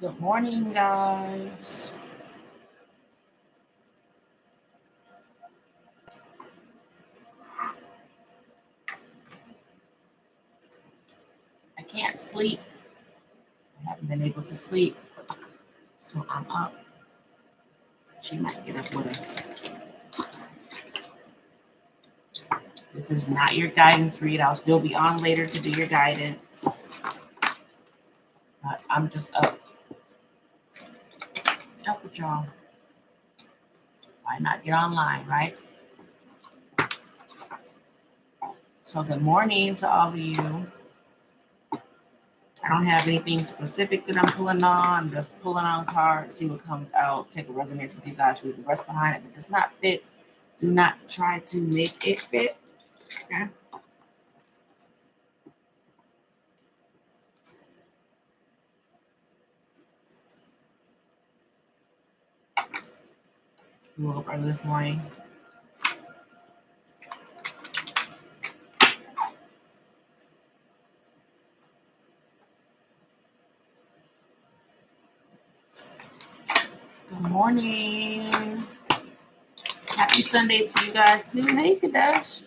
Good morning, guys. I can't sleep. I haven't been able to sleep, so I'm up. She might get up with us. This is not your guidance read. I'll still be on later to do your guidance. But I'm just up with y'all. Why not get online, right? So good morning to all of you. I don't have anything specific that I'm pulling on. I'm just pulling on cards, see what comes out, take a resonance with you guys, leave the rest behind. If it does not fit, do not try to make it fit. Okay. We woke up early this morning. Good morning. Happy Sunday to you guys too. Hey, Kadesh.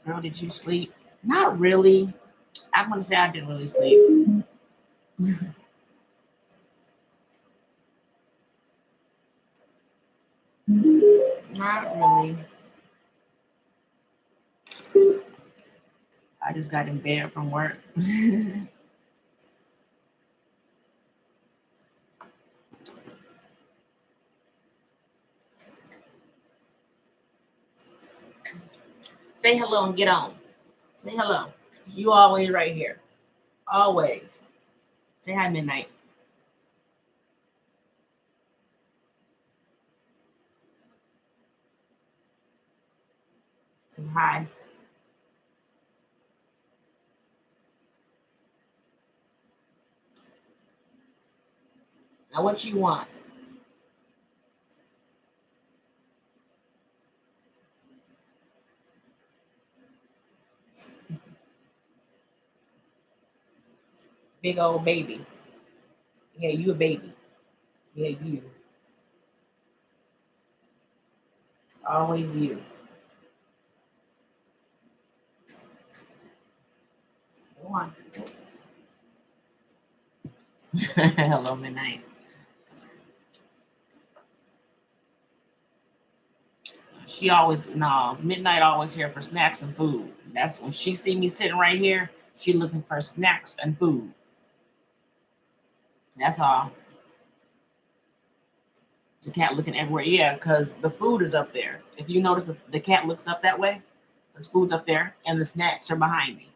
Girl, did you sleep? Not really. I'm gonna say I didn't really sleep. Not really. I just got in bed from work. Say hello and get on. Say hello. You always right here. Always. Say hi, Midnight. Say hi. Now, what you want? Big old baby. Yeah, you a baby. Yeah, you. Always you. Go on. Hello, Midnight. She always no Midnight always here for snacks and food. That's when she see me sitting right here. She looking for snacks and food. That's all. The cat looking everywhere. Yeah, because the food is up there. If you notice, the cat looks up that way. The food's up there, and the snacks are behind me.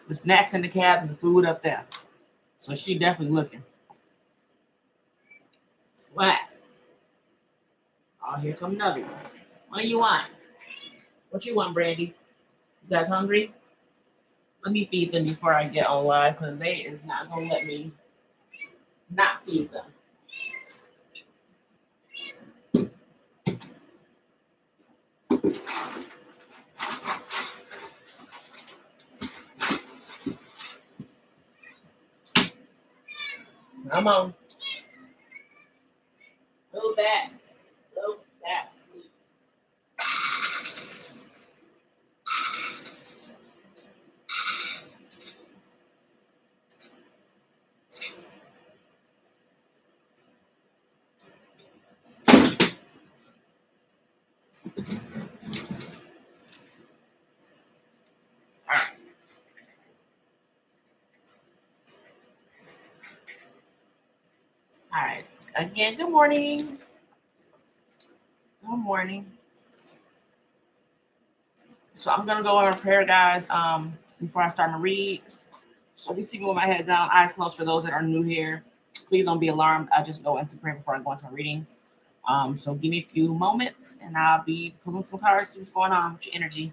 The snacks in the cab and the food up there. So she definitely looking. What? Oh, here come another ones. What do you want? What you want, Brandy? You guys hungry? Let me feed them before I get on live because they is not gonna let me not feed them. Come on. Move back. Move back. All right. All right. Again, good morning. morning. So I'm gonna go over prayer, guys. Before I start my read. So we see me with my head down, eyes closed for those that are new here. Please don't be alarmed. I just go into prayer before I go into my readings. So give me a few moments and I'll be pulling some cards, see what's going on with your energy.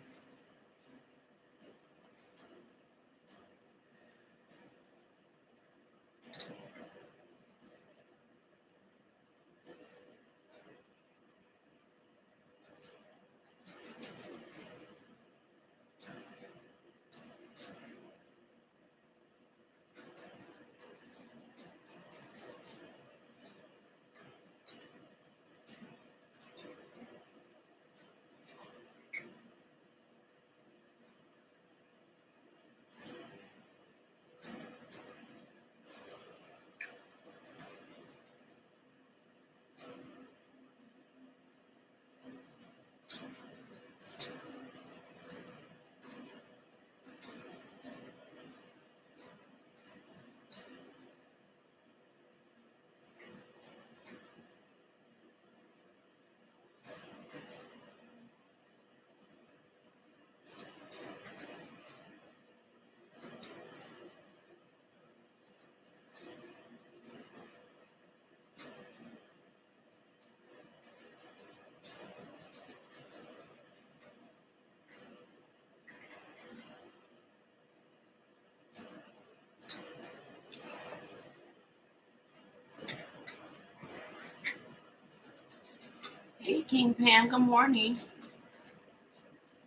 Hey, King Pam, good morning.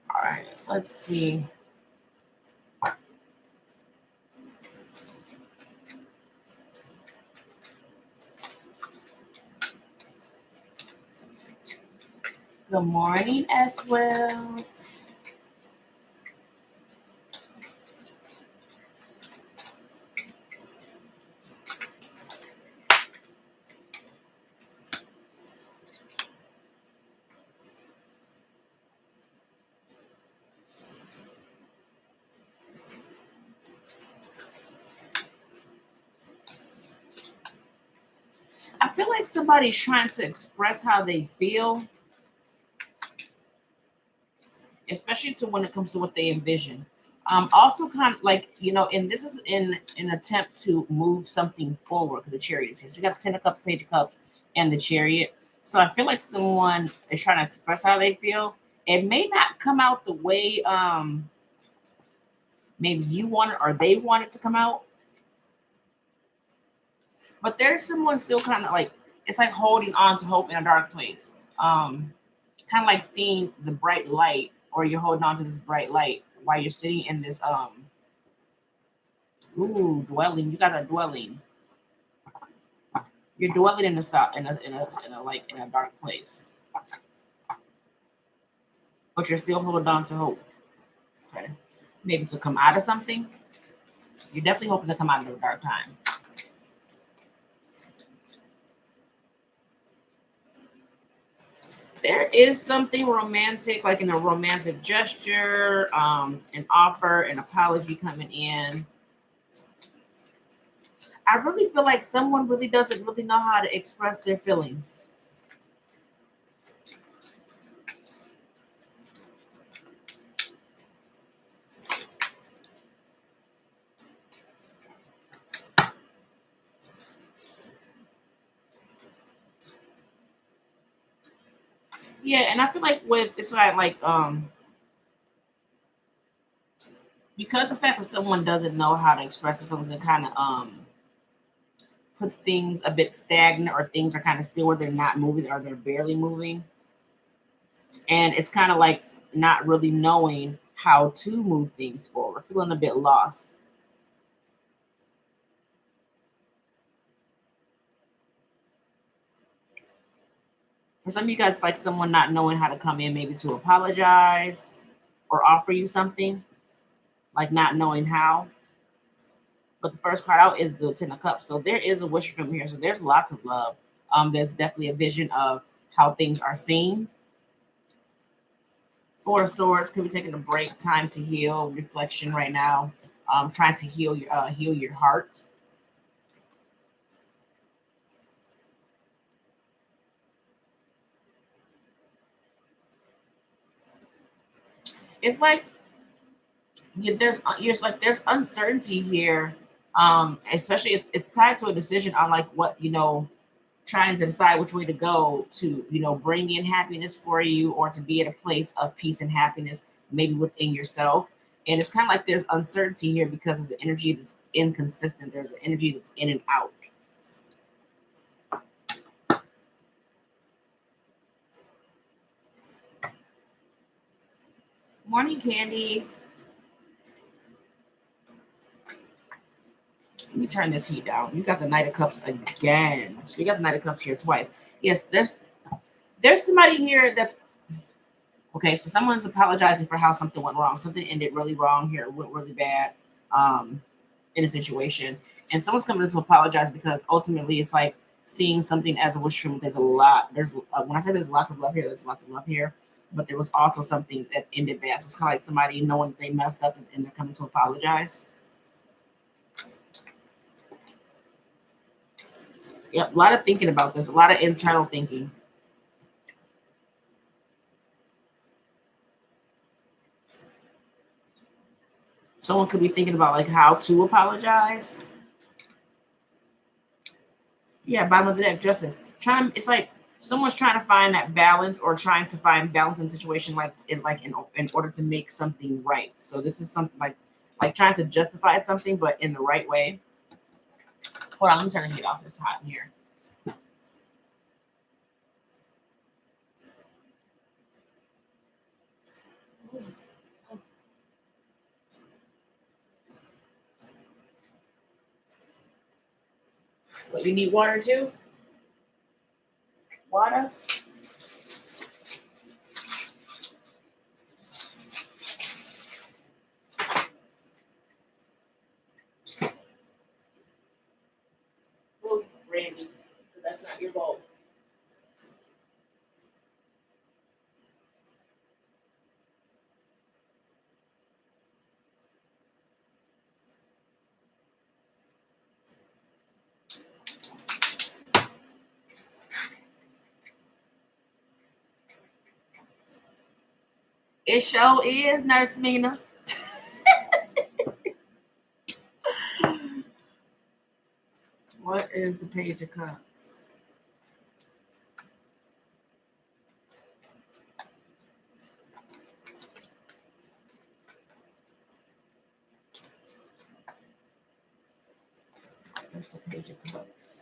All right, let's see. Good morning as well. I feel like somebody's trying to express how they feel, especially to when it comes to what they envision. Also, kind of like and this is in an attempt to move something forward because the chariot is here. So you got the 10 of Cups, Page of Cups, and the Chariot. So I feel like someone is trying to express how they feel. It may not come out the way maybe you want it or they want it to come out, but there's someone still kind of like it's like holding on to hope in a dark place. Kind of like seeing the bright light, or you're holding on to this bright light while you're sitting in this dwelling. You guys are dwelling. You're dwelling in the south in a dark place, but you're still holding on to hope. Okay, maybe to come out of something. You're definitely hoping to come out of a dark time. There is something romantic, like in a romantic gesture, an offer, an apology coming in. I really feel like someone really doesn't really know how to express their feelings. Yeah, and I feel like with it's like because the fact that someone doesn't know how to express their feelings, and kind of puts things a bit stagnant, or things are kind of still where they're not moving or they're barely moving, and it's kind of like not really knowing how to move things forward, feeling a bit lost. For some of you guys, like someone not knowing how to come in, maybe to apologize or offer you something, like not knowing how. But the first card out is the 10 of Cups. So there is a wish from here. So there's lots of love. There's definitely a vision of how things are seen. 4 of Swords could be taking a break, time to heal, reflection right now. Trying to heal your heart. It's like there's uncertainty here. Especially it's tied to a decision on like what trying to decide which way to go to bring in happiness for you or to be at a place of peace and happiness maybe within yourself. And it's kind of like there's uncertainty here because there's an energy that's inconsistent. There's an energy that's in and out. Morning, Candy. Let me turn this heat down. You got the Knight of Cups again. So you got the Knight of Cups here twice. Yes, there's somebody here that's okay. So someone's apologizing for how something went wrong. Something ended really wrong here. It went really bad in a situation. And someone's coming in to apologize because ultimately it's like seeing something as a wish from there's a lot. There's when I say there's lots of love here, there's lots of love here. But there was also something that ended bad. So it's kind of like somebody knowing they messed up and they're coming to apologize. Yep, a lot of thinking about this, a lot of internal thinking. Someone could be thinking about like how to apologize. Yeah, bottom of the deck, justice. It's like someone's trying to find that balance or trying to find balance in a situation in order to make something right. So this is something like trying to justify something, but in the right way. Hold on, let me turn the heat off. It's hot in here. What, you need water too? Water? Well, Randy, because that's not your bowl. It sure is, Nurse Mina. What is the Page of Cups? That's the Page of Cups.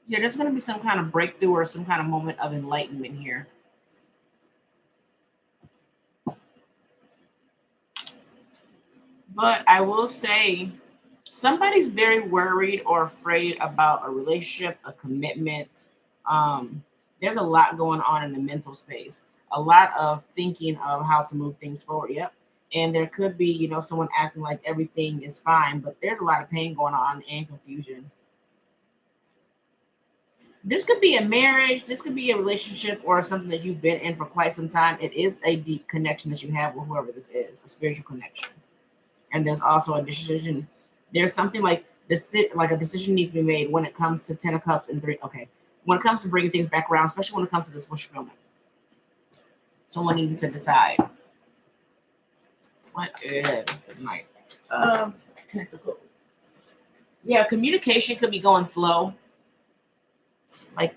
Yeah, there's going to be some kind of breakthrough or some kind of moment of enlightenment here. But I will say, somebody's very worried or afraid about a relationship, a commitment. There's a lot going on in the mental space, a lot of thinking of how to move things forward. Yep. And there could be, someone acting like everything is fine, but there's a lot of pain going on and confusion. This could be a marriage, this could be a relationship or something that you've been in for quite some time. It is a deep connection that you have with whoever this is, a spiritual connection. And there's also a decision. There's something like like a decision needs to be made when it comes to 10 of Cups and three. Okay, when it comes to bringing things back around, especially when it comes to this wish fulfillment, someone needs to decide what is the Knight of Pentacles. Yeah, communication could be going slow. Like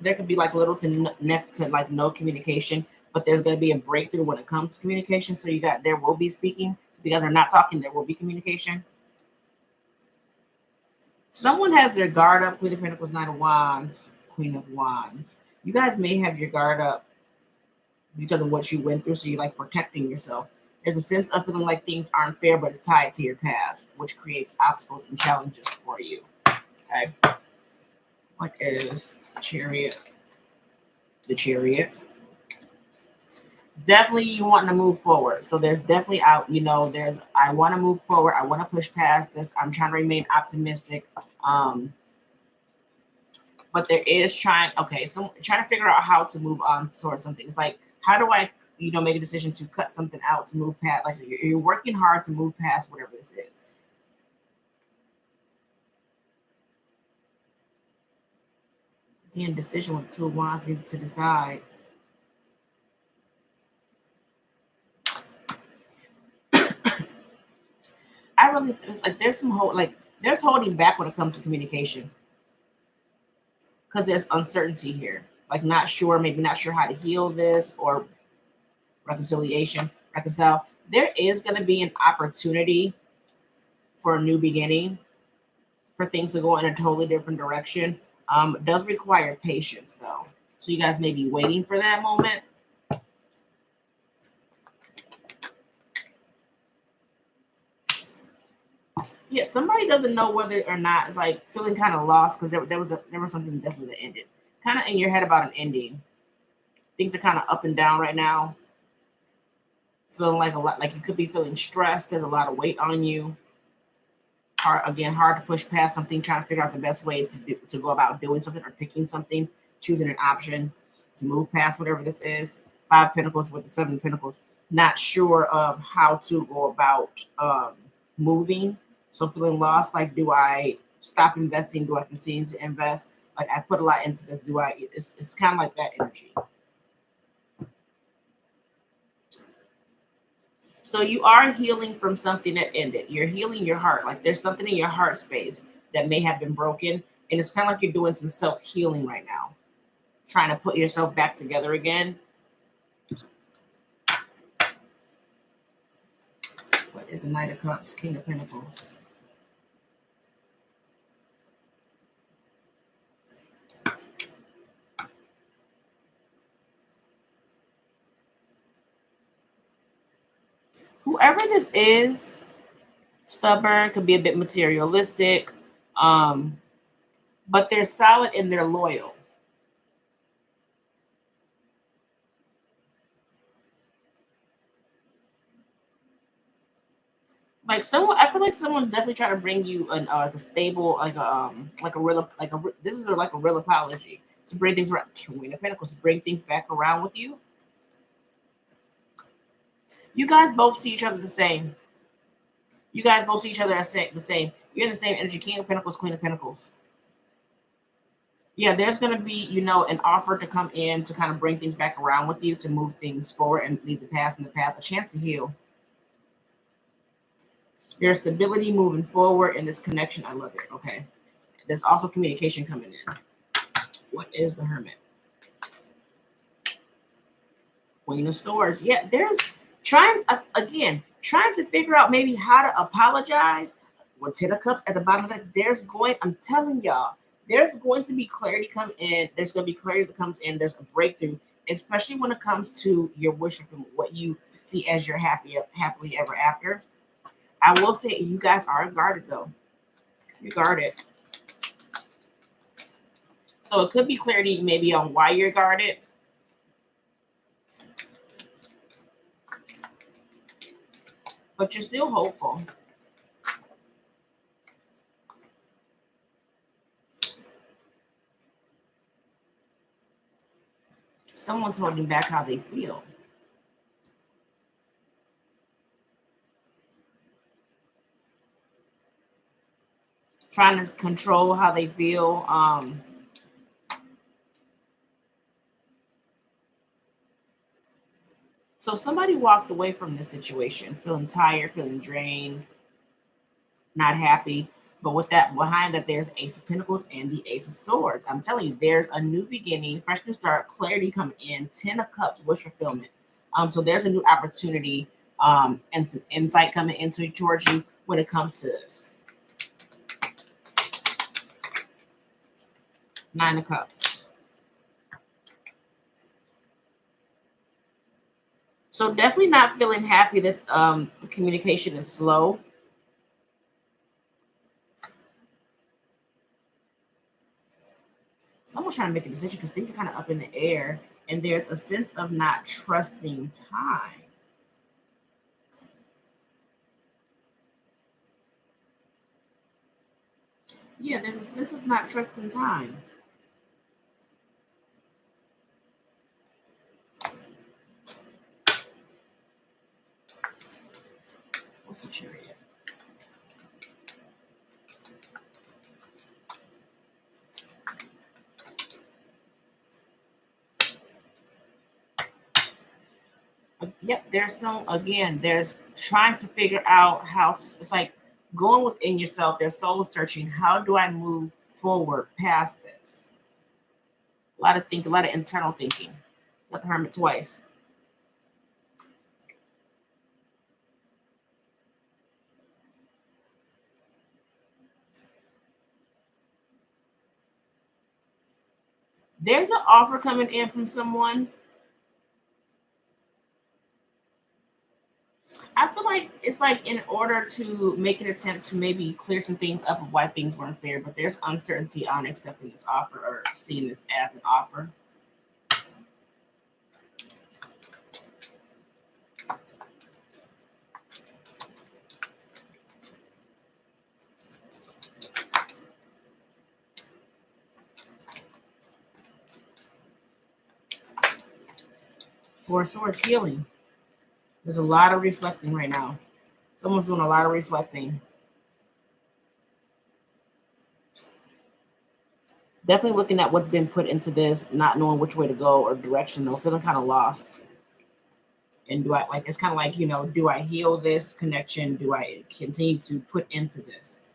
there could be like little to next to like no communication, but there's going to be a breakthrough when it comes to communication. So there will be speaking. If you guys are not talking, there will be communication. Someone has their guard up. Queen of Pentacles, Knight of Wands, Queen of Wands. You guys may have your guard up because of what you went through, so you're like protecting yourself. There's a sense of feeling like things aren't fair, but it's tied to your past, which creates obstacles and challenges for you. Okay. What is Chariot? The Chariot. Definitely you want to move forward. So there's definitely there's I want to move forward. I want to push past this. I'm trying to remain optimistic. But there is trying to figure out how to move on towards something. It's like, how do I make a decision to cut something out to move past, like you're working hard to move past whatever this is. Again, decision with the Two of Wands needs to decide. I really like there's some there's holding back when it comes to communication because there's uncertainty here. Like not sure, maybe not sure how to heal this or reconcile. There is going to be an opportunity for a new beginning, for things to go in a totally different direction. It does require patience though. So you guys may be waiting for that moment. Yeah, somebody doesn't know whether or not it's like feeling kind of lost because there was something definitely that ended. Kind of in your head about an ending. Things are kind of up and down right now. Feeling like a lot, like you could be feeling stressed. There's a lot of weight on you. Hard to push past something. Trying to figure out the best way to go about doing something or picking something, choosing an option to move past whatever this is. Five of Pentacles with the Seven of Pentacles. Not sure of how to go about moving. So feeling lost. Like, do I stop investing? Do I continue to invest? Like I put a lot into this. Do I? It's kind of like that energy. So you are healing from something that ended. You're healing your heart. Like there's something in your heart space that may have been broken. And it's kind of like you're doing some self-healing right now. Trying to put yourself back together again. What is the Knight of Cups, King of Pentacles? Whoever this is, stubborn, could be a bit materialistic, but they're solid and they're loyal. Like someone, I feel like someone's definitely trying to bring you like a stable, like a real, this is like a real apology to bring things around. Queen of Pentacles to bring things back around with you. You guys both see each other the same. You guys both see each other as the same. You're in the same energy. King of Pentacles, Queen of Pentacles. Yeah, there's going to be, an offer to come in to kind of bring things back around with you, to move things forward and leave the past in the past. A chance to heal. There's stability moving forward in this connection. I love it. Okay. There's also communication coming in. What is the Hermit? Queen of Swords. Yeah, there's trying to figure out maybe how to apologize. With Ten of Cups at the bottom of that, I'm telling y'all, there's going to be clarity come in. There's going to be clarity that comes in. There's a breakthrough, especially when it comes to your wish from what you see as your happily ever after. I will say you guys are guarded though. You're guarded. So it could be clarity maybe on why you're guarded. But you're still hopeful. Someone's holding back how they feel. Trying to control how they feel. So somebody walked away from this situation, feeling tired, feeling drained, not happy. But with that behind that, there's Ace of Pentacles and the Ace of Swords. I'm telling you, there's a new beginning, fresh new start, clarity coming in, 10 of Cups, wish fulfillment. So there's a new opportunity and some insight coming into towards you when it comes to this. 9 of Cups. So definitely not feeling happy that communication is slow. Someone's trying to make a decision because things are kind of up in the air, and there's a sense of not trusting time. Yeah, there's a sense of not trusting time. What's the Chariot? Yep, there's some, again, there's trying to figure out how it's like going within yourself. There's soul searching. How do I move forward past this? A lot of thinking, a lot of internal thinking. Let the hermit twice. There's an offer coming in from someone. I feel like it's like in order to make an attempt to maybe clear some things up of why things weren't fair, but there's uncertainty on accepting this offer or seeing this as an offer. For Swords healing, there's a lot of reflecting right now. Someone's doing a lot of reflecting. Definitely looking at what's been put into this, not knowing which way to go or direction, though, feeling kind of lost. And do I like it's kind of like, do I heal this connection? Do I continue to put into this?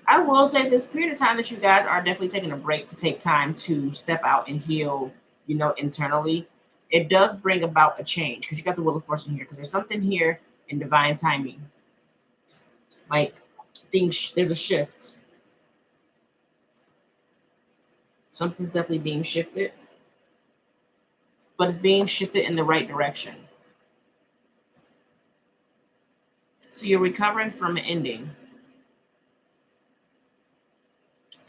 I will say this period of time that you guys are definitely taking a break to take time to step out and heal, internally. It does bring about a change because you got the Wheel of Fortune here because there's something here in divine timing. Like things, there's a shift. Something's definitely being shifted, but it's being shifted in the right direction. So you're recovering from an ending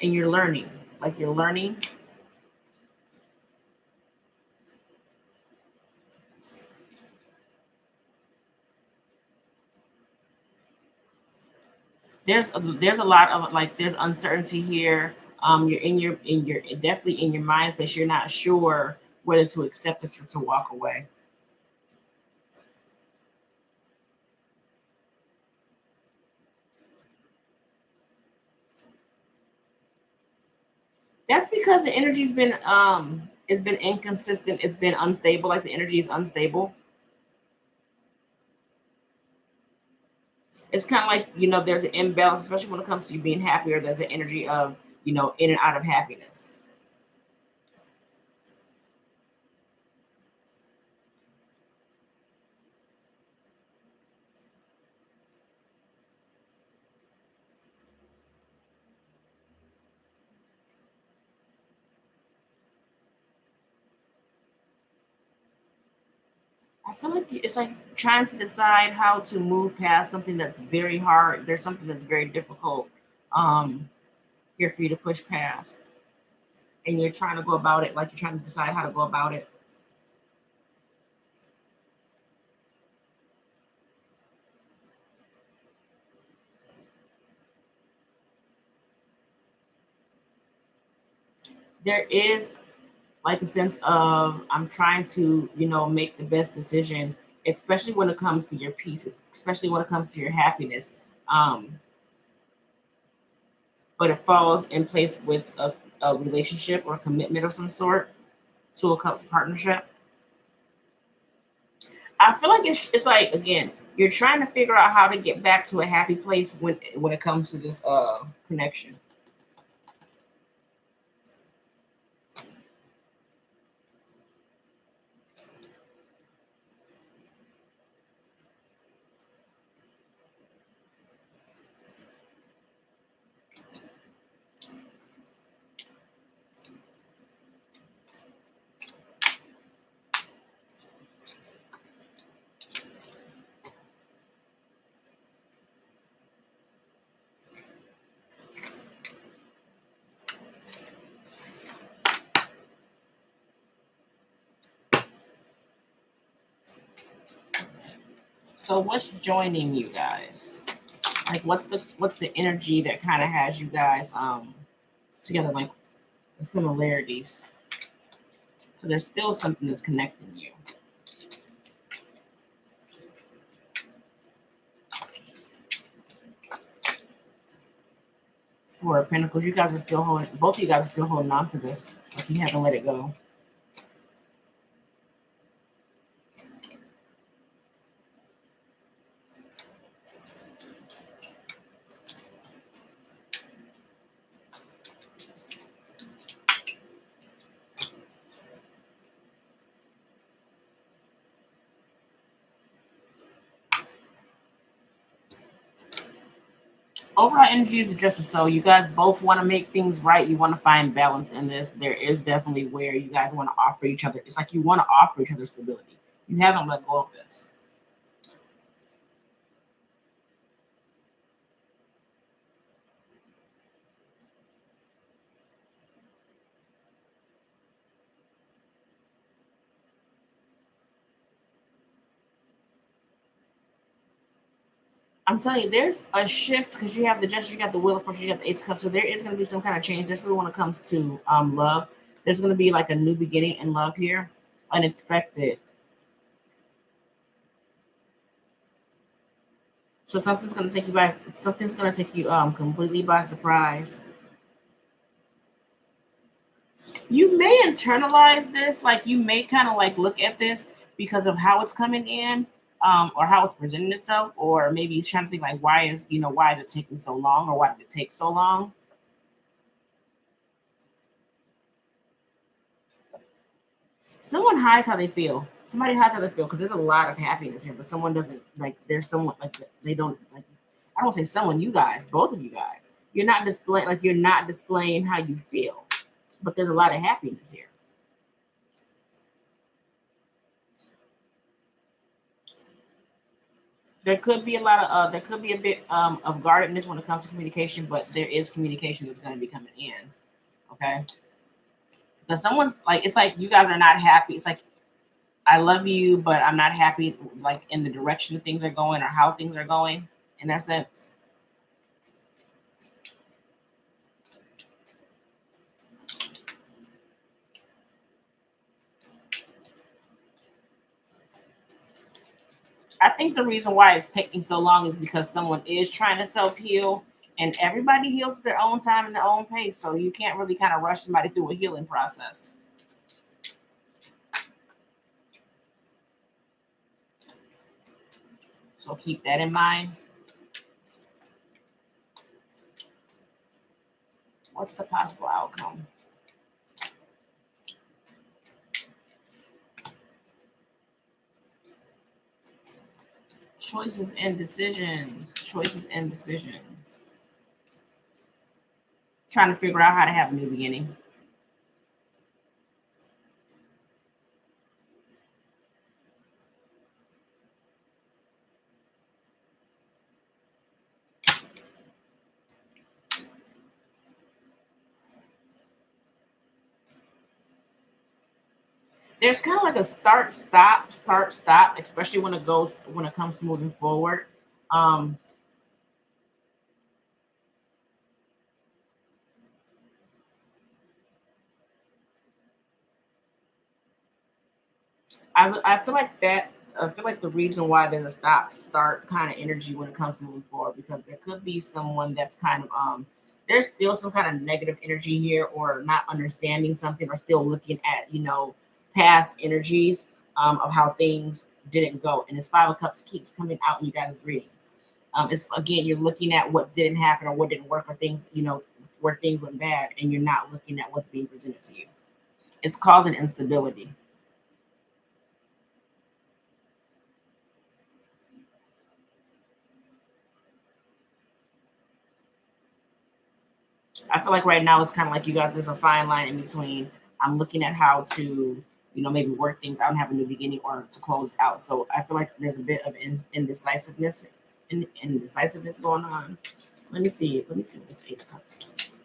and you're learning. Like you're learning. There's a lot of like there's uncertainty here. You're in your definitely in your mind space. You're not sure whether to accept this or to walk away. That's because the energy's been it's been inconsistent. It's been unstable. Like the energy is unstable. It's kind of like there's an imbalance, especially when it comes to you being happier. There's an energy of in and out of happiness. I feel like it's like trying to decide how to move past something that's very hard. There's something that's very difficult um, here for you to push past, and you're trying to go about it like you're trying to decide how to go about it. There is like a sense of I'm trying to make the best decision, especially when it comes to your peace, especially when it comes to your happiness. Um, but it falls in place with a relationship or a commitment of some sort to a cups partnership. I feel like it's like again, you're trying to figure out how to get back to a happy place when it comes to this connection. So what's joining you guys? Like what's the energy that kind of has you guys together, like the similarities? 'Cause there's still something that's connecting you. Four of Pentacles. You guys are still holding, both of you guys are still holding on to this. Like you haven't let it go. Overall energy is just so you guys both want to make things right. You want to find balance in this. There is definitely where you guys want to offer each other. It's like you want to offer each other stability. You haven't let go of this. I'm telling you, there's a shift because you have the Justice, you got the Wheel of Fortune, you got the Eight of Cups. So there is going to be some kind of change. Just when it comes to love, there's going to be like a new beginning in love here, unexpected. So something's going to take you back. Something's going to take you completely by surprise. You may internalize this, like you may kind of like look at this because of how it's coming in, or how it's presenting itself, or maybe you're trying to think like, why is it taking so long, or why did it take so long? Someone hides how they feel. Somebody hides how they feel because there's a lot of happiness here, but someone doesn't like. There's someone like they don't like. I don't say someone. You guys, both of you guys, you're not displaying how you feel, but there's a lot of happiness here. There could be a lot of there could be a bit of guardedness when it comes to communication, but there is communication that's going to be coming in. Okay, because someone's like it's like you guys are not happy. It's like I love you, but I'm not happy like in the direction things are going or how things are going in that sense. I think the reason why it's taking so long is because someone is trying to self heal, and everybody heals at their own time and their own pace. So you can't really kind of rush somebody through a healing process. So keep that in mind. What's the possible outcome? Choices and decisions. Choices and decisions. Trying to figure out how to have a new beginning. There's kind of like a start stop, especially when it comes to moving forward. Um, I feel like that. I feel like the reason why there's a stop start kind of energy when it comes to moving forward because there could be someone that's kind of there's still some kind of negative energy here or not understanding something or still looking at past energies of how things didn't go, and this Five of Cups keeps coming out in you guys' readings. It's again you're looking at what didn't happen or what didn't work or things where things went bad, and you're not looking at what's being presented to you. It's causing instability. I feel like right now it's kind of like you guys. There's a fine line in between. I'm looking at how to, maybe work things out and have a new beginning, or to close out. So I feel like there's a bit of indecisiveness, indecisiveness going on. Let me see. Let me see what this Eight of Cups is.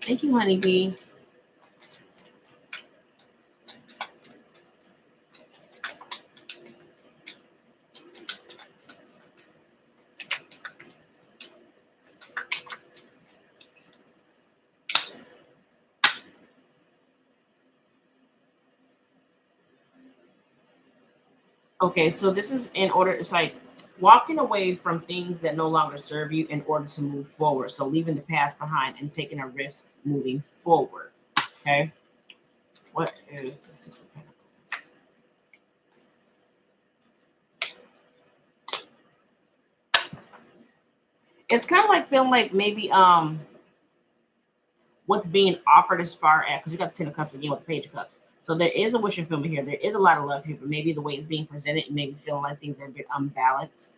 Thank you, honeybee. Okay, so this is in order. It's like walking away from things that no longer serve you in order to move forward. So leaving the past behind and taking a risk moving forward. Okay. What is the Six of Pentacles? It's kind of like feeling like maybe what's being offered as far as, because you got the Ten of Cups again with the Page of Cups. So there is a wish fulfillment here. There is a lot of love here, but maybe the way it's being presented, it may be feeling like things are a bit unbalanced.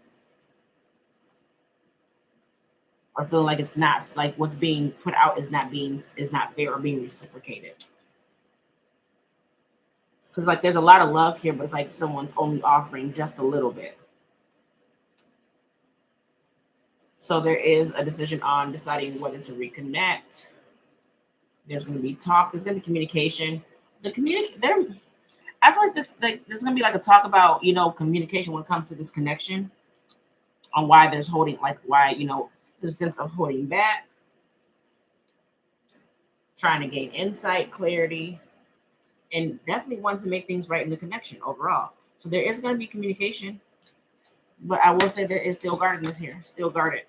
Or feeling like it's not, like what's being put out is not fair or being reciprocated. Because like there's a lot of love here, but it's like someone's only offering just a little bit. So there is a decision on deciding whether to reconnect. There's going to be talk. There's going to be communication. I feel like there's going to be like a talk about, communication when it comes to this connection, on why there's holding, like why, there's a sense of holding back, trying to gain insight, clarity, and definitely wanting to make things right in the connection overall. So there is going to be communication, but I will say there is still guardedness here, still guarded.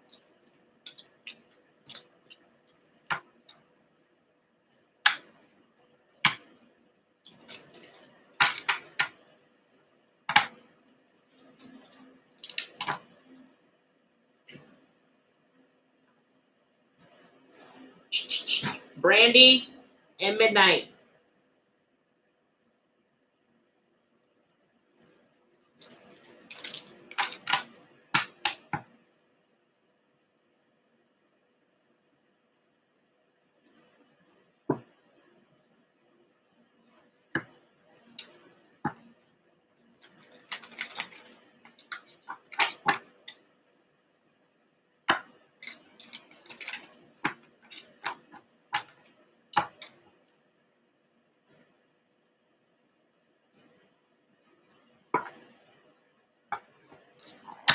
Brandy and Midnight.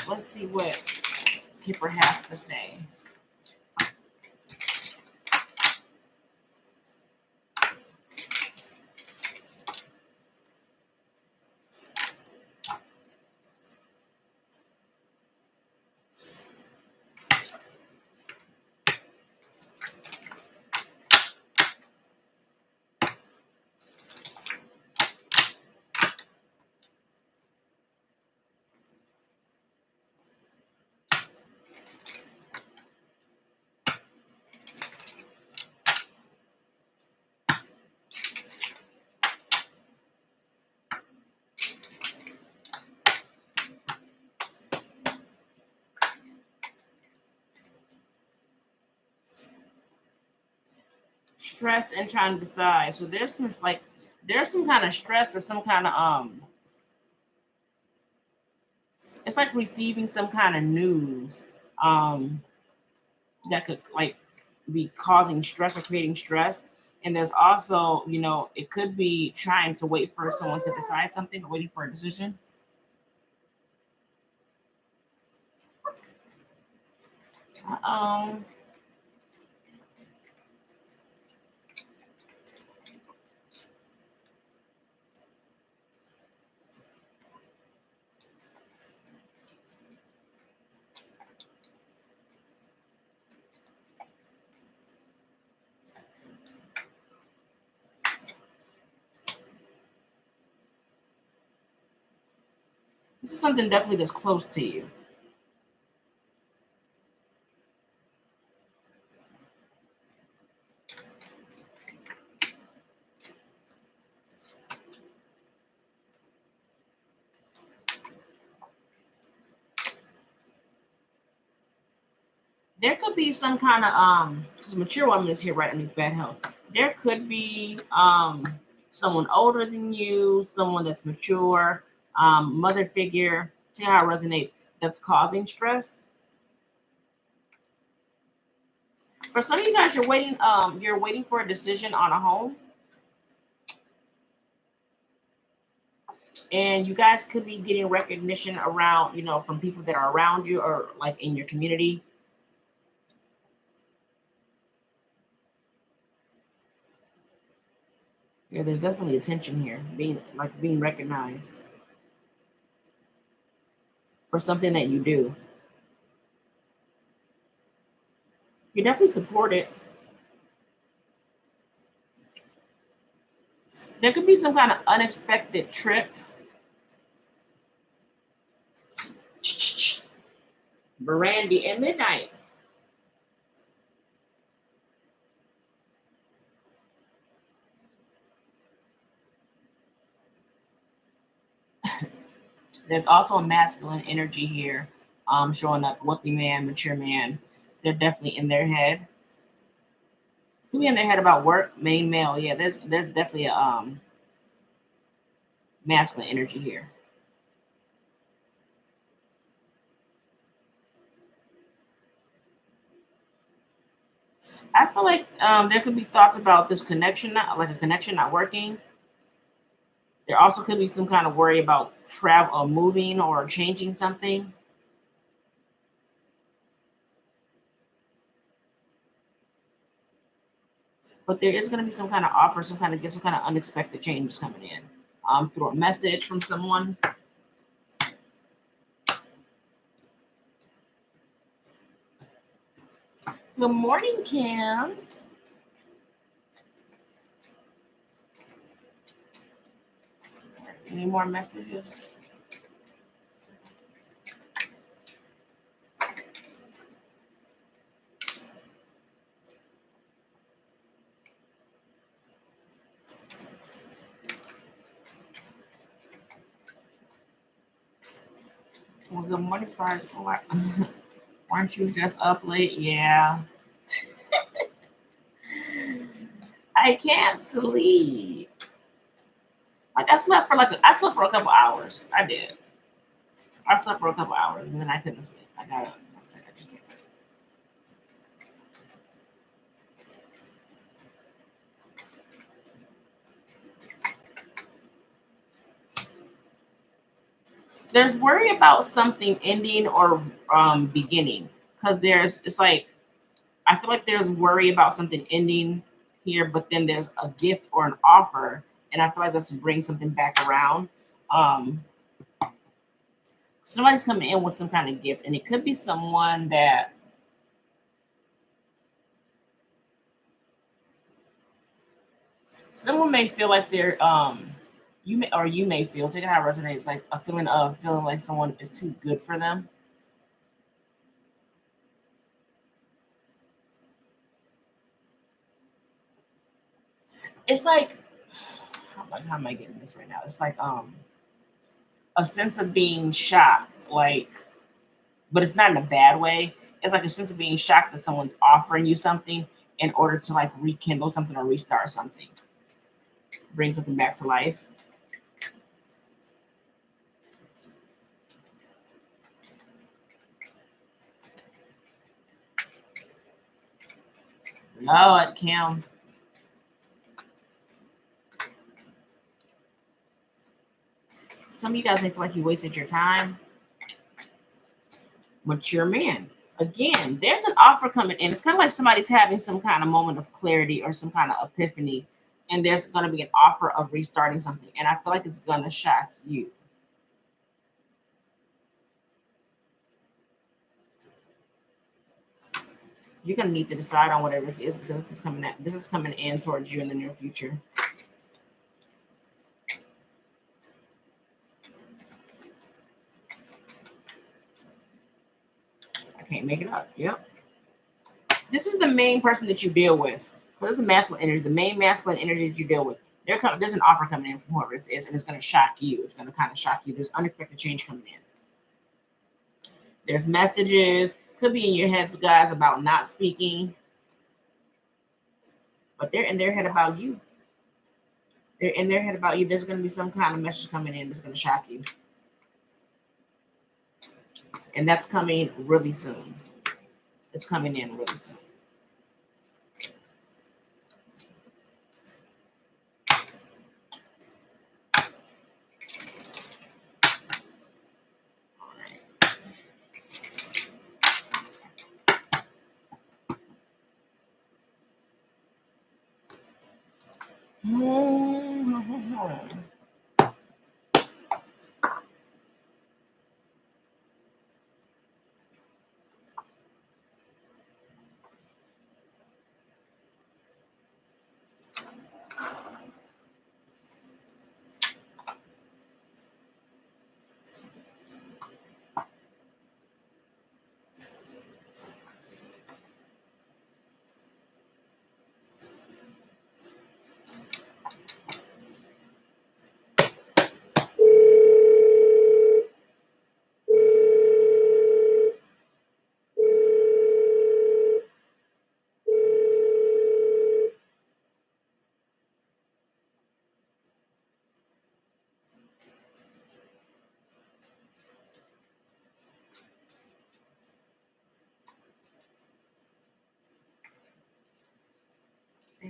Let's see what Kipper has to say. Stress and trying to decide. So there's some kind of stress or some kind of it's like receiving some kind of news that could like be causing stress or creating stress. And there's also, it could be trying to wait for someone to decide something or waiting for a decision. Um, this is something definitely that's close to you. There could be some kind of because mature woman is here right underneath bad health. There could be someone older than you, someone that's mature, mother figure. See how it resonates. That's causing stress. For some of you guys, you're waiting for a decision on a home, and you guys could be getting recognition around, from people that are around you or like in your community. Yeah, there's definitely attention here, being recognized. for something that you do. You definitely support it. There could be some kind of unexpected trip. Brandy at midnight. There's also a masculine energy here, showing up wealthy man, mature man. They're definitely in their head. Could be in their head about work, main male. Yeah, there's definitely a masculine energy here. I feel like there could be thoughts about this connection, not like a connection not working. There also could be some kind of worry about travel or moving or changing something. But there is going to be some kind of offer, some kind of unexpected changes coming in through a message from someone. Good morning, Kim. Any more messages? Well, good morning, Spark. Why aren't you just up late? Yeah. I can't sleep. Like I slept for a couple hours. I did. I slept for a couple hours and then I couldn't sleep. I got up. I just can't sleep. There's worry about something ending or beginning because it's like I feel like there's worry about something ending here, but then there's a gift or an offer, and I feel like that's bring something back around. Um, Somebody's coming in with some kind of gift, and it could be someone that someone may feel like they're you may feel take it how it resonates like a feeling of feeling like someone is too good for them. It's like how am I getting this right now? It's like a sense of being shocked, like but it's not in a bad way. It's like a sense of being shocked that someone's offering you something in order to like rekindle something or restart something, bring something back to life. Lord, Kim. Some of you guys may feel like you wasted your time. Mature man. Again, there's an offer coming in. It's kind of like somebody's having some kind of moment of clarity or some kind of epiphany, and there's going to be an offer of restarting something. And I feel like it's going to shock you. You're going to need to decide on whatever this is because this is coming in towards you in the near future. I can't make it up. Yep. This is the main person that you deal with. Well, this is masculine energy. The main masculine energy that you deal with. There's an offer coming in from whoever this is, and it's going to shock you. It's going to kind of shock you. There's unexpected change coming in. There's messages. Could be in your heads, guys, about not speaking, but they're in their head about you. They're in their head about you. There's going to be some kind of message coming in that's going to shock you, and that's coming really soon. It's coming in really soon.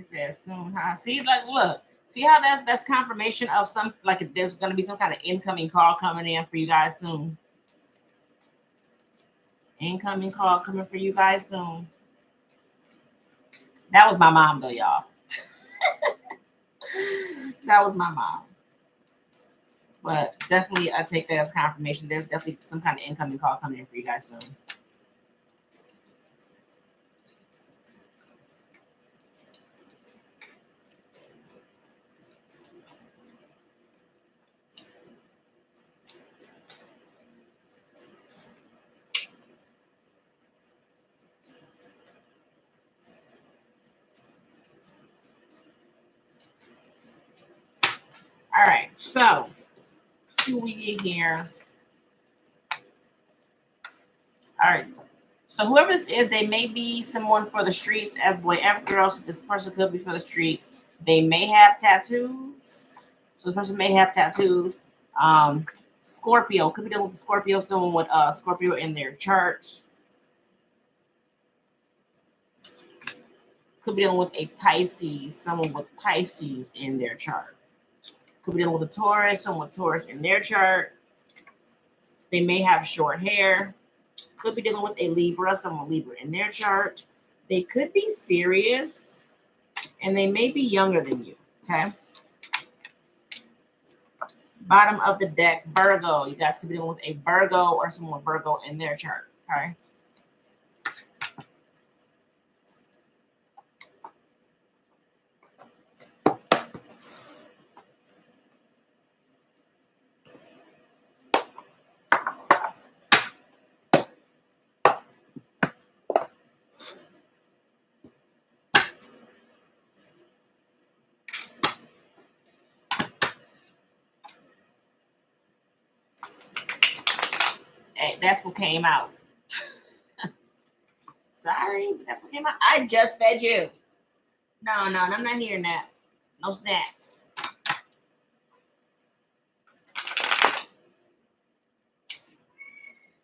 It says soon. Huh? See, like, look, see how that's confirmation of some, like, there's going to be some kind of incoming call coming in for you guys soon. Incoming call coming for you guys soon. That was my mom, though, y'all. That was my mom. But definitely, I take that as confirmation. There's definitely some kind of incoming call coming in for you guys soon. All right, so see what we get here. All right. So whoever this is, they may be someone for the streets. Every boy, every girl. So this person could be for the streets. They may have tattoos. So this person may have tattoos. Scorpio could be dealing with a Scorpio. Someone with Scorpio in their chart. Could be dealing with a Pisces. Someone with Pisces in their chart. Could be dealing with a Taurus. Someone with Taurus in their chart. They may have short hair. Could be dealing with a Libra, someone Libra in their chart. They could be serious, and they may be younger than you. Okay. Bottom of the deck, Virgo. You guys could be dealing with a Virgo or someone with Virgo in their chart. Okay. Hey, that's what came out. Sorry, but that's what came out. I just fed you. No, I'm not hearing that. No snacks.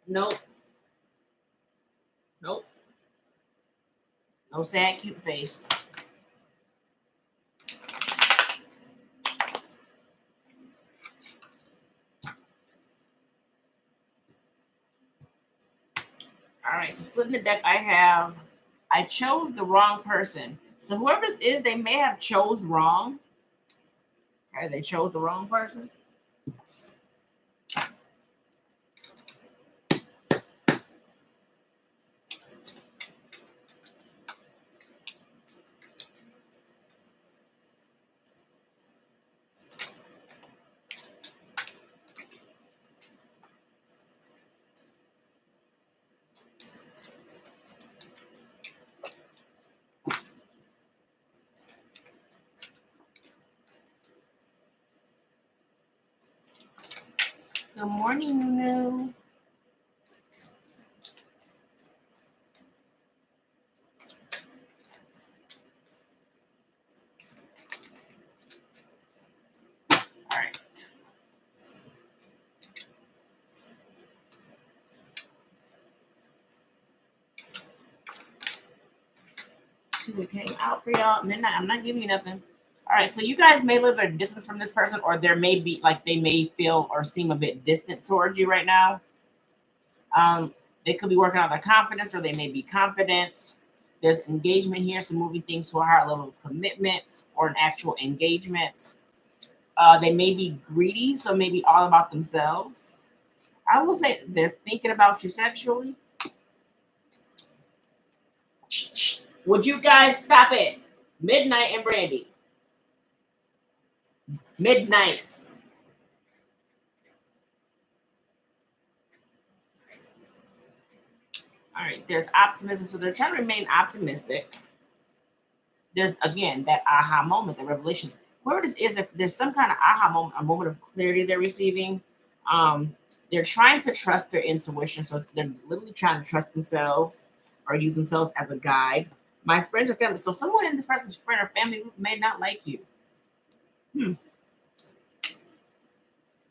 Nope. Nope. No sad, cute face. All right, so splitting the deck, I chose the wrong person. So whoever this is, they may have chose wrong. Okay, they chose the wrong person. Good morning, Nunu. All right. See what came out for y'all. Midnight. I'm not giving you nothing. All right. So you guys may live at a distance from this person, or there may be like they may feel or seem a bit distant towards you right now. They could be working on their confidence, or they may be confident. There's engagement here, so moving things to a higher level of commitment or an actual engagement. They may be greedy, so maybe all about themselves. I will say they're thinking about you sexually. Would you guys stop it? Midnight and Brandy. Midnight. All right, there's optimism. So they're trying to remain optimistic. There's again that aha moment, the revelation. Whoever this is, there's some kind of aha moment, a moment of clarity they're receiving. They're trying to trust their intuition. So they're literally trying to trust themselves or use themselves as a guide. My friends or family. So someone in this person's friend or family group may not like you.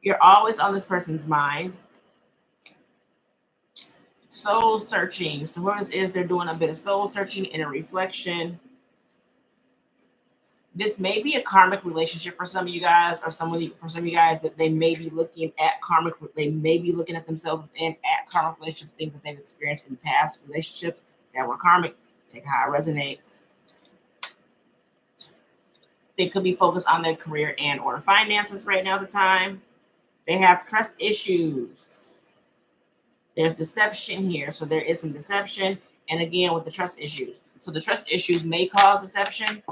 You're always on this person's mind. Soul searching. So whoever this is, they're doing a bit of soul searching and a reflection. This may be a karmic relationship for some of you guys, or for some of you guys that they may be looking at karmic. They may be looking at themselves within at karmic relationships, things that they've experienced in past relationships that were karmic. Take how it resonates. They could be focused on their career and or finances right now at the time. They have trust issues. There's deception here. So there is some deception. And again, with the trust issues. So the trust issues may cause deception.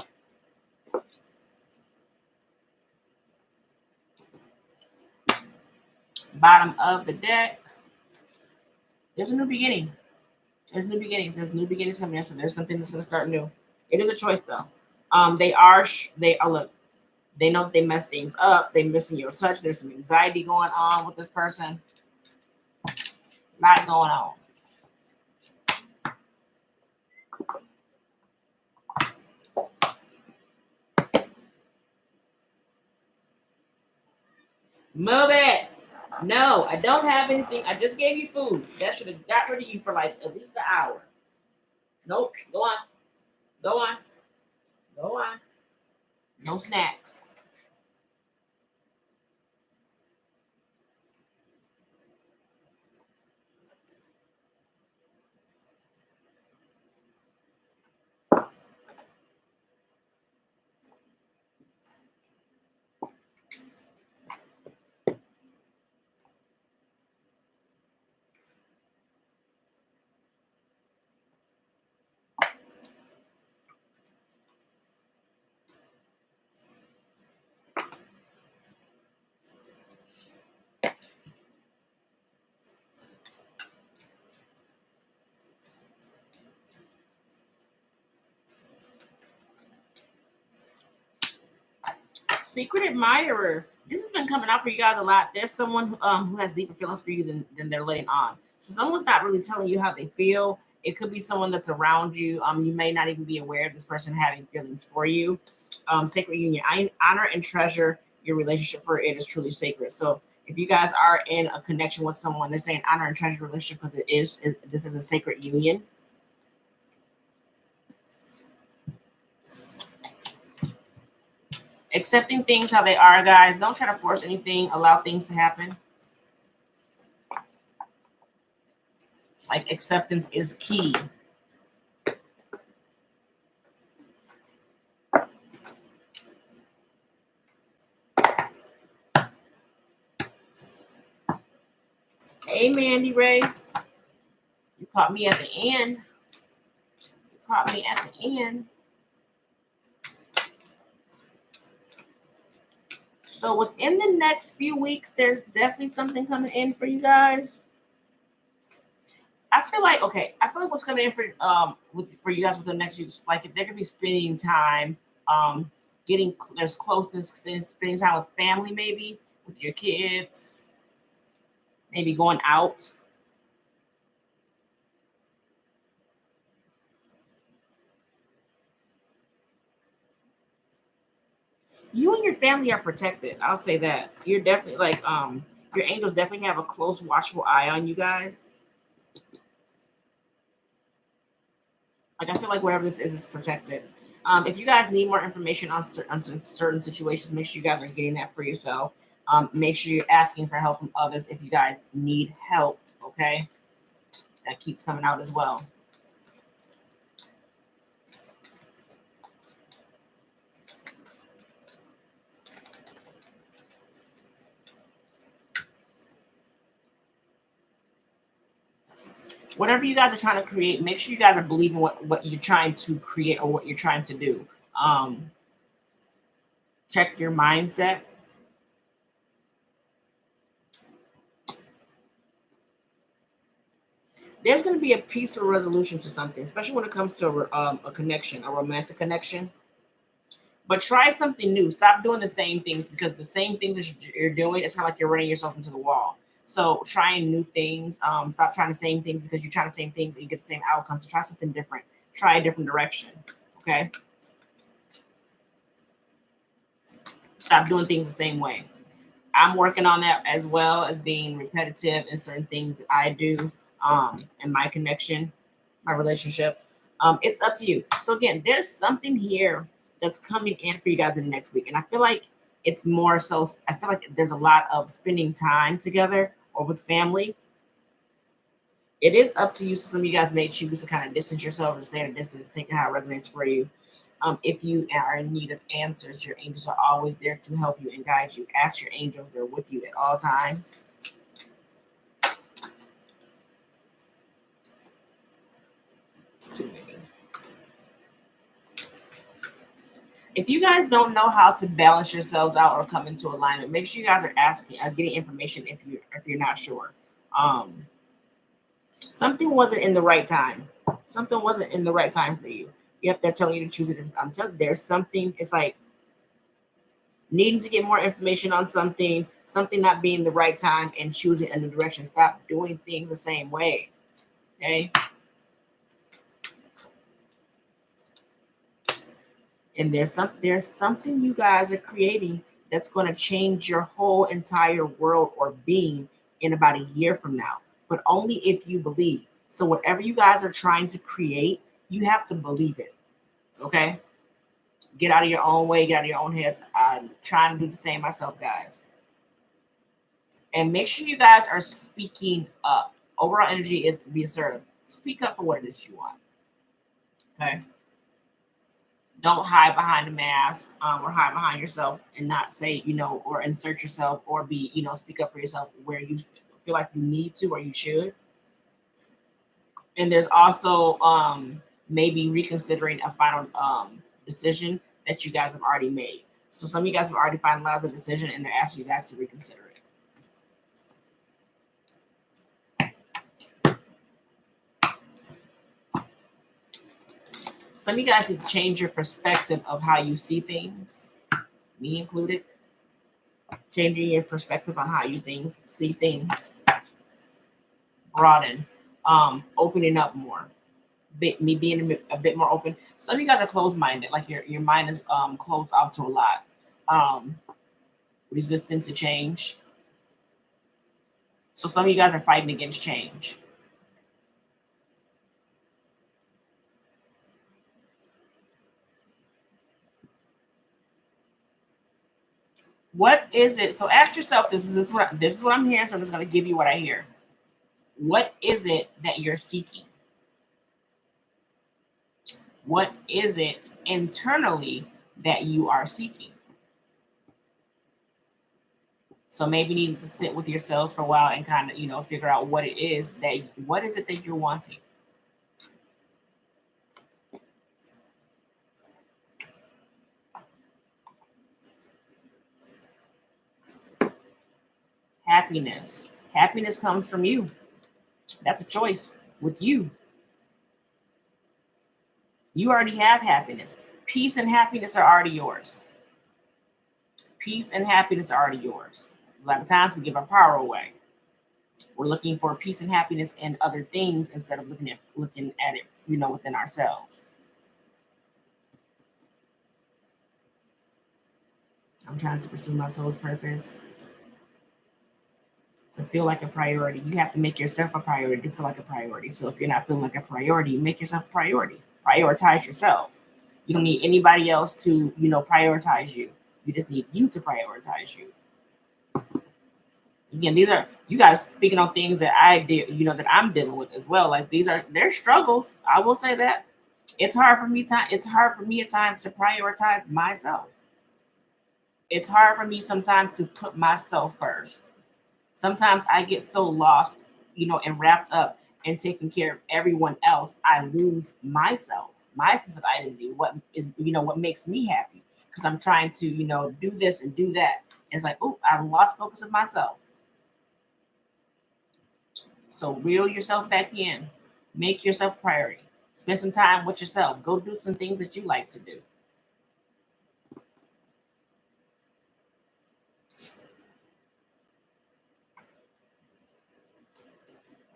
Bottom of the deck. There's a new beginning. There's new beginnings. There's new beginnings coming in. So there's something that's going to start new. It is a choice though. They are look. They know they mess things up. They missing your touch. There's some anxiety going on with this person. A lot going on. Move it. No, I don't have anything. I just gave you food. That should have got rid of you for like at least an hour. Nope. Go on. Go on. Go on. No snacks. Secret admirer. This has been coming out for you guys a lot. There's someone who has deeper feelings for you than they're letting on. So someone's not really telling you how they feel. It could be someone that's around you. You may not even be aware of this person having feelings for you. Sacred union. I honor and treasure your relationship, for it is truly sacred. So if you guys are in a connection with someone, they're saying honor and treasure your relationship because this is a sacred union. Accepting things how they are, guys. Don't try to force anything. Allow things to happen. Like acceptance is key. Hey, Mandy Ray. You caught me at the end. You caught me at the end. So within the next few weeks, there's definitely something coming in for you guys. I feel like what's coming in for you guys within the next few weeks, like if they're gonna be spending time, there's closeness, spending time with family, maybe with your kids, maybe going out. You and your family are protected. I'll say that. You're definitely like your angels definitely have a close, watchful eye on you guys. Like I feel like wherever this is protected. If you guys need more information on certain situations, make sure you guys are getting that for yourself. Make sure you're asking for help from others if you guys need help. Okay, that keeps coming out as well. Whatever you guys are trying to create, make sure you guys are believing what you're trying to create or what you're trying to do. Check your mindset. There's going to be a peaceful resolution to something, especially when it comes to a connection, a romantic connection. But try something new. Stop doing the same things, because the same things that you're doing, it's kind of like you're running yourself into the wall. So trying new things. Stop trying the same things because you're trying the same things and you get the same outcome. So try something different. Try a different direction. Okay. Stop doing things the same way. I'm working on that, as well as being repetitive in certain things that I do in my connection, my relationship. It's up to you. So again, there's something here that's coming in for you guys in the next week. And I feel like it's more so, I feel like there's a lot of spending time together or with family. It is up to you. So some of you guys may choose to kind of distance yourself or stay at a distance, taking how it resonates for you. If you are in need of answers, your angels are always there to help you and guide you. Ask your angels, they're with you at all times. If you guys don't know how to balance yourselves out or come into alignment, make sure you guys are asking, getting information if you're not sure. Something wasn't in the right time. Something wasn't in the right time for you. Yep, they're telling you to choose it. I'm telling you, there's something. It's like needing to get more information on something not being the right time, and choosing a new direction. Stop doing things the same way. Okay. And there's something you guys are creating that's going to change your whole entire world or being in about a year from now, but only if you believe. So whatever you guys are trying to create, you have to believe it. Okay. Get out of your own way, get out of your own heads. I'm trying to do the same myself, guys. And make sure you guys are speaking up. Overall energy is be assertive. Speak up for what it is you want. Okay. Don't hide behind a mask, or hide behind yourself and not say, or insert yourself or be, speak up for yourself where you feel like you need to or you should. And there's also maybe reconsidering a final decision that you guys have already made. So some of you guys have already finalized a decision and they're asking you guys to reconsider it. Some of you guys have changed your perspective of how you see things, me included. Changing your perspective on how you see things. Broaden, opening up more. Me being a bit more open. Some of you guys are closed-minded, like your mind is closed off to a lot. Resistant to change. So some of you guys are fighting against change. What is it? So ask yourself, this is what I'm hearing, so I'm just going to give you what I hear. What is it that you're seeking? What is it internally that you are seeking? So maybe needing to sit with yourselves for a while and kind of, figure out what is it that you're wanting? Happiness. Happiness comes from you. That's a choice with you. You already have happiness. Peace and happiness are already yours. Peace and happiness are already yours. A lot of times we give our power away. We're looking for peace and happiness in other things instead of looking at it, within ourselves. I'm trying to pursue my soul's purpose. To feel like a priority, you have to make yourself a priority to feel like a priority. So if you're not feeling like a priority, make yourself a priority. Prioritize yourself. You don't need anybody else to, prioritize you. You just need you to prioritize you. Again, these are you guys speaking on things that I did, that I'm dealing with as well. Like they're struggles. I will say that. It's hard for me at times to prioritize myself. It's hard for me sometimes to put myself first. Sometimes I get so lost, and wrapped up and taking care of everyone else, I lose myself, my sense of identity, what makes me happy. Because I'm trying to, do this and do that. It's like, oh, I've lost focus of myself. So reel yourself back in. Make yourself a priority. Spend some time with yourself. Go do some things that you like to do.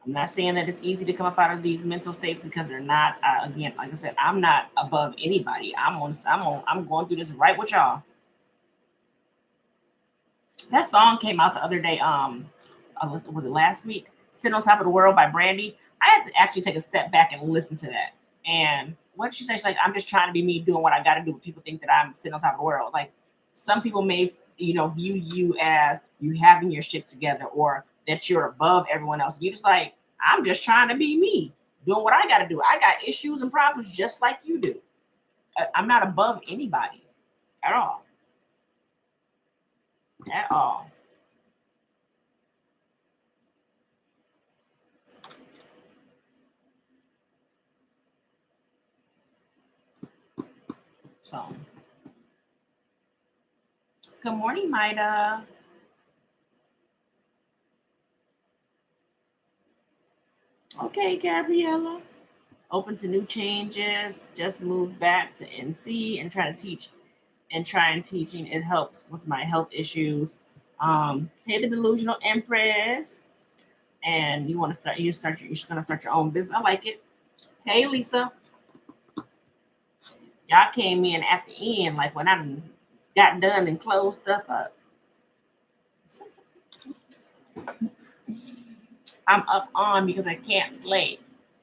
I'm not saying that it's easy to come up out of these mental states because they're not. Again, like I said, I'm not above anybody. I'm going through this right with y'all. That song came out the other day. Was it last week? "Sit on Top of the World" by Brandy. I had to actually take a step back and listen to that. And what did she say? She's like, I'm just trying to be me, doing what I got to do. People think that I'm sitting on top of the world. Like, some people may, view you as you having your shit together, or that you're above everyone else. You just like, I'm just trying to be me, doing what I got to do. I got issues and problems just like you do. I'm not above anybody at all. At all. So, good morning, Maida. Okay, Gabriella. Open to new changes. Just moved back to NC and try and teaching. It helps with my health issues. Hey, the delusional empress. And you want to start? You're just gonna start your own business. I like it. Hey, Lisa. Y'all came in at the end, like when I got done and closed stuff up. I'm up on because I can't sleep.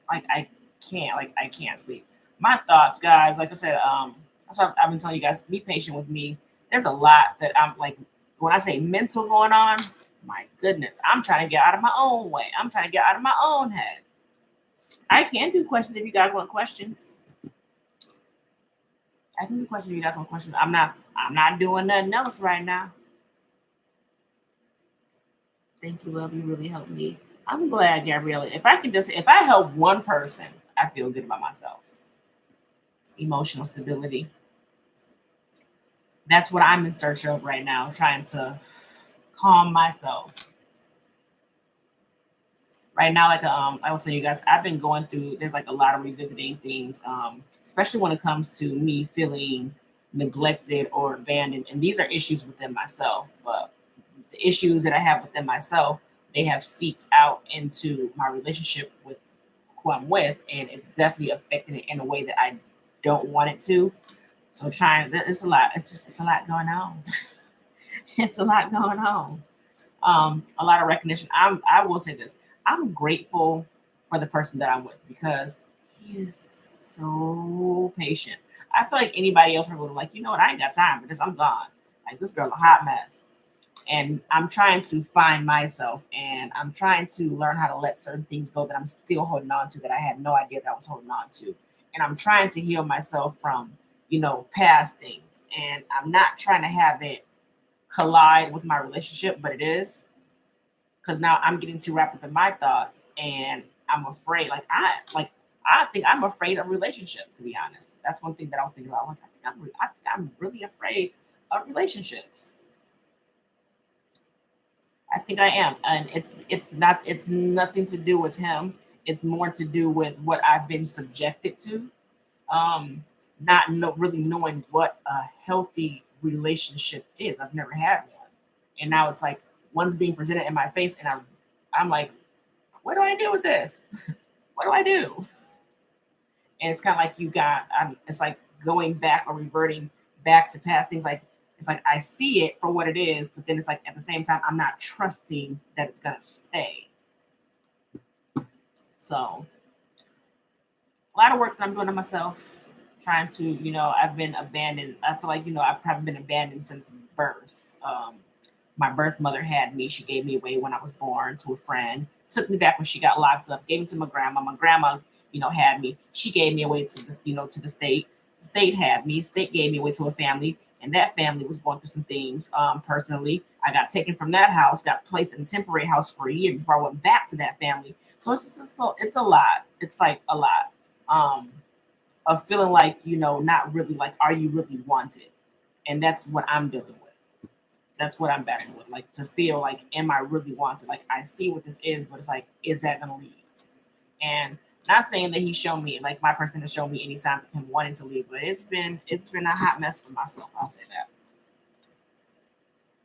I can't sleep. My thoughts, guys. Like I said, so I've been telling you guys, be patient with me. There's a lot that I'm like, when I say mental going on, my goodness, I'm trying to get out of my own way. I'm trying to get out of my own head. I can do questions if you guys want questions. I can do questions if you guys want questions. I'm not doing nothing else right now. Thank you, love. You really helped me. I'm glad, Gabriella. If I help one person, I feel good about myself. Emotional stability. That's what I'm in search of right now, trying to calm myself. Right now, like I will say you guys, I've been going through. There's like a lot of revisiting things, especially when it comes to me feeling neglected or abandoned, and these are issues within myself. But the issues that I have within myself, they have seeped out into my relationship with who I'm with, and it's definitely affecting it in a way that I don't want it to. So trying, it's a lot. It's a lot going on. It's a lot going on. A lot of recognition. I will say this. I'm grateful for the person that I'm with because he is so patient. I feel like anybody else would be like, you know what, I ain't got time for this. I'm gone. Like this girl a hot mess. And I'm trying to find myself and I'm trying to learn how to let certain things go that I'm still holding on to that I had no idea that I was holding on to. And I'm trying to heal myself from, past things. And I'm not trying to have it collide with my relationship, but it is because now I'm getting too wrapped up in my thoughts and I'm afraid. I think I'm afraid of relationships. To be honest, that's one thing that I was thinking about. I think I'm really afraid of relationships. I think I am, and it's nothing to do with him. It's more to do with what I've been subjected to. Um, not really knowing what a healthy relationship is. I've never had one, and now it's like one's being presented in my face, and I'm like, what do I do with this? What do I do? And it's kind of like it's like going back or reverting back to past things. Like it's like I see it for what it is, but then it's like at the same time I'm not trusting that it's gonna stay. So a lot of work that I'm doing on myself, trying to, I've been abandoned. I feel like, I've probably been abandoned since birth. My birth mother had me. She gave me away when I was born to a friend. Took me back when she got locked up. Gave me to my grandma. My grandma, had me. She gave me away to the, to the state. The state had me. The state gave me away to a family, and that family was going through some things. Personally, I got taken from that house. Got placed in a temporary house for a year before I went back to that family. So it's a lot. It's like a lot. Um, of feeling like not really like, are you really wanted? And that's what I'm dealing with. That's what I'm battling with. Like to feel like, am I really wanted? Like I see what this is, but it's like, is that gonna leave? And not saying that he showed me, like my person has shown me any signs of him wanting to leave, but it's been a hot mess for myself. I'll say that.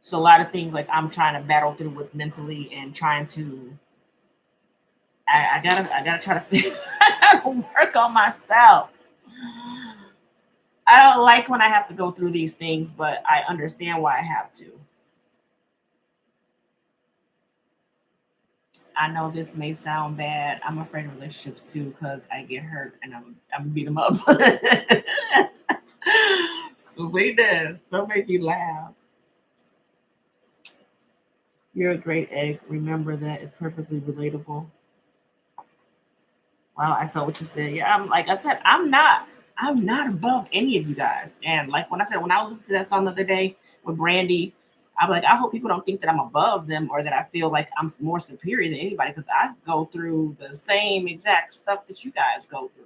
So a lot of things like I'm trying to battle through with mentally and trying to. I gotta try to I gotta work on myself. I don't like when I have to go through these things, but I understand why I have to. I know this may sound bad. I'm afraid of relationships too because I get hurt and I'm beat them up. Sweetness, don't make me laugh. You're a great egg. Remember that it's perfectly relatable. Wow, I felt what you said. Yeah, I'm like I said, I'm not above any of you guys. And like when I said when I listened to that song the other day with Brandy, I'm like, I hope people don't think that I'm above them or that I feel like I'm more superior than anybody because I go through the same exact stuff that you guys go through.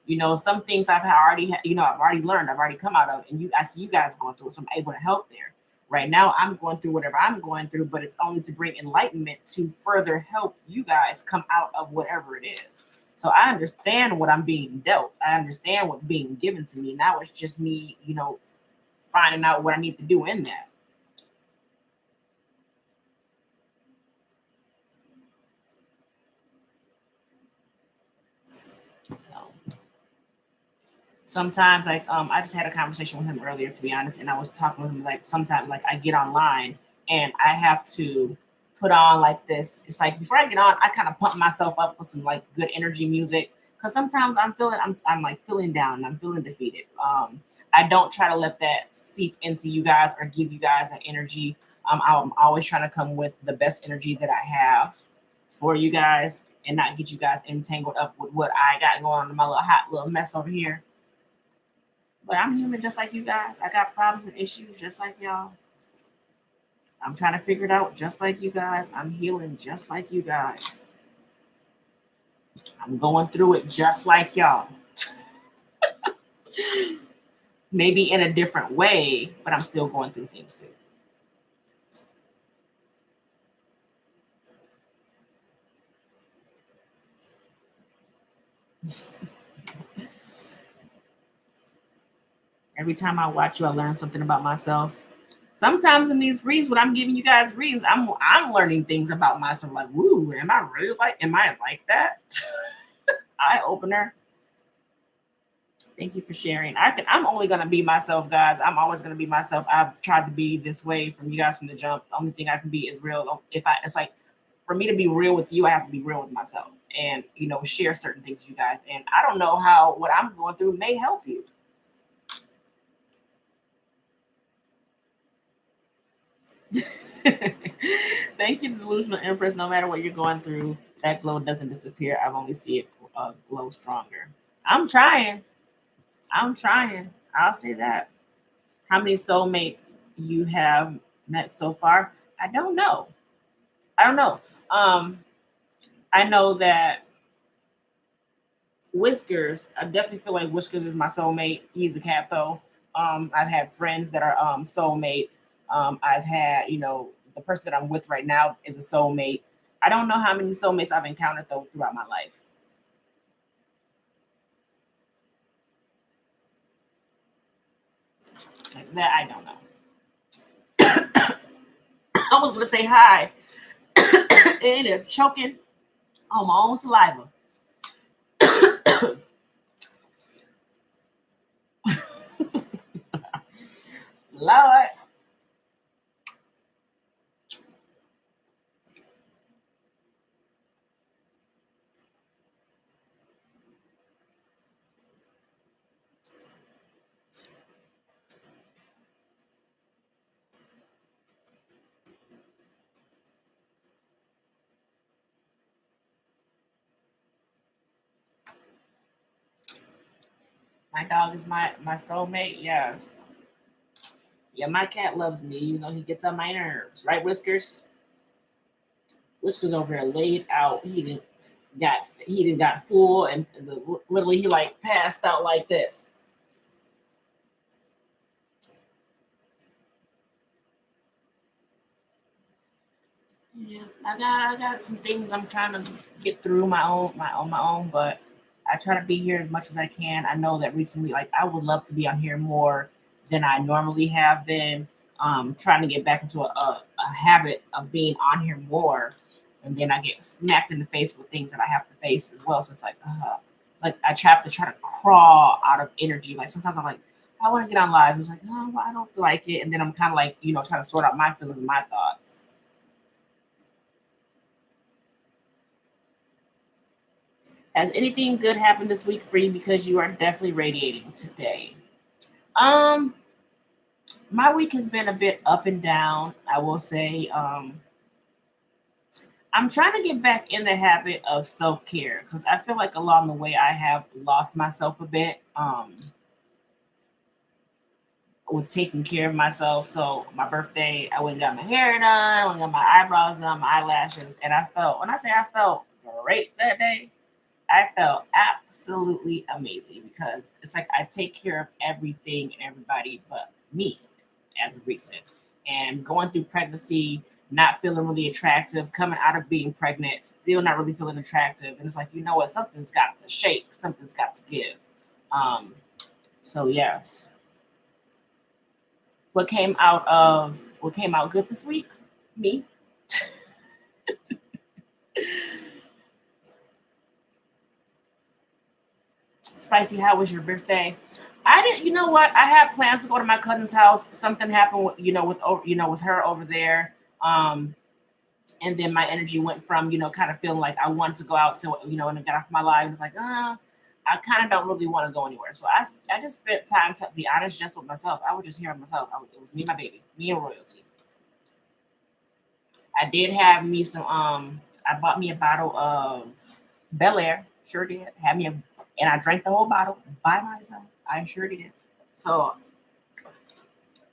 You know, some things I've already learned, I've already come out of, and I see you guys going through it, so I'm able to help there. Right now, I'm going through whatever I'm going through, but it's only to bring enlightenment to further help you guys come out of whatever it is. So I understand what I'm being dealt. I understand what's being given to me. Now it's just me, finding out what I need to do in that. So sometimes like I just had a conversation with him earlier to be honest, and I was talking with him like sometimes like I get online and I have to put on like this. It's like before I get on, I kind of pump myself up with some like good energy music because sometimes I'm like feeling down and I'm feeling defeated. I don't try to let that seep into you guys or give you guys an energy. I'm always trying to come with the best energy that I have for you guys and not get you guys entangled up with what I got going on in my little hot little mess over here. But I'm human just like you guys. I got problems and issues just like y'all. I'm trying to figure it out just like you guys. I'm healing just like you guys. I'm going through it just like y'all. Maybe in a different way, but I'm still going through things too. Every time I watch you, I learn something about myself. Sometimes in these reads, when I'm giving you guys reads, I'm learning things about myself. Like, woo, am I like that? Eye opener. Thank you for sharing. I'm only gonna be myself, guys. I'm always gonna be myself. I've tried to be this way from you guys from the jump. The only thing I can be is real. It's like for me to be real with you, I have to be real with myself, and share certain things with you guys. And I don't know how what I'm going through may help you. Thank you, delusional empress. No matter what you're going through, that glow doesn't disappear. I've only see it glow stronger. I'm trying. I'm trying. I'll say that. How many soulmates you have met so far? I don't know. I don't know. I know that Whiskers. I definitely feel like Whiskers is my soulmate. He's a cat though. I've had friends that are soulmates. I've had the person that I'm with right now is a soulmate. I don't know how many soulmates I've encountered though throughout my life. Like that I don't know. I was gonna say hi, and if choking on my own saliva. Lord, my dog is my soulmate. Yes, yeah, my cat loves me. He gets on my nerves, right, Whiskers? Whiskers over here laid out. He didn't got full, and literally he like passed out like this. Yeah, I got some things I'm trying to get through my own, but I try to be here as much as I can. I know that recently, like I would love to be on here more than I normally have been. Trying to get back into a habit of being on here more, and then I get smacked in the face with things that I have to face as well. So it's like I have to try to crawl out of energy. Like sometimes I'm like, I want to get on live. It's like, oh, well, I don't feel like it, and then I'm kind of like, trying to sort out my feelings and my thoughts. Has anything good happened this week for you? Because you are definitely radiating today. Um, my week has been a bit up and down. I will say, I'm trying to get back in the habit of self care because I feel like along the way I have lost myself a bit. With taking care of myself. So my birthday, I went and got my hair done, I went and got my eyebrows done, my eyelashes, and I felt when I say I felt great that day, I felt absolutely amazing because it's like I take care of everything and everybody but me as of recent. And going through pregnancy, not feeling really attractive, coming out of being pregnant, still not really feeling attractive. And it's like, you know what, something's got to shake, something's got to give. Um, so yes. What came out good this week? Me. Spicy, how was your birthday? I didn't. You know what? I had plans to go to my cousin's house. Something happened, with her over there. Um, and then my energy went from kind of feeling like I wanted to go out to and I got off my life. And it's like, I kind of don't really want to go anywhere. So I just spent time to be honest, just with myself. I was just here with myself. It was me, and my baby, me and royalty. I did have me some. I bought me a bottle of Bel Air. Sure did. And I drank the whole bottle by myself. I sure did. So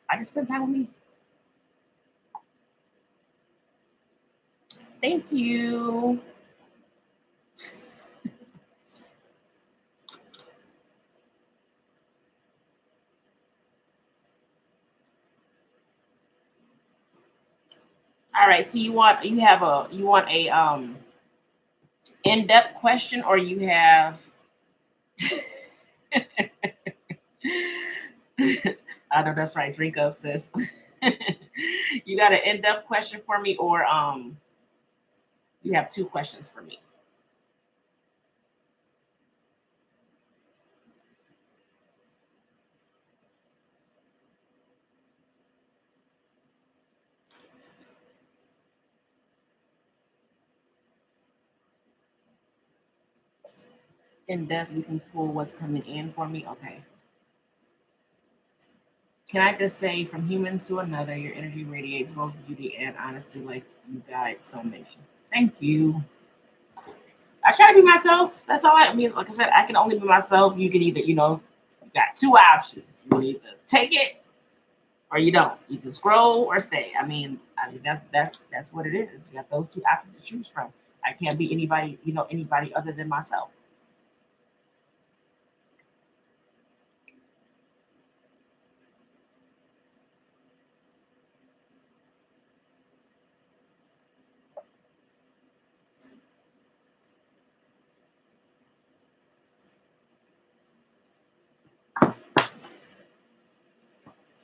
I just spent time with me. Thank you. All right. So you want a in depth question, or you have I know that's right. Drink up, sis. You got an in depth question for me, or you have two questions for me. In depth, you can pull what's coming in for me. Okay. Can I just say, from human to another, your energy radiates both beauty and honesty, like you guide so many. Thank you. I try to be myself. That's all I mean. Like I said, I can only be myself. You can either, you got two options. You can either take it or you don't. You can scroll or stay. I mean that's what it is. You got those two options to choose from. I can't be anybody, anybody other than myself.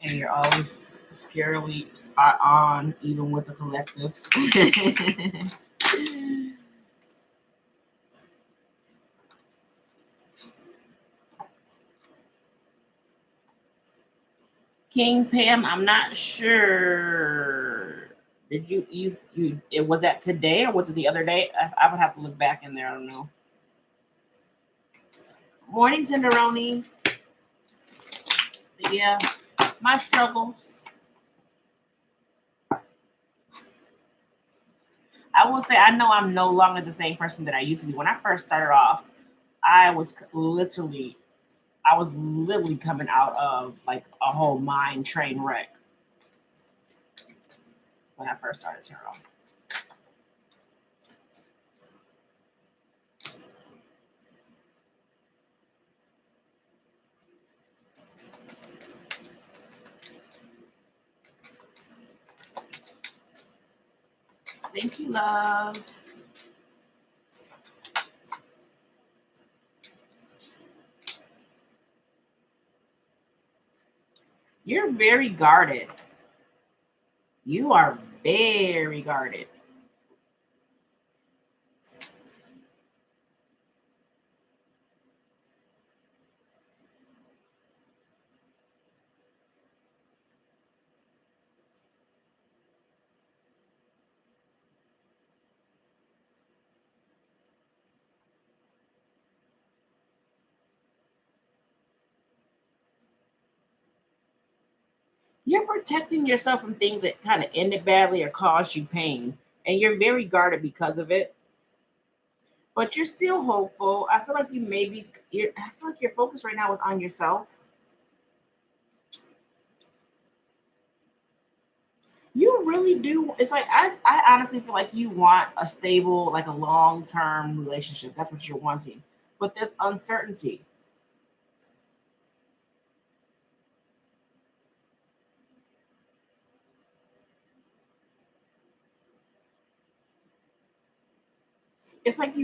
And you're always scarily spot on, even with the collectives. King Pam, I'm not sure. Did you use you? It was that today or was it the other day? I would have to look back in there. I don't know. Morning, Tenderoni. Yeah, my struggles. I will say I know I'm no longer the same person that I used to be. When I first started off, I was literally, I was literally coming out of like a whole mind train wreck when I first started tarot. Thank you, love. You're very guarded. You are very guarded. You're protecting yourself from things that kind of ended badly or caused you pain, and you're very guarded because of it. But you're still hopeful. I feel like you maybe. I feel like your focus right now is on yourself. You really do. It's like I honestly feel like you want a stable, like a long term relationship. That's what you're wanting. But there's uncertainty. It's like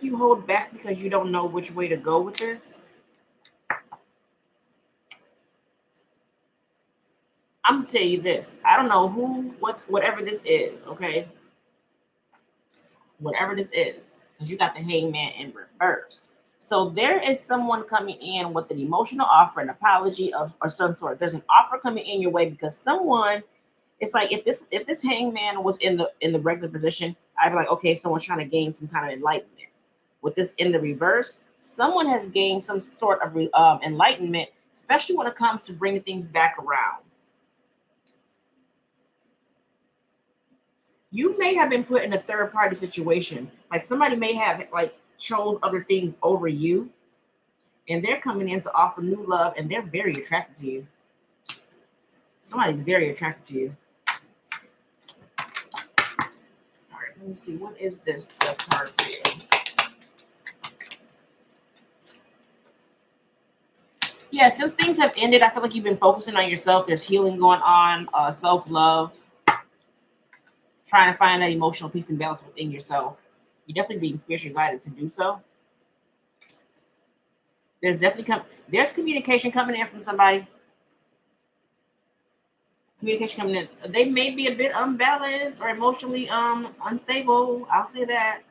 you hold back because you don't know which way to go with this. I'm gonna tell you this. I don't know whatever this is, okay? Whatever this is, because you got the hangman in reverse. So there is someone coming in with an emotional offer, an apology of or some sort. There's an offer coming in your way because someone. It's like if this hangman was in the regular position, I'd be like, okay, someone's trying to gain some kind of enlightenment. With this in the reverse, someone has gained some sort of enlightenment, especially when it comes to bringing things back around. You may have been put in a third party situation. Like somebody may have like chose other things over you, and they're coming in to offer new love, and they're very attracted to you. Somebody's very attracted to you. All right, let me see. What is this the card for you? Yeah, since things have ended, I feel like you've been focusing on yourself. There's healing going on, self love, trying to find that emotional peace and balance within yourself. You're definitely being spiritually guided to do so. There's communication coming in from somebody. Communication coming in. They may be a bit unbalanced or emotionally unstable. I'll say that.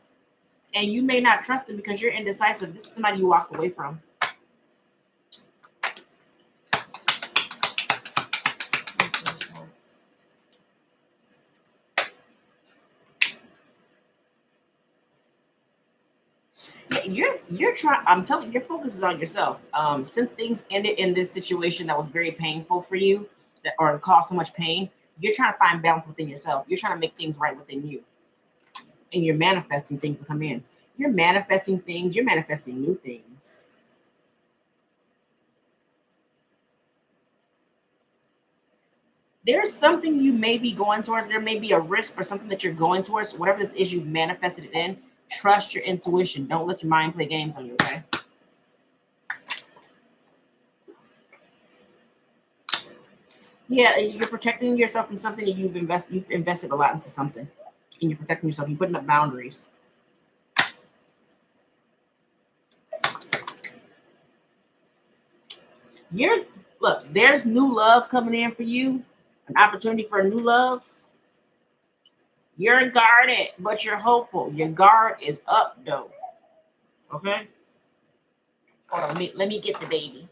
And you may not trust them because you're indecisive. This is somebody you walk away from. Yeah, you're trying. I'm telling you, your focus is on yourself. Since things ended in this situation that was very painful for you, that or caused so much pain, you're trying to find balance within yourself. You're trying to make things right within you, and you're manifesting things to come in. You're manifesting things. You're manifesting new things. There's something you may be going towards. There may be a risk or something that you're going towards. Whatever this is, you've manifested it in. Trust your intuition. Don't let your mind play games on you. Okay. Yeah, you're protecting yourself from something that you've invested a lot into something, and you're protecting yourself. You're putting up boundaries. You're Look. There's new love coming in for you. An opportunity for a new love. You're guarded, but you're hopeful. Your guard is up, though. Okay. Hold on. Let me get the baby.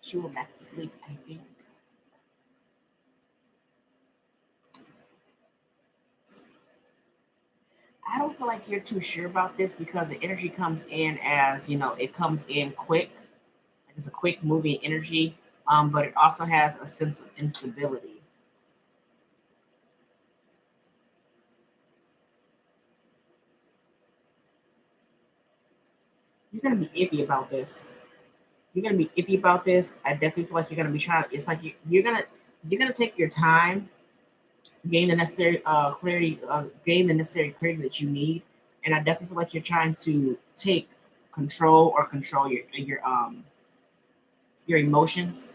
She went back to sleep, I think. I don't feel like you're too sure about this because the energy comes in as it comes in quick. Like it's a quick moving energy, but it also has a sense of instability. You're gonna be iffy about this. You're gonna be iffy about this. I definitely feel like you're gonna be trying. It's like you're gonna take your time gain the necessary clarity, gain the necessary clarity that you need. And I definitely feel like you're trying to take control or control your emotions.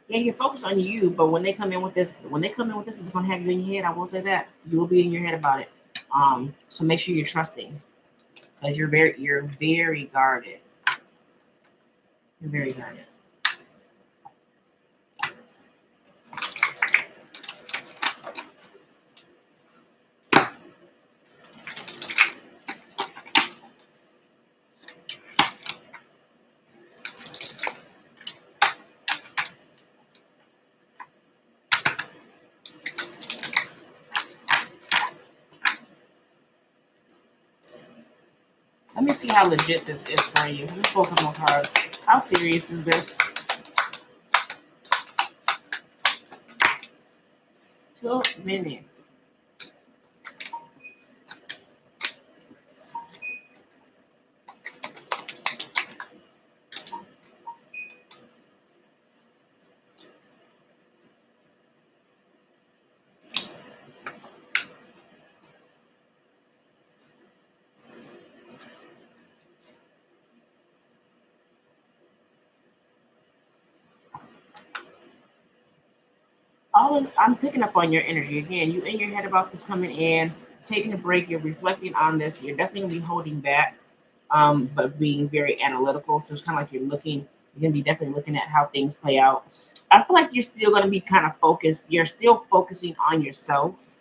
Yeah, you're focused on you, but when they come in with this, it's gonna have you in your head. I will say that you will be in your head about it. So make sure you're trusting because you're very guarded. You're very guarded. Let me see how legit this is for you. Let me pull a couple more cards. How serious is this? 2 minutes. I'm picking up on your energy again. You in your head about this coming in, taking a break. You're reflecting on this. You're definitely gonna be holding back, but being very analytical. So it's kind of like you're looking. You're gonna be definitely looking at how things play out. I feel like you're still gonna be kind of focused. You're still focusing on yourself.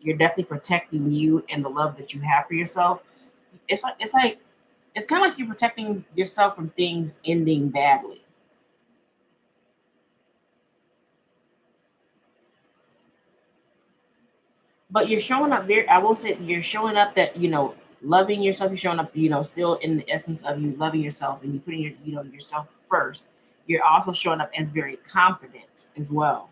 You're definitely protecting you and the love that you have for yourself. It's kind of like you're protecting yourself from things ending badly. But you're showing up very, I will say you're showing up that, loving yourself. You're showing up, still in the essence of you loving yourself and you putting yourself first. You're also showing up as very confident as well.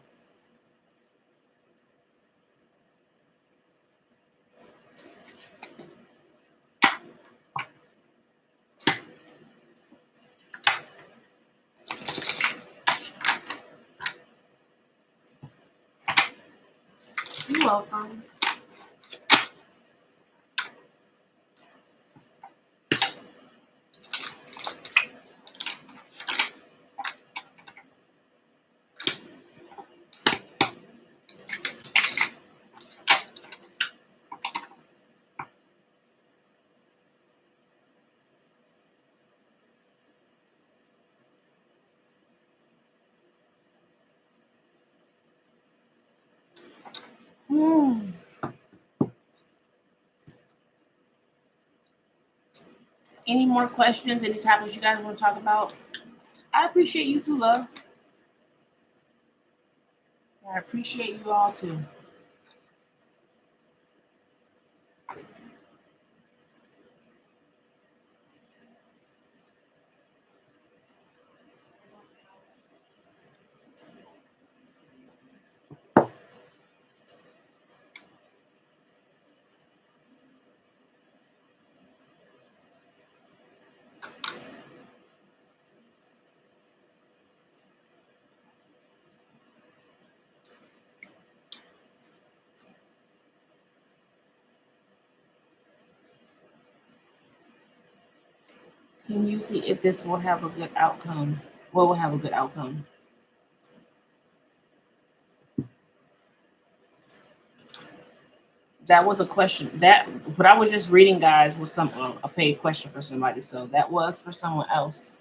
You're welcome. Hmm. Any more questions? Any topics you guys want to talk about? I appreciate you too, love. I appreciate you all too. Can you see if this will have a good outcome? What will have a good outcome? That was a question. That what I was just reading, guys, was some a paid question for somebody. So that was for someone else.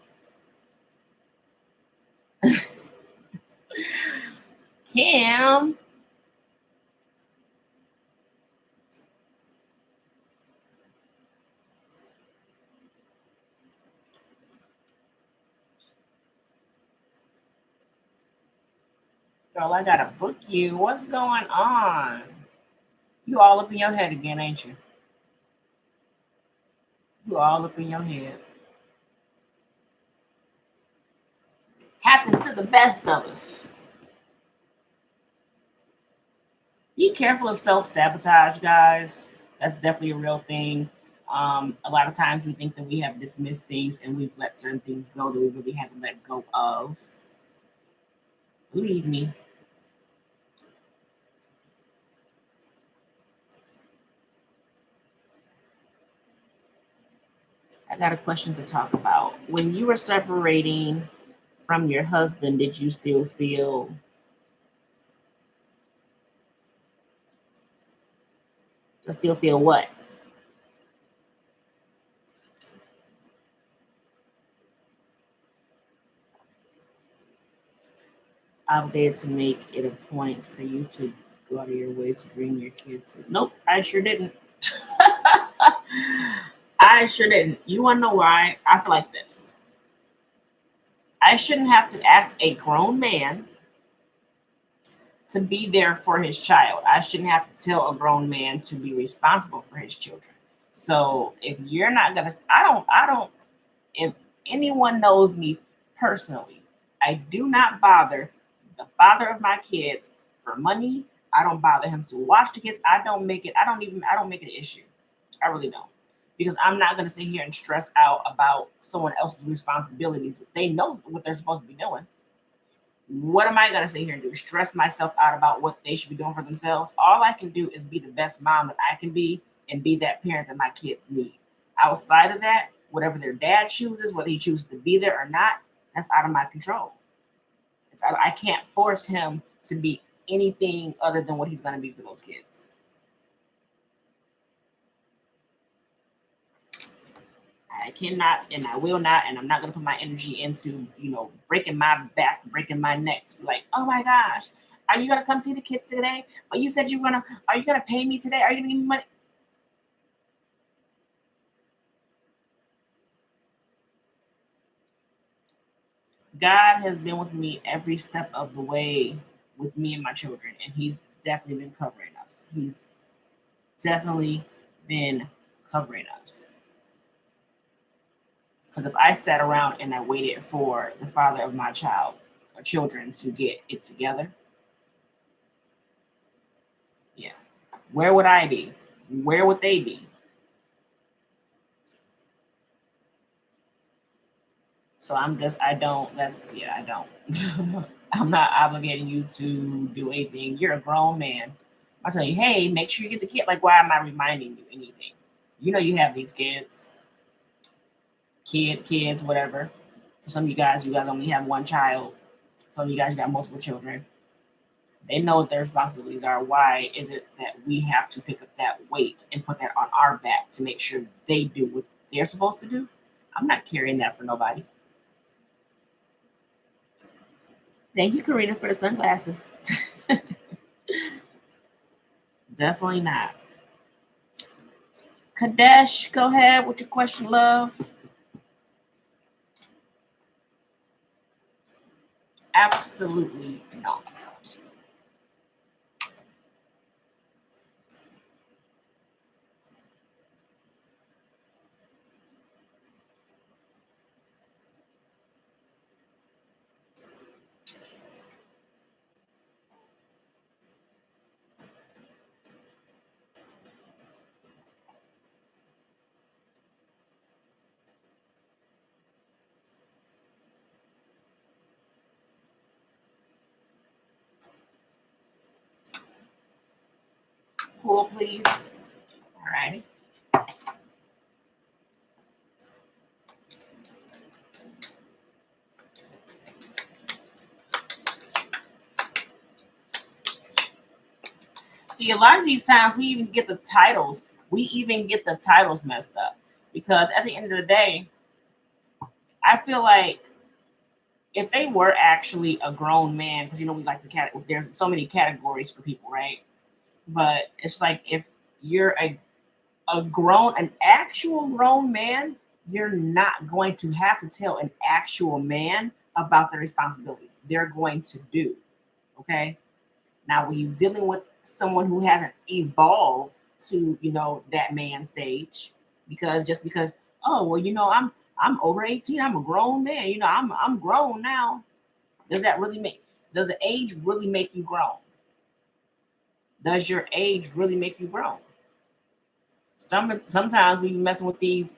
Cam, girl, I gotta book you. What's going on? You all up in your head again, ain't you? You all up in your head. Happens to the best of us. Be careful of self sabotage, guys. That's definitely a real thing. A lot of times we think that we have dismissed things and we've let certain things go that we really haven't let go of. Believe me. I got a question to talk about. When you were separating from your husband, did you still feel what? Obligated to make it a point for you to go out of your way to bring your kids. Nope, I sure didn't. I sure didn't. You want to know why? I feel like this. I shouldn't have to ask a grown man to be there for his child. I shouldn't have to tell a grown man to be responsible for his children. So if you're not gonna, I don't. If anyone knows me personally, I do not bother the father of my kids for money. I don't bother him to watch the kids. I don't make it. I don't make it an issue. I really don't. Because I'm not gonna sit here and stress out about someone else's responsibilities. They know what they're supposed to be doing. What am I gonna sit here and do? Stress myself out about what they should be doing for themselves? All I can do is be the best mom that I can be and be that parent that my kids need. Outside of that, whatever their dad chooses, whether he chooses to be there or not, that's out of my control. I can't force him to be anything other than what he's gonna be for those kids. I cannot and I will not, and I'm not gonna put my energy into, breaking my back, breaking my neck. To be like, oh my gosh, are you gonna come see the kids today? But you said are you gonna pay me today? Are you gonna give me money? God has been with me every step of the way with me and my children, and He's definitely been covering us. He's definitely been covering us. Because if I sat around and I waited for the father of my child or children to get it together, yeah, where would I be? Where would they be? So I don't, I don't. I'm not obligating you to do anything. You're a grown man. I'll tell you, hey, make sure you get the kid. Like, why am I reminding you anything? You know, you have these kids, whatever. For some of you guys only have one child. Some of you guys got multiple children. They know what their responsibilities are. Why is it that we have to pick up that weight and put that on our back to make sure they do what they're supposed to do? I'm not carrying that for nobody. Thank you, Karina, for the sunglasses. Definitely not. Kadesh, go ahead with your question, love. Absolutely not. Pull, please. All righty. See, a lot of these times we even get the titles. We even get the titles messed up because at the end of the day, I feel like if they were actually a grown man, because we like to there's so many categories for people, right? But it's like if you're an actual grown man, you're not going to have to tell an actual man about their responsibilities. They're going to do. Okay. Now, when you're dealing with someone who hasn't evolved to, that man stage, because oh well, I'm over 18, I'm a grown man, I'm grown now. Does the age really make you grown? Does your age really make you grown? Sometimes we be messing with these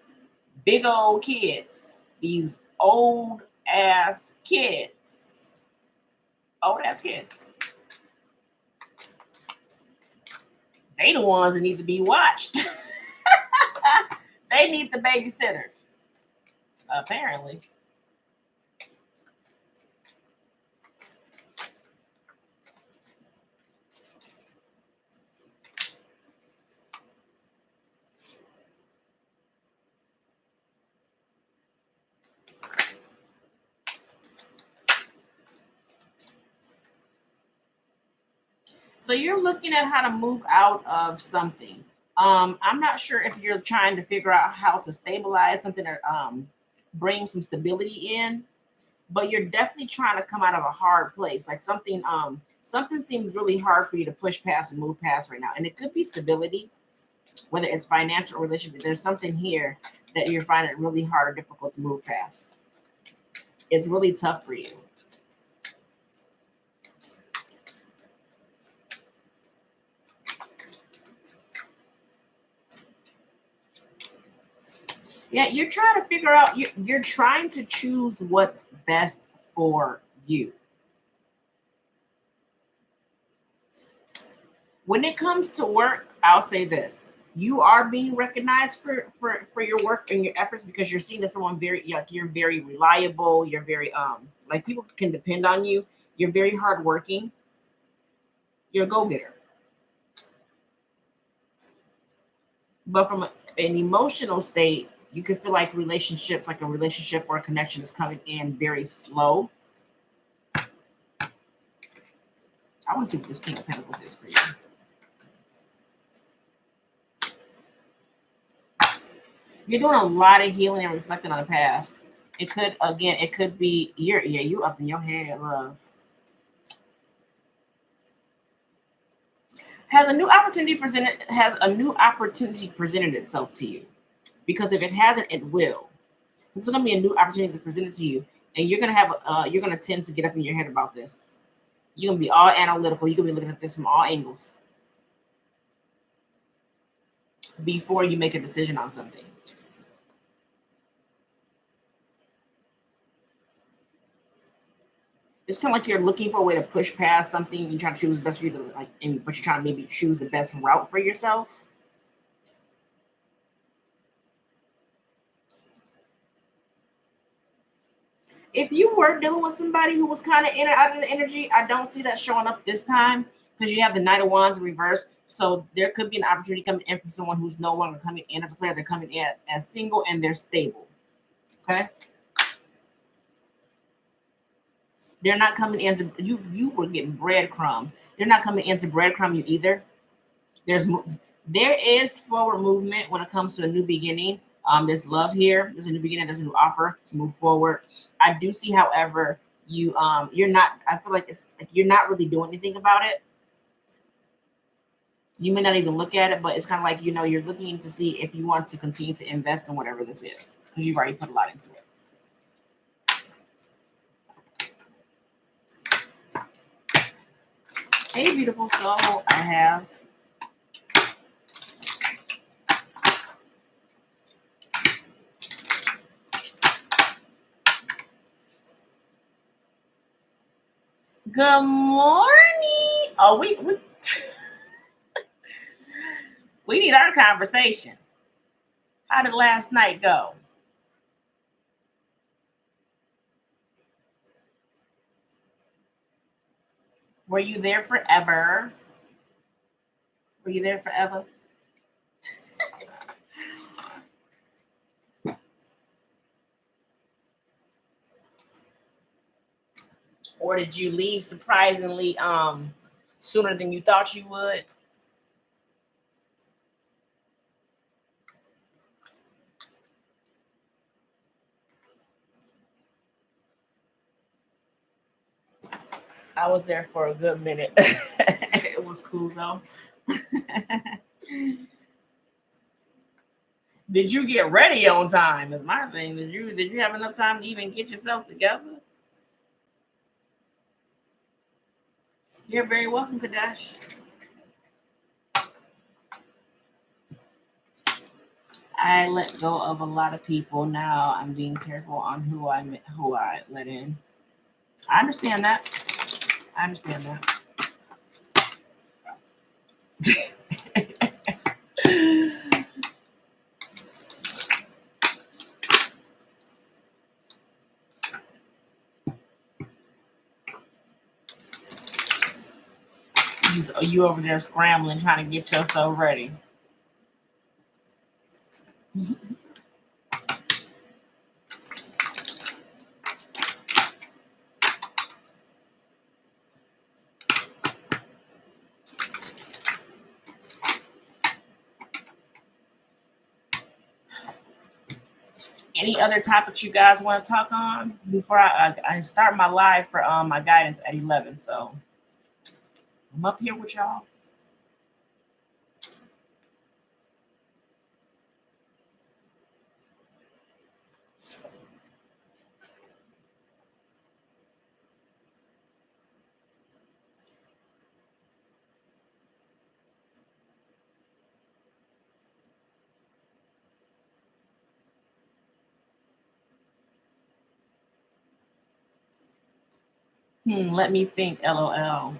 big old kids, these old ass kids. They the ones that need to be watched. They need the babysitters. Apparently. So you're looking at how to move out of something. I'm not sure if you're trying to figure out how to stabilize something or bring some stability in, but you're definitely trying to come out of a hard place. Like something seems really hard for you to push past and move past right now. And it could be stability, whether it's financial or relationship. There's something here that you're finding it really hard or difficult to move past. It's really tough for you. Yeah, you're trying to figure out, you're trying to choose what's best for you. When it comes to work, I'll say this. You are being recognized for your work and your efforts because you're seen as someone very, like, you're very reliable, you're very like people can depend on you, you're very hardworking, you're a go-getter. But from an emotional state, you can feel like relationships, like a relationship or a connection is coming in very slow. I want to see what this King of Pentacles is for you. You're doing a lot of healing and reflecting on the past. It could, again, it could be you up in your head, love. Has a new opportunity presented itself to you? Because if it hasn't, it will. It's going to be a new opportunity that's presented to you, and you're going to tend to get up in your head about this. You're going to be all analytical. You're going to be looking at this from all angles before you make a decision on something. It's kind of like you're looking for a way to push past something. You're trying to choose the best for you, but you're trying to maybe choose the best route for yourself. If you were dealing with somebody who was kind of in and out of the energy, I don't see that showing up this time because you have the Knight of Wands in reverse. So there could be an opportunity coming in from someone who's no longer coming in as a player. They're coming in as single and they're stable. Okay. They're not coming in to you were getting breadcrumbs. They're not coming in to breadcrumb you either. There is forward movement when it comes to a new beginning. There's love here. There's a new beginning. There's a new offer to move forward. I do see, however, you're not. I feel like it's like you're not really doing anything about it. You may not even look at it, but it's kind of like you're looking to see if you want to continue to invest in whatever this is because you've already put a lot into it. Hey, beautiful soul, I have good morning. Oh, we need our conversation. How did last night go? Were you there forever? Were you there forever? Or did you leave surprisingly sooner than you thought you would? I was there for a good minute. It was cool though. Did you get ready on time? Is my thing. Did you have enough time to even get yourself together? You're very welcome, Kadesh. I let go of a lot of people. Now I'm being careful on who I let in. I understand that. I understand that. you over there scrambling trying to get yourself ready. Any other topics you guys want to talk on before I start my live for my guidance at 11? So I'm up here with y'all. Let me think. LOL.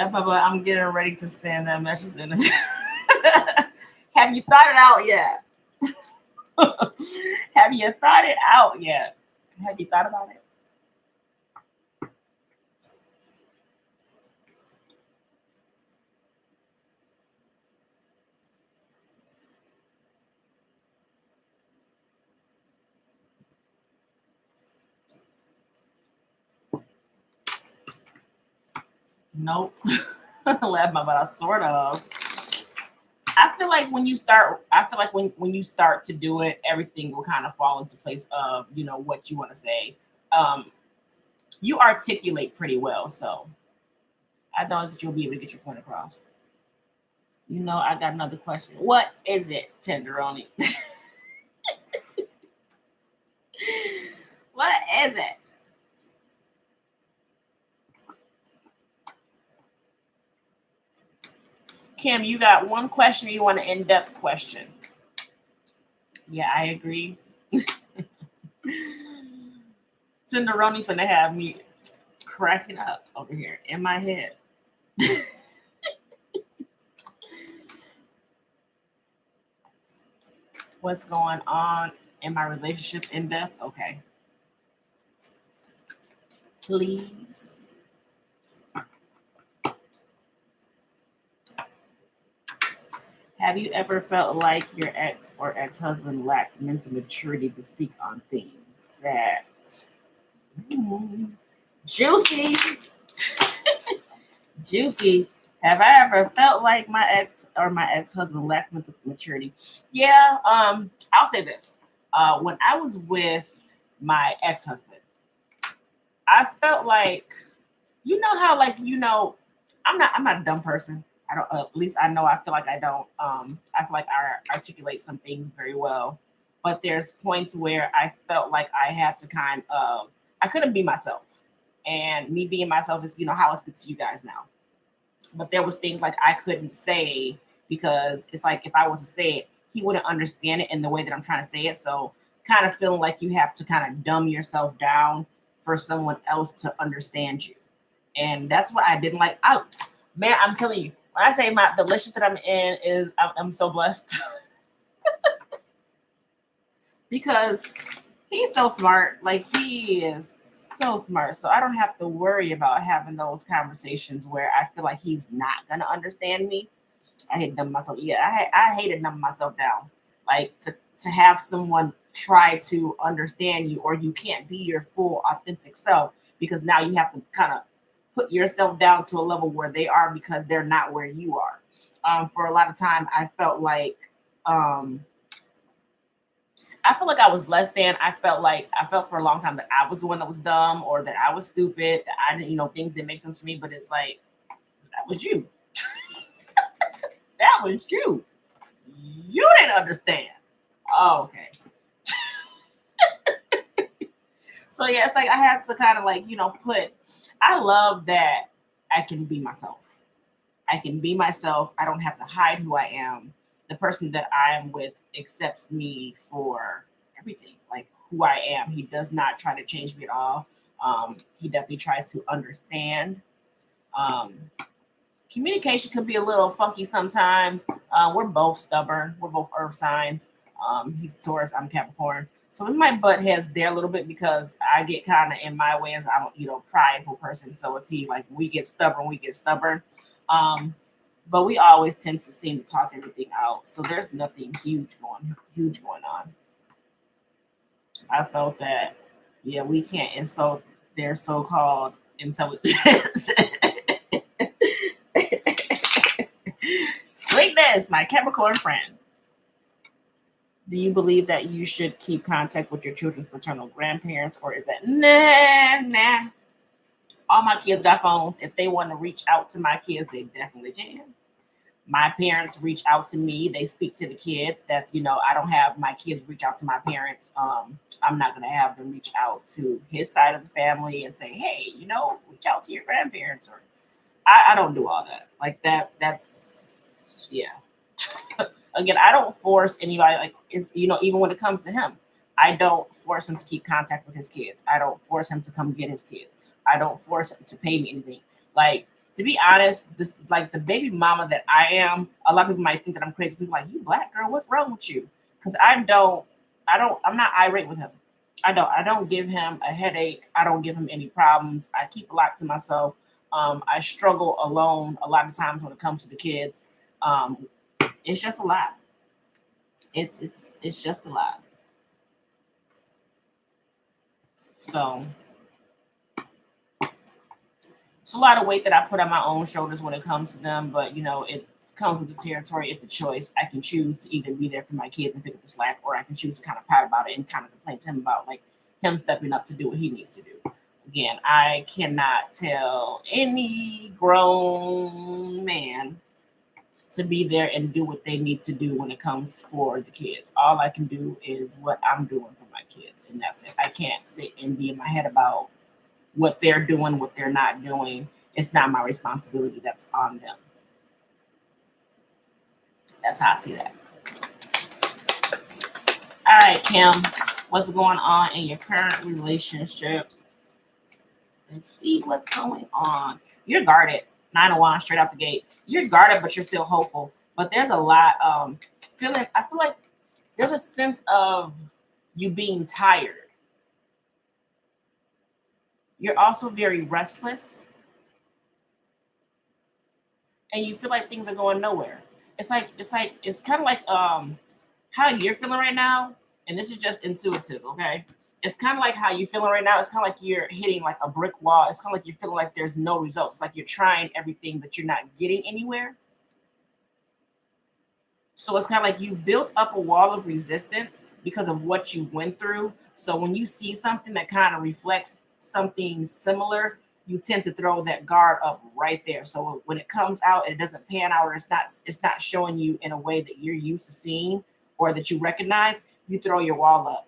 I'm getting ready to send that message in. Have you thought it out yet? Have you thought it out yet? Have you thought about it? Nope. Laugh about I sort of. I feel like when you start, I feel like when you start to do it, everything will kind of fall into place of what you want to say. Um, you articulate pretty well, so I know that you'll be able to get your point across. I got another question. What is it, tenderoni? What is it? Kim, you got one question or you want an in-depth question? Yeah, I agree. Tenderoni finna have me cracking up over here in my head. What's going on in my relationship in depth? Okay. Please. Have you ever felt like your ex or ex-husband lacked mental maturity to speak on things that juicy, juicy? Have I ever felt like my ex or my ex-husband lacked mental maturity? Yeah. I'll say this. When I was with my ex-husband, I felt like how like I'm not a dumb person. I don't at least I know I feel like I don't I feel like I articulate some things very well. But there's points where I felt like I had to kind of I couldn't be myself. And me being myself is how I speak to you guys now. But there was things like I couldn't say because it's like if I was to say it, he wouldn't understand it in the way that I'm trying to say it. So kind of feeling like you have to kind of dumb yourself down for someone else to understand you. And that's what I didn't like. Man, I'm telling you, when I say the relationship that I'm in is I'm so blessed because he's so smart. Like he is so smart. So I don't have to worry about having those conversations where I feel like he's not gonna understand me. I hate dumbing myself. Yeah, I hated dumbing myself down. Like to have someone try to understand you, or you can't be your full authentic self because now you have to kind of put yourself down to a level where they are because they're not where you are. For a lot of time, um, I felt like I was less than. I felt for a long time that I was the one that was dumb or that I was stupid. That I didn't, things didn't make sense for me. But it's like that was you. That was you. You didn't understand. Oh, okay. So yeah, it's like I had to kind of like put. I love that I can be myself. I can be myself. I don't have to hide who I am. the person that I am with accepts me for everything, like who I am. He does not try to change me at all. He definitely tries to understand. Um, Communication could be a little funky sometimes. We're both stubborn. We're both earth signs. He's Taurus, I'm Capricorn. So we might butt heads there a little bit because I get kind of in my way as I'm, prideful person. So it's he like we get stubborn, we get stubborn. But we always tend to seem to talk everything out. So there's nothing huge going on. I felt that, yeah, we can't insult their so-called intelligence. Sweetness, my Capricorn friend. Do you believe that you should keep contact with your children's paternal grandparents, or is that nah? All my kids got phones. If they want to reach out to my kids, they definitely can. My parents reach out to me. They speak to the kids. That's, I don't have my kids reach out to my parents. I'm not going to have them reach out to his side of the family and say, hey, reach out to your grandparents. Or I don't do all that. Like that. That's, yeah. Again, I don't force anybody, like, even when it comes to him, I don't force him to keep contact with his kids. I don't force him to come get his kids. I don't force him to pay me anything. Like, to be honest, this, like, the baby mama that I am, a lot of people might think that I'm crazy. People are like, you black girl, what's wrong with you? Because I'm not irate with him. I don't give him a headache. I don't give him any problems. I keep a lot to myself. I struggle alone a lot of times when it comes to the kids. It's just a lot. It's just a lot. So it's a lot of weight that I put on my own shoulders when it comes to them, but it comes with the territory. It's a choice. I can choose to either be there for my kids and pick up the slack, or I can choose to kind of pout about it and kind of complain to him about like him stepping up to do what he needs to do. Again, I cannot tell any grown man to be there and do what they need to do when it comes for the kids. All I can do is what I'm doing for my kids, and that's it. I can't sit and be in my head about what they're doing, what they're not doing. It's not my responsibility. That's on them. That's how I see that. All right, Kim, what's going on in your current relationship? Let's see what's going on. You're guarded. 901 straight out the gate. You're guarded, but you're still hopeful. But there's a lot I feel like there's a sense of you being tired. You're also very restless, and you feel like things are going nowhere. It's kind of like how you're feeling right now, and this is just intuitive, okay? It's kind of like how you're feeling right now. It's kind of like you're hitting like a brick wall. It's kind of like you're feeling like there's no results. It's like you're trying everything, but you're not getting anywhere. So it's kind of like you've built up a wall of resistance because of what you went through. So when you see something that kind of reflects something similar, you tend to throw that guard up right there. So when it comes out and it doesn't pan out, or it's not showing you in a way that you're used to seeing or that you recognize, you throw your wall up.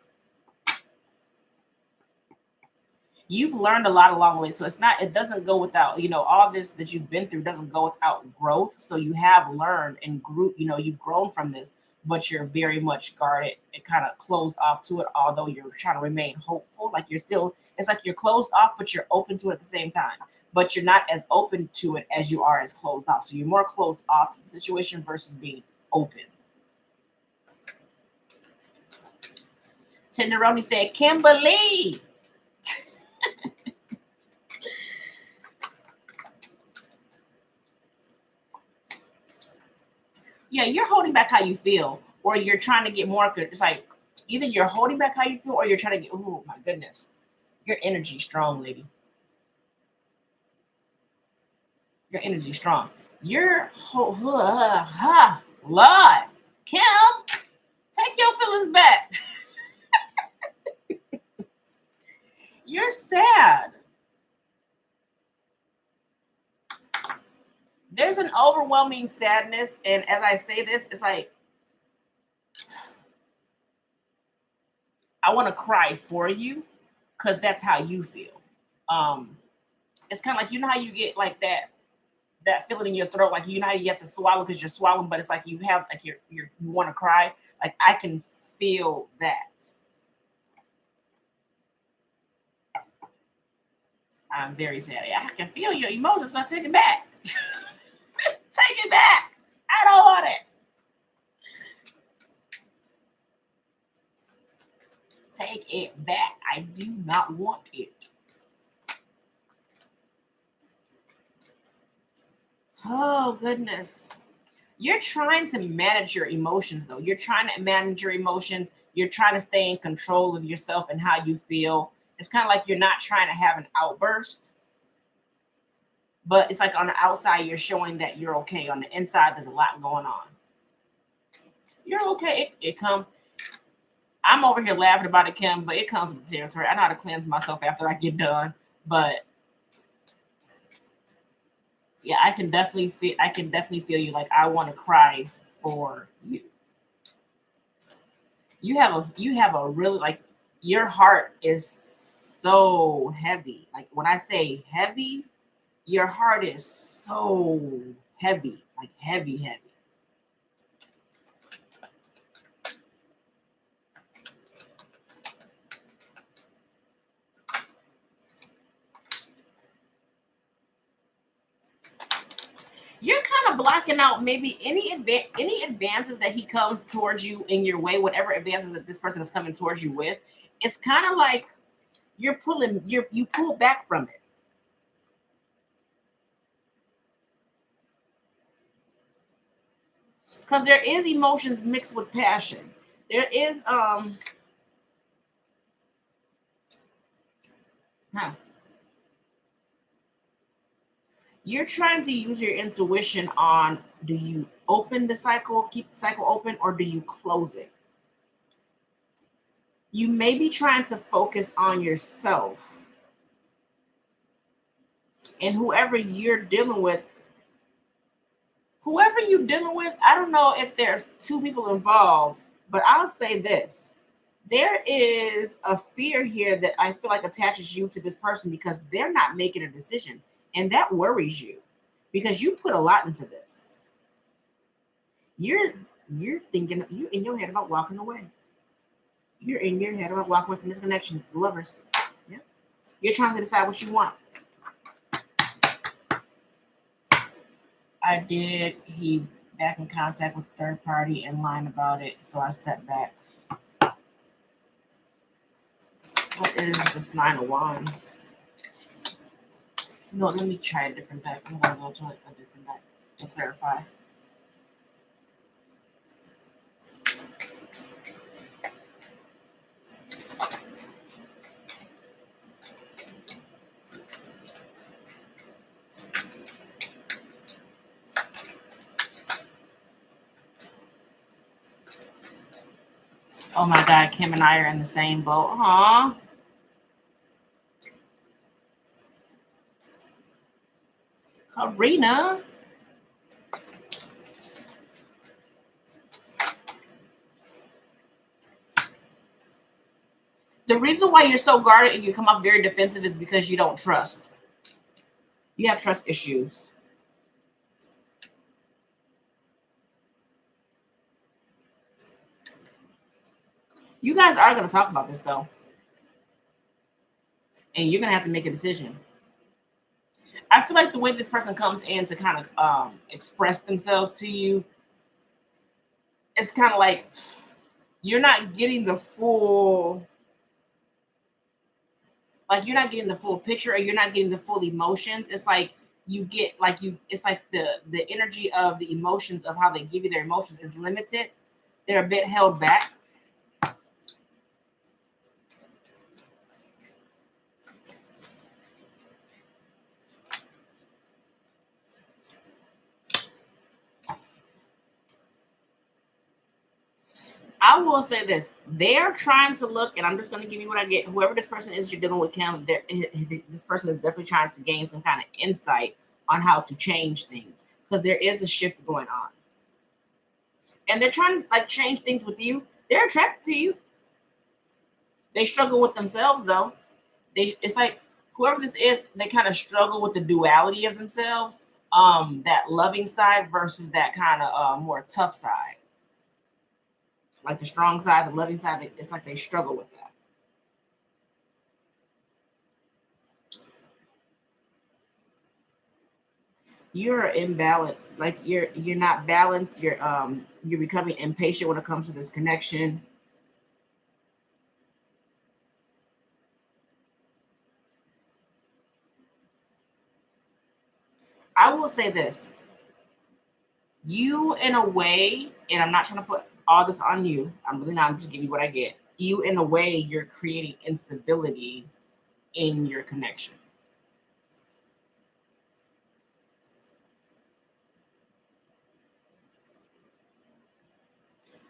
You've learned a lot along the way. So it doesn't go without, all this that you've been through doesn't go without growth. So you have learned and grew, you've grown from this, but you're very much guarded and kind of closed off to it, although you're trying to remain hopeful. Like it's like you're closed off, but you're open to it at the same time. But you're not as open to it as you are as closed off. So you're more closed off to the situation versus being open. Tenderoni said, Kimberly. Yeah, you're holding back how you feel, or you're trying to get more good. It's like either you're holding back how you feel, or you're trying to get. Oh my goodness, your energy strong, lady. Your energy strong. Lord, Kim, take your feelings back. You're sad. There's an overwhelming sadness, and as I say this, it's like I want to cry for you because that's how you feel. Um, it's kind of like how you get like that that feeling in your throat, like you know how you have to swallow because you're swallowing, but it's like you have like you want to cry. Like I can feel that. I'm very sad. I can feel your emotions. So take it back. Take it back. I don't want it. Take it back. I do not want it. Oh goodness. You're trying to manage your emotions though. You're trying to manage your emotions. You're trying to stay in control of yourself and how you feel. It's kind of like you're not trying to have an outburst, but it's like on the outside you're showing that you're okay. On the inside there's a lot going on. You're okay. It comes. I'm over here laughing about it, Kim, but it comes with the territory. I know how to cleanse myself after I get done, but yeah, I can definitely feel. I can definitely feel you. Like I want to cry for you. You have a really like your heart is so heavy. Like when I say heavy, your heart is so heavy, like heavy, heavy. You're kind of blocking out maybe any advances that he comes towards you in your way, whatever advances that this person is coming towards you with. It's kind of like you pull back from it because there is emotions mixed with passion. There is huh, you're trying to use your intuition on do you open the cycle, keep the cycle open, or do you close it? You may be trying to focus on yourself and whoever you're dealing with, I don't know if there's two people involved, but I'll say this. There is a fear here that I feel like attaches you to this person because they're not making a decision. And that worries you because you put a lot into this. You're you're thinking you in your head about walking away. You're in your head about walking away from this connection. Lovers. Yeah. You're trying to decide what you want. I did. He back in contact with third party and lying about it, so I stepped back. What is this nine of wands? No, let me try a different deck. I'm gonna go to a different deck to clarify. Oh my god, Kim and I are in the same boat. Aw. Karina. The reason why you're so guarded and you come up very defensive is because you don't trust. You have trust issues. You guys are going to talk about this though, and you're going to have to make a decision. I feel like the way this person comes in to kind of express themselves to you, it's kind of like you're not getting the full, like you're not getting the full picture, or you're not getting the full emotions. It's like you get like you. It's like the energy of the emotions of how they give you their emotions is limited. They're a bit held back. I will say this: they're trying to look, and I'm just going to give you what I get. Whoever this person is you're dealing with, Kim, this person is definitely trying to gain some kind of insight on how to change things because there is a shift going on, and they're trying to like change things with you. They're attracted to you. They struggle with themselves though. It's like whoever this is, they kind of struggle with the duality of themselves that loving side versus that kind of more tough side. Like the strong side, the loving side, it's like they struggle with that. You're imbalanced. Like you're not balanced. You're becoming impatient when it comes to this connection. I will say this. You in a way, and I'm not trying to put all this on you. I'm really not, I'm just giving you what I get. You in a way, you're creating instability in your connection.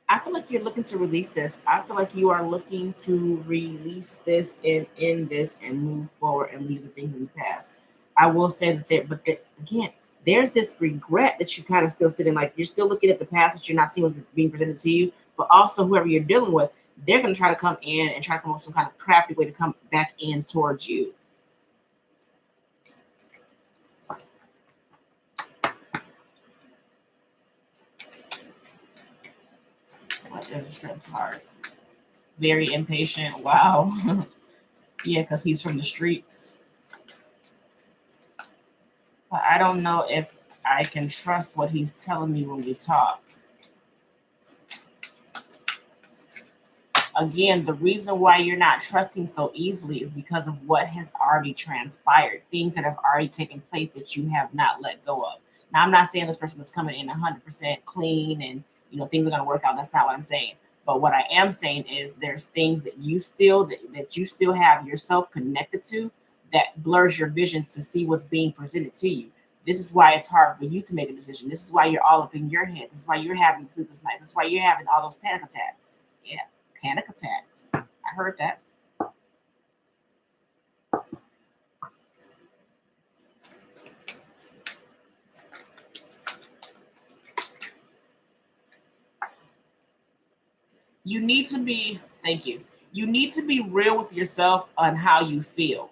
I feel like you're looking to release this. I feel like you are looking to release this and end this and move forward and leave the things in the past. I will say that there, but again, there's this regret that you kind of still sitting like you're still looking at the past that you're not seeing what's being presented to you, but also whoever you're dealing with, they're going to try to come in and try to come up with some kind of crafty way to come back in towards you. What there's a strength card. Very impatient. Wow. Yeah, because he's from the streets. But I don't know if I can trust what he's telling me when we talk. Again, the reason why you're not trusting so easily is because of what has already transpired, things that have already taken place that you have not let go of. Now, I'm not saying this person is coming in 100% clean and things are going to work out. That's not what I'm saying. But what I am saying is there's things that you still have yourself connected to that blurs your vision to see what's being presented to you. This is why it's hard for you to make a decision. This is why you're all up in your head. This is why you're having sleepless nights. This is why you're having all those panic attacks. Yeah, panic attacks. I heard that. You need to be, thank you. You need to be real with yourself on how you feel.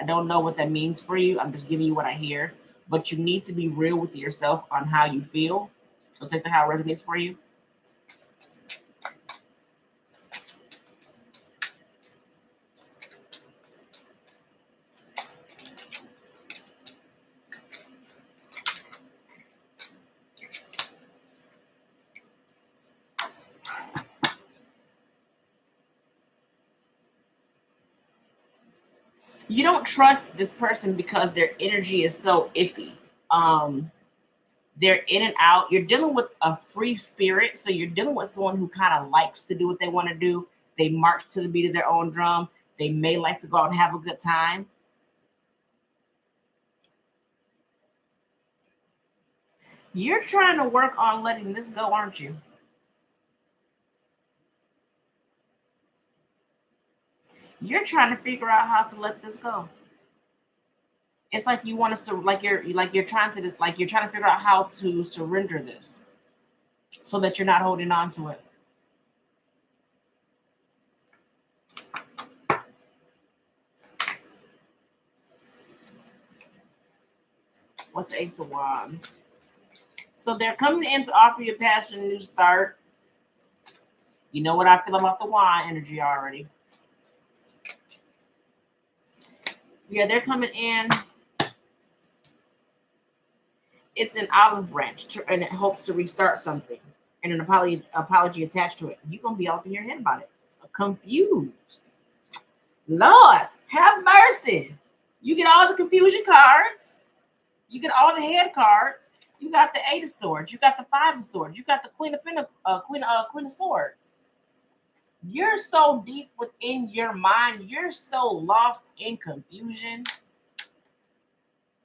I don't know what that means for you. I'm just giving you what I hear. But you need to be real with yourself on how you feel. So take the how it resonates for you. You don't trust this person because their energy is so iffy. Um, they're in and out. You're dealing with a free spirit, so you're dealing with someone who kind of likes to do what they want to do. They march to the beat of their own drum. They may like to go out and have a good time. You're trying to work on letting this go, aren't you? You're trying to figure out how to let this go. It's like you want to you're trying to you're trying to figure out how to surrender this so that you're not holding on to it. What's the Ace of Wands? So they're coming in to offer you a passion, new start. You know what I feel about the wand energy already. Yeah, they're coming in. It's an olive branch, and it hopes to restart something, and an apology attached to it. You're gonna be up in your head about it, confused. Lord, have mercy. You get all the confusion cards. You get all the head cards. You got the Eight of Swords. You got the Five of Swords. You got the Queen of Swords. You're so deep within your mind. You're so lost in confusion.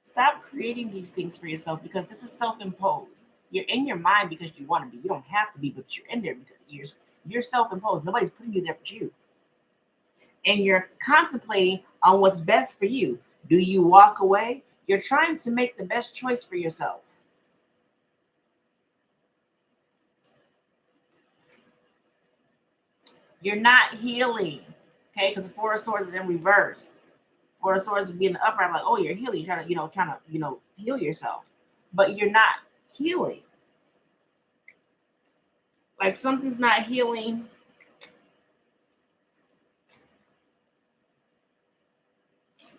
Stop creating these things for yourself because this is self-imposed. You're in your mind because you want to be. You don't have to be, but you're in there because you're self-imposed. Nobody's putting you there but you. And you're contemplating on what's best for you. Do you walk away? You're trying to make the best choice for yourself. You're not healing, okay? Because the Four of Swords is in reverse. Four of Swords would be in the upright, like, oh, you're healing, you're trying to, heal yourself, but you're not healing. Like something's not healing.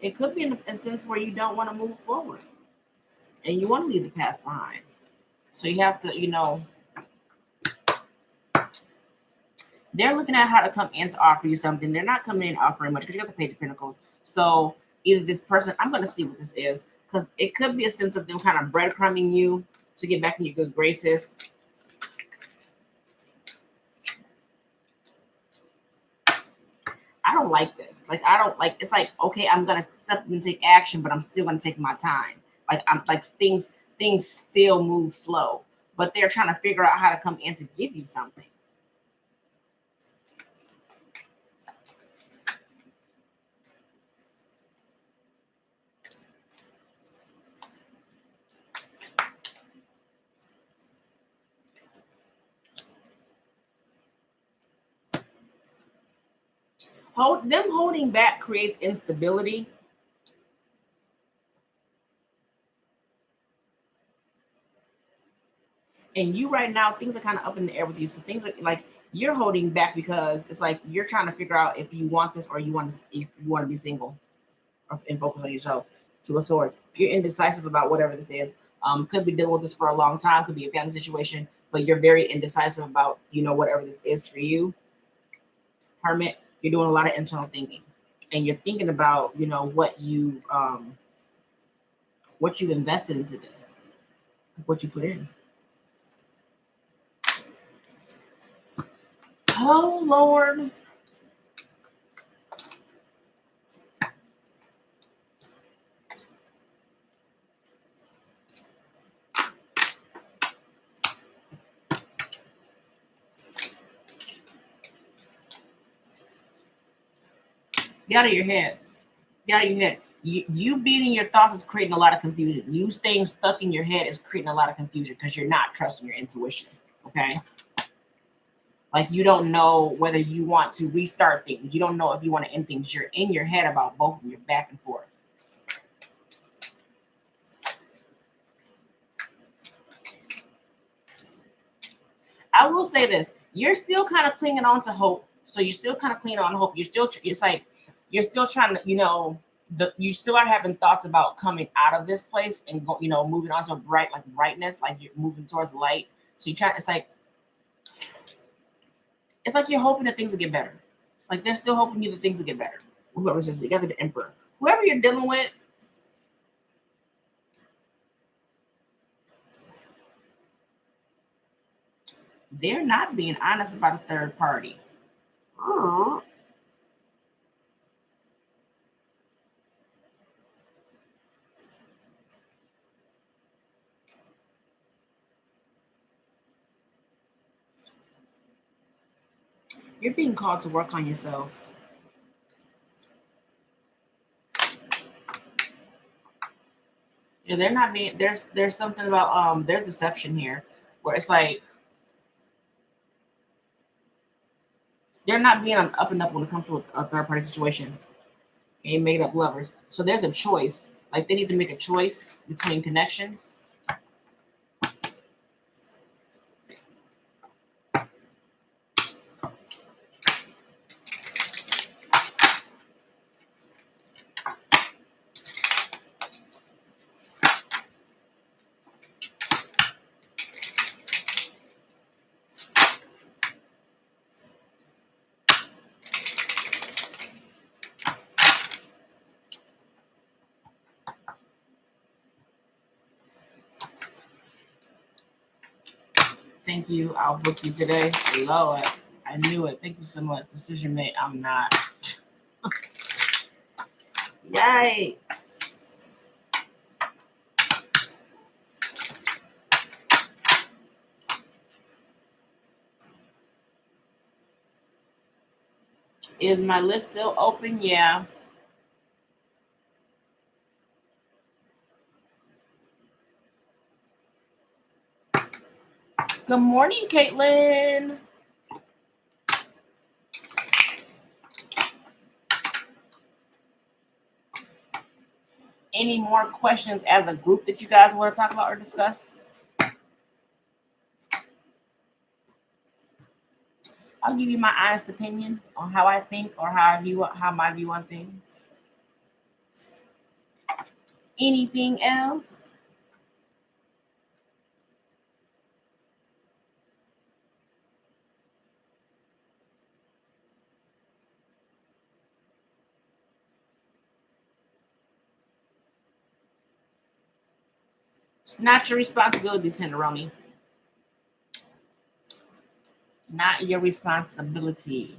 It could be in a sense where you don't want to move forward and you want to leave the past behind. So you have to, they're looking at how to come in to offer you something. They're not coming in offering much because you got the Page of Pentacles. So either this person, I'm going to see what this is, because it could be a sense of them kind of breadcrumbing you to get back in your good graces. I don't like this. Like, I don't like, it's like, okay, I'm going to step and take action, but I'm still going to take my time. Like, I'm like, things still move slow, but they're trying to figure out how to come in to give you something. Them holding back creates instability. And you right now, things are kind of up in the air with you. So things are like you're holding back because it's like you're trying to figure out if you want this or if you want to be single and focus on yourself. Two of Swords. You're indecisive about whatever this is. Could be dealing with this for a long time. Could be a family situation, but you're very indecisive about whatever this is for you. Hermit. You're doing a lot of internal thinking, and you're thinking about what you've invested into this, what you put in. Oh Lord. Get out of your head. Get out of your head. You beating your thoughts is creating a lot of confusion. You staying stuck in your head is creating a lot of confusion because you're not trusting your intuition. Okay. Like you don't know whether you want to restart things. You don't know if you want to end things. You're in your head about both of them. You're back and forth. I will say this. You're still kind of clinging on to hope. So you're still kind of clinging on to hope. It's like you're still trying to, you still are having thoughts about coming out of this place and moving on to a brightness, like you're moving towards light. So you try. It's like you're hoping that things will get better. Like they're still hoping that things will get better. Whoever says you got the Emperor, whoever you're dealing with. They're not being honest about a third party. You're being called to work on yourself. Yeah, they're not being there's something about there's deception here where it's like they're not being on up and up when it comes to a third party situation. Okay, made up lovers. So there's a choice. Like they need to make a choice between connections. Thank you. I'll book you today. Lord, I knew it. Thank you so much. Decision made. I'm not. Yikes. Is my list still open? Yeah. Good morning, Caitlin. Any more questions as a group that you guys want to talk about or discuss? I'll give you my honest opinion on how I think or how my view on things. Anything else? It's not your responsibility, Tenderoni. Not your responsibility.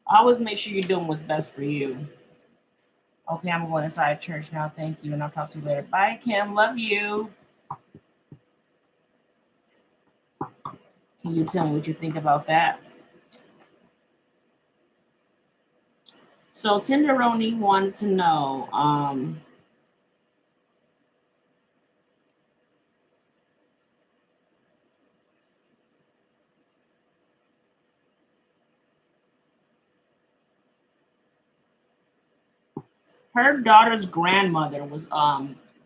Always make sure you're doing what's best for you. Okay, I'm going inside church now. Thank you, and I'll talk to you later. Bye, Kim. Love you. Can you tell me what you think about that? So Tenderoni wanted to know, her daughter's grandmother was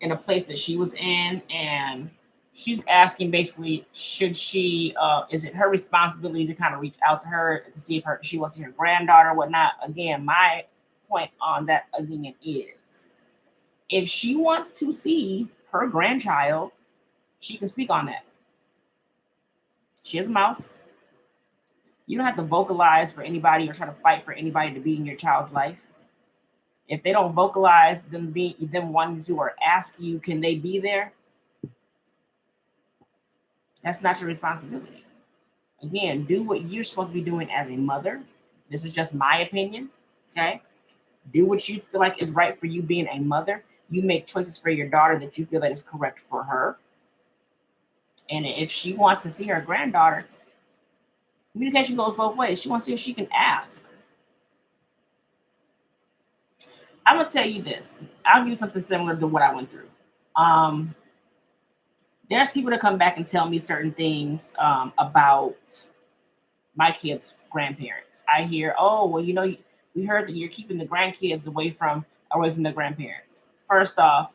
in a place that she was in, and she's asking basically, should she is it her responsibility to kind of reach out to her to see if she wants to see her granddaughter or whatnot? Again, my point on that again is, if she wants to see her grandchild, she can speak on that. She has a mouth. You don't have to vocalize for anybody or try to fight for anybody to be in your child's life. If they don't vocalize them wanting to or ask you, can they be there? That's not your responsibility. Again, do what you're supposed to be doing as a mother. This is just my opinion. Okay. Do what you feel like is right for you being a mother. You make choices for your daughter that you feel that is correct for her. And if she wants to see her granddaughter, communication goes both ways. She wants to see if she can ask. I'm gonna tell you this. I'll give you something similar to what I went through. Um, there's people that come back and tell me certain things about my kids' grandparents. I hear, oh, well, we heard that you're keeping the grandkids away from their grandparents. First off,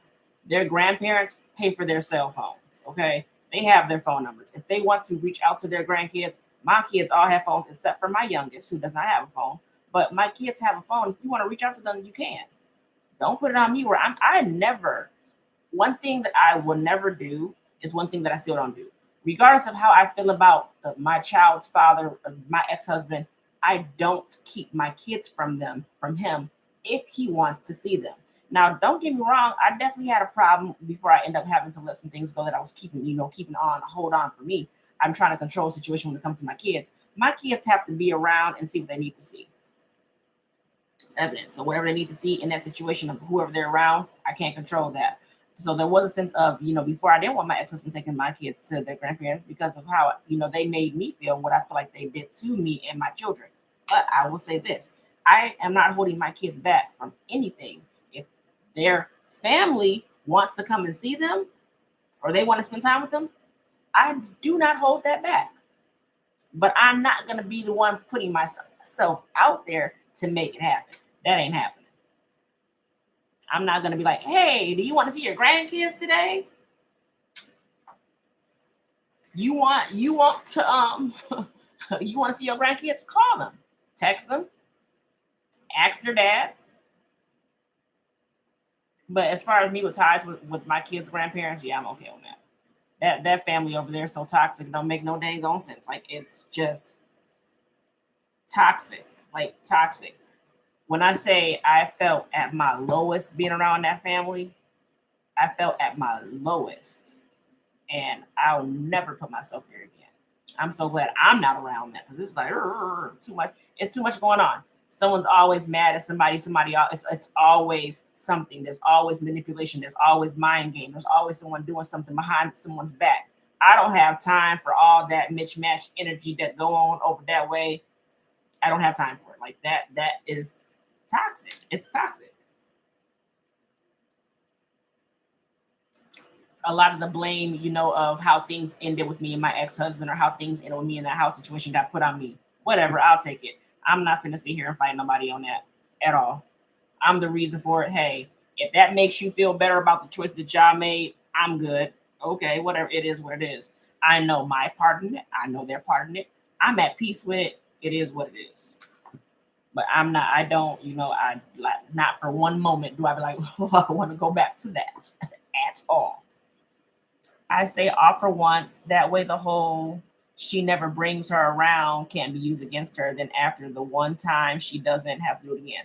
their grandparents pay for their cell phones. Okay, they have their phone numbers. If they want to reach out to their grandkids, my kids all have phones except for my youngest, who does not have a phone. But my kids have a phone. If you want to reach out to them, you can. Don't put it on me where I never, one thing that I will never do is one thing that I still don't do. Regardless of how I feel about my child's father, my ex-husband, I don't keep my kids from him if he wants to see them. Now, don't get me wrong, I definitely had a problem before I end up having to let some things go that I was keeping on, hold on for me. I'm trying to control the situation when it comes to my kids. My kids have to be around and see what they need to see. Evidence. So whatever they need to see in that situation of whoever they're around, I can't control that. So there was a sense of, before I didn't want my ex-husband taking my kids to their grandparents because of how, they made me feel and what I feel like they did to me and my children. But I will say this, I am not holding my kids back from anything. If their family wants to come and see them or they want to spend time with them, I do not hold that back. But I'm not going to be the one putting myself out there to make it happen. That ain't happening. I'm not going to be like, hey, do you want to see your grandkids today? You want to you want to see your grandkids? Call them, text them, ask their dad. But as far as me with ties with my kids' grandparents, yeah, I'm okay on that. That family over there is so toxic, don't make no dang on sense. Like, it's just toxic, like toxic. When I say I felt at my lowest being around that family, I felt at my lowest, and I'll never put myself there again. I'm so glad I'm not around that because this is like too much. It's too much going on. Someone's always mad at somebody. Somebody else. It's always something. There's always manipulation. There's always mind game. There's always someone doing something behind someone's back. I don't have time for all that mismatched energy that go on over that way. I don't have time for it. Like that. That is toxic. It's toxic. a lot of the blame, of how things ended with me and my ex-husband, or how things ended with me in that house situation, got put on me. Whatever, I'll take it. I'm not finna sit here and fight nobody on that at all. I'm the reason for it. Hey, if that makes you feel better about the choice that y'all made, I'm good. Okay, whatever, it is what it is. I know my part in it. I know their part in it. I'm at peace with it. It is what it is. But I'm not. I don't. I like, not for one moment do I be like, oh, I want to go back to that at all. I say offer once. That way, the whole she never brings her around can't be used against her. Then after the one time, she doesn't have to do it again.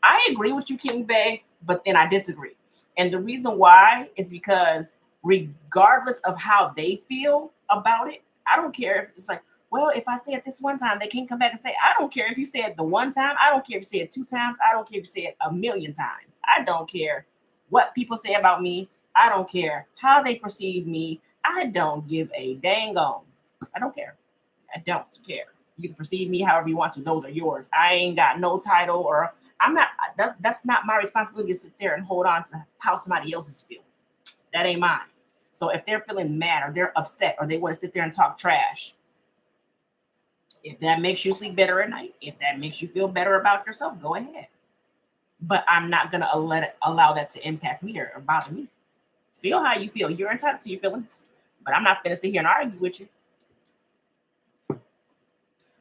I agree with you, King Bay, but then I disagree. And the reason why is because regardless of how they feel about it, I don't care if it's like, well, if I say it this one time, they can't come back and say, I don't care if you say it the one time. I don't care if you say it two times. I don't care if you say it a million times. I don't care what people say about me. I don't care how they perceive me. I don't give a dang on. I don't care. I don't care. You can perceive me however you want to. Those are yours. I ain't got no title, or I'm not. That's not my responsibility to sit there and hold on to how somebody else is feeling. That ain't mine. So if they're feeling mad or they're upset or they want to sit there and talk trash, if that makes you sleep better at night, if that makes you feel better about yourself, go ahead. But I'm not gonna allow that to impact me or bother me. Feel how you feel. You're entitled to your feelings, but I'm not gonna sit here and argue with you.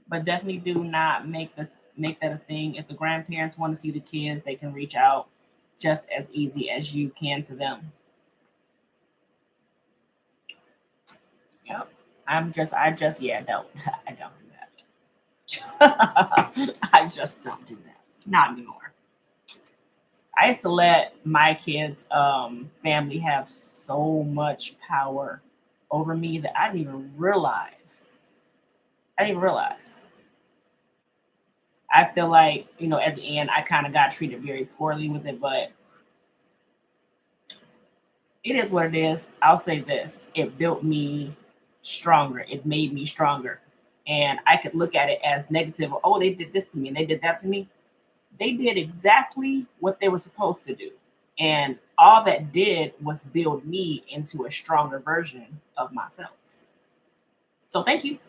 But definitely do not make that a thing. If the grandparents want to see the kids, they can reach out just as easy as you can to them. Yep. I just don't. I don't do that. I just don't do that. Not anymore. I used to let my kids' family have so much power over me that I didn't even realize. I didn't even realize. I feel like, at the end, I kind of got treated very poorly with it, but it is what it is. I'll say this: it built me stronger. It made me stronger, and I could look at it as negative. Oh, they did this to me, and they did that to me. They did exactly what they were supposed to do, and all that did was build me into a stronger version of myself. So thank you,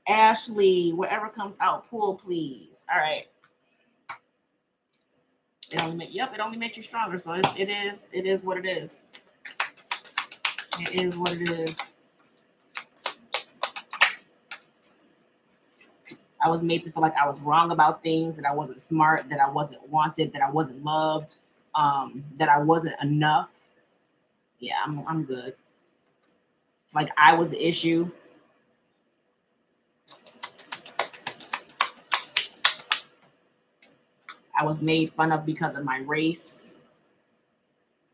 Ashley. Whatever comes out, pull, please. All right. It only makes you stronger. So it is what it is. It is what it is. I was made to feel like I was wrong about things, that I wasn't smart, that I wasn't wanted, that I wasn't loved, that I wasn't enough. Yeah, I'm good. Like I was the issue. I was made fun of because of my race.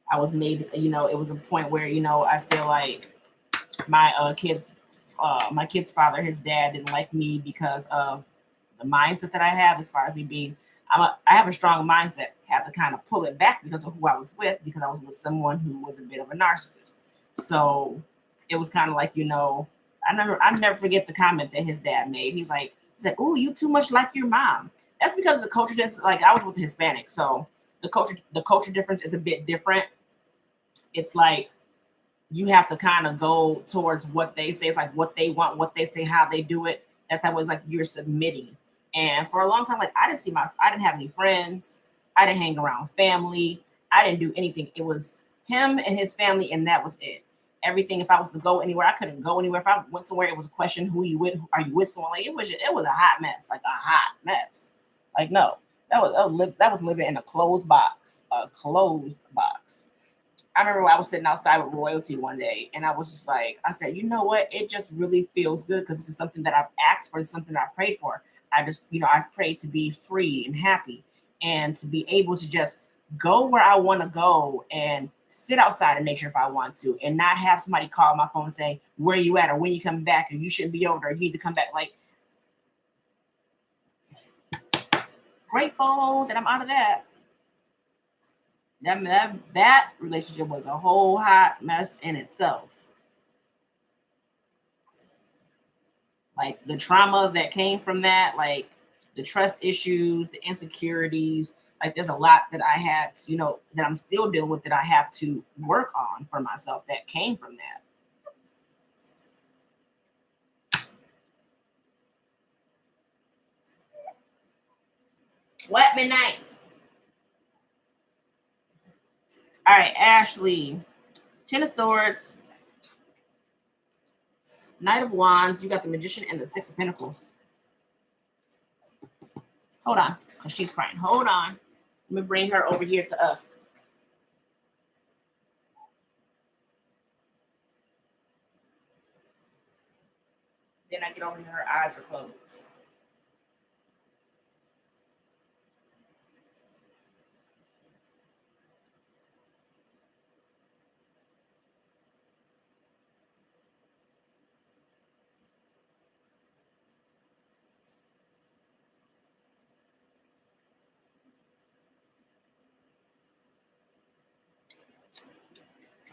I was made, it was a point where, I feel like my kid's father, his dad didn't like me because of the mindset that I have as far as me being. I have a strong mindset. Had to kind of pull it back because of who I was with, because I was with someone who was a bit of a narcissist. So it was kind of like, I never forget the comment that his dad made. He said, "Oh, you too much like your mom." That's because the culture just like I was with the Hispanic, so the culture difference is a bit different. It's like you have to kind of go towards what they say. It's like what they want, what they say, how they do it. That's how it's like you're submitting. And for a long time, like I didn't have any friends. I didn't hang around family. I didn't do anything. It was him and his family, and that was it. Everything. If I was to go anywhere, I couldn't go anywhere. If I went somewhere, it was a question: Who you with? Are you with someone? Like it was a hot mess, like a hot mess. Like no, that was living in a closed box, a closed box. I remember I was sitting outside with royalty one day, and I was just like, I said, you know what? It just really feels good because this is something that I've asked for, it's something I prayed for. I just, I prayed to be free and happy, and to be able to just go where I want to go and sit outside in nature if I want to, and not have somebody call my phone and say, where you at, or when you coming back, or you shouldn't be over, or you need to come back. Like, grateful that I'm out of that. That relationship was a whole hot mess in itself. Like the trauma that came from that, like the trust issues, the insecurities. Like there's a lot that I had, that I'm still dealing with that I have to work on for myself that came from that. What midnight? All right, Ashley. Ten of Swords, Knight of Wands. You got the Magician and the Six of Pentacles. Hold on, because she's crying. Hold on. Let me bring her over here to us. Then I get over here, her eyes are closed.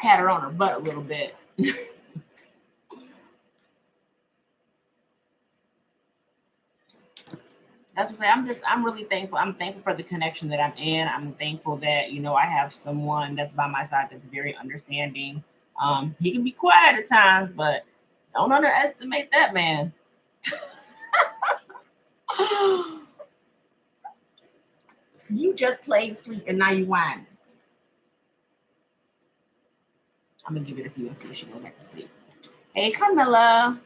Pat her on her butt a little bit. That's what I'm saying. I'm really thankful. I'm thankful for the connection that I'm in. I'm thankful that, I have someone that's by my side that's very understanding. He can be quiet at times, but don't underestimate that man. You just played sleep and now you whining. I'm gonna give it a few and see if she goes back to sleep. Hey, Carmilla.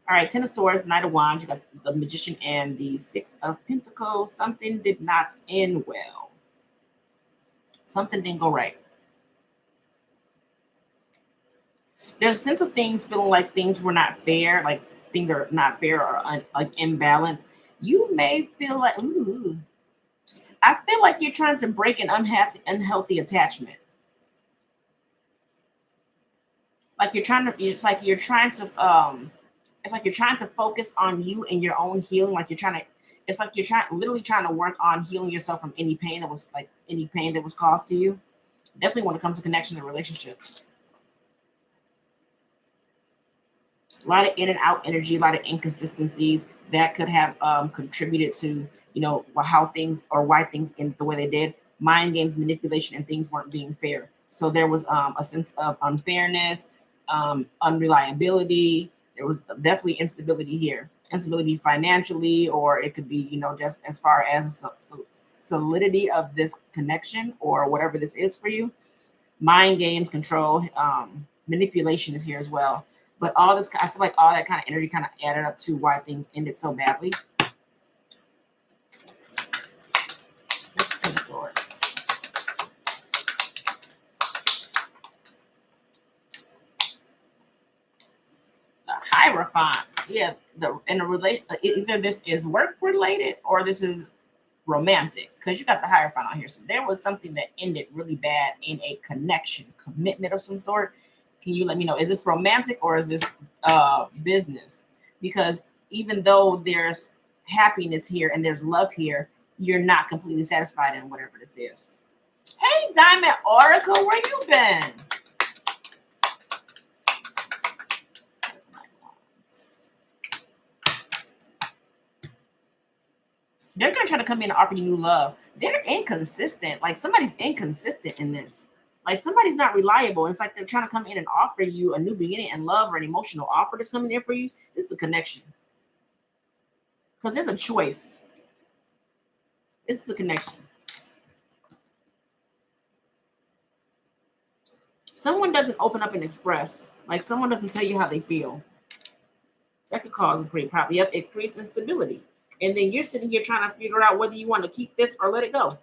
All right, Ten of Swords, Knight of Wands. You got the Magician and the Six of Pentacles. Something did not end well. Something didn't go right. There's a sense of things feeling like things were not fair, like things are not fair or like imbalanced. You may feel like, ooh, I feel like you're trying to break an unhealthy attachment. Like you're trying to, it's like you're trying to focus on you and your own healing. Like it's like you're literally trying to work on healing yourself from any pain that was caused to you. Definitely when it comes to connections and relationships. A lot of in and out energy, a lot of inconsistencies that could have contributed to, how things or why things ended the way they did. Mind games, manipulation, and things weren't being fair. So there was a sense of unfairness, unreliability. There was definitely instability here. Instability financially, or it could be, just as far as solidity of this connection or whatever this is for you. Mind games, control, manipulation is here as well. But all this, I feel like all that kind of energy kind of added up to why things ended so badly. Ten of Swords. The Hierophant. Yeah, either this is work related or this is romantic, because you got the Hierophant on here. So there was something that ended really bad in a connection, commitment of some sort. Can you let me know, is this romantic or is this business? Because even though there's happiness here and there's love here, you're not completely satisfied in whatever this is. Hey, Diamond Oracle, where you been? They're going to try to come in and offer you new love. They're inconsistent. Like somebody's inconsistent in this. Like somebody's not reliable. It's like they're trying to come in and offer you a new beginning and love or an emotional offer that's coming in for you. This is a connection. Because there's a choice. This is a connection. Someone doesn't open up and express. Like someone doesn't tell you how they feel. That could cause a great problem. Yep, it creates instability. And then you're sitting here trying to figure out whether you want to keep this or let it go.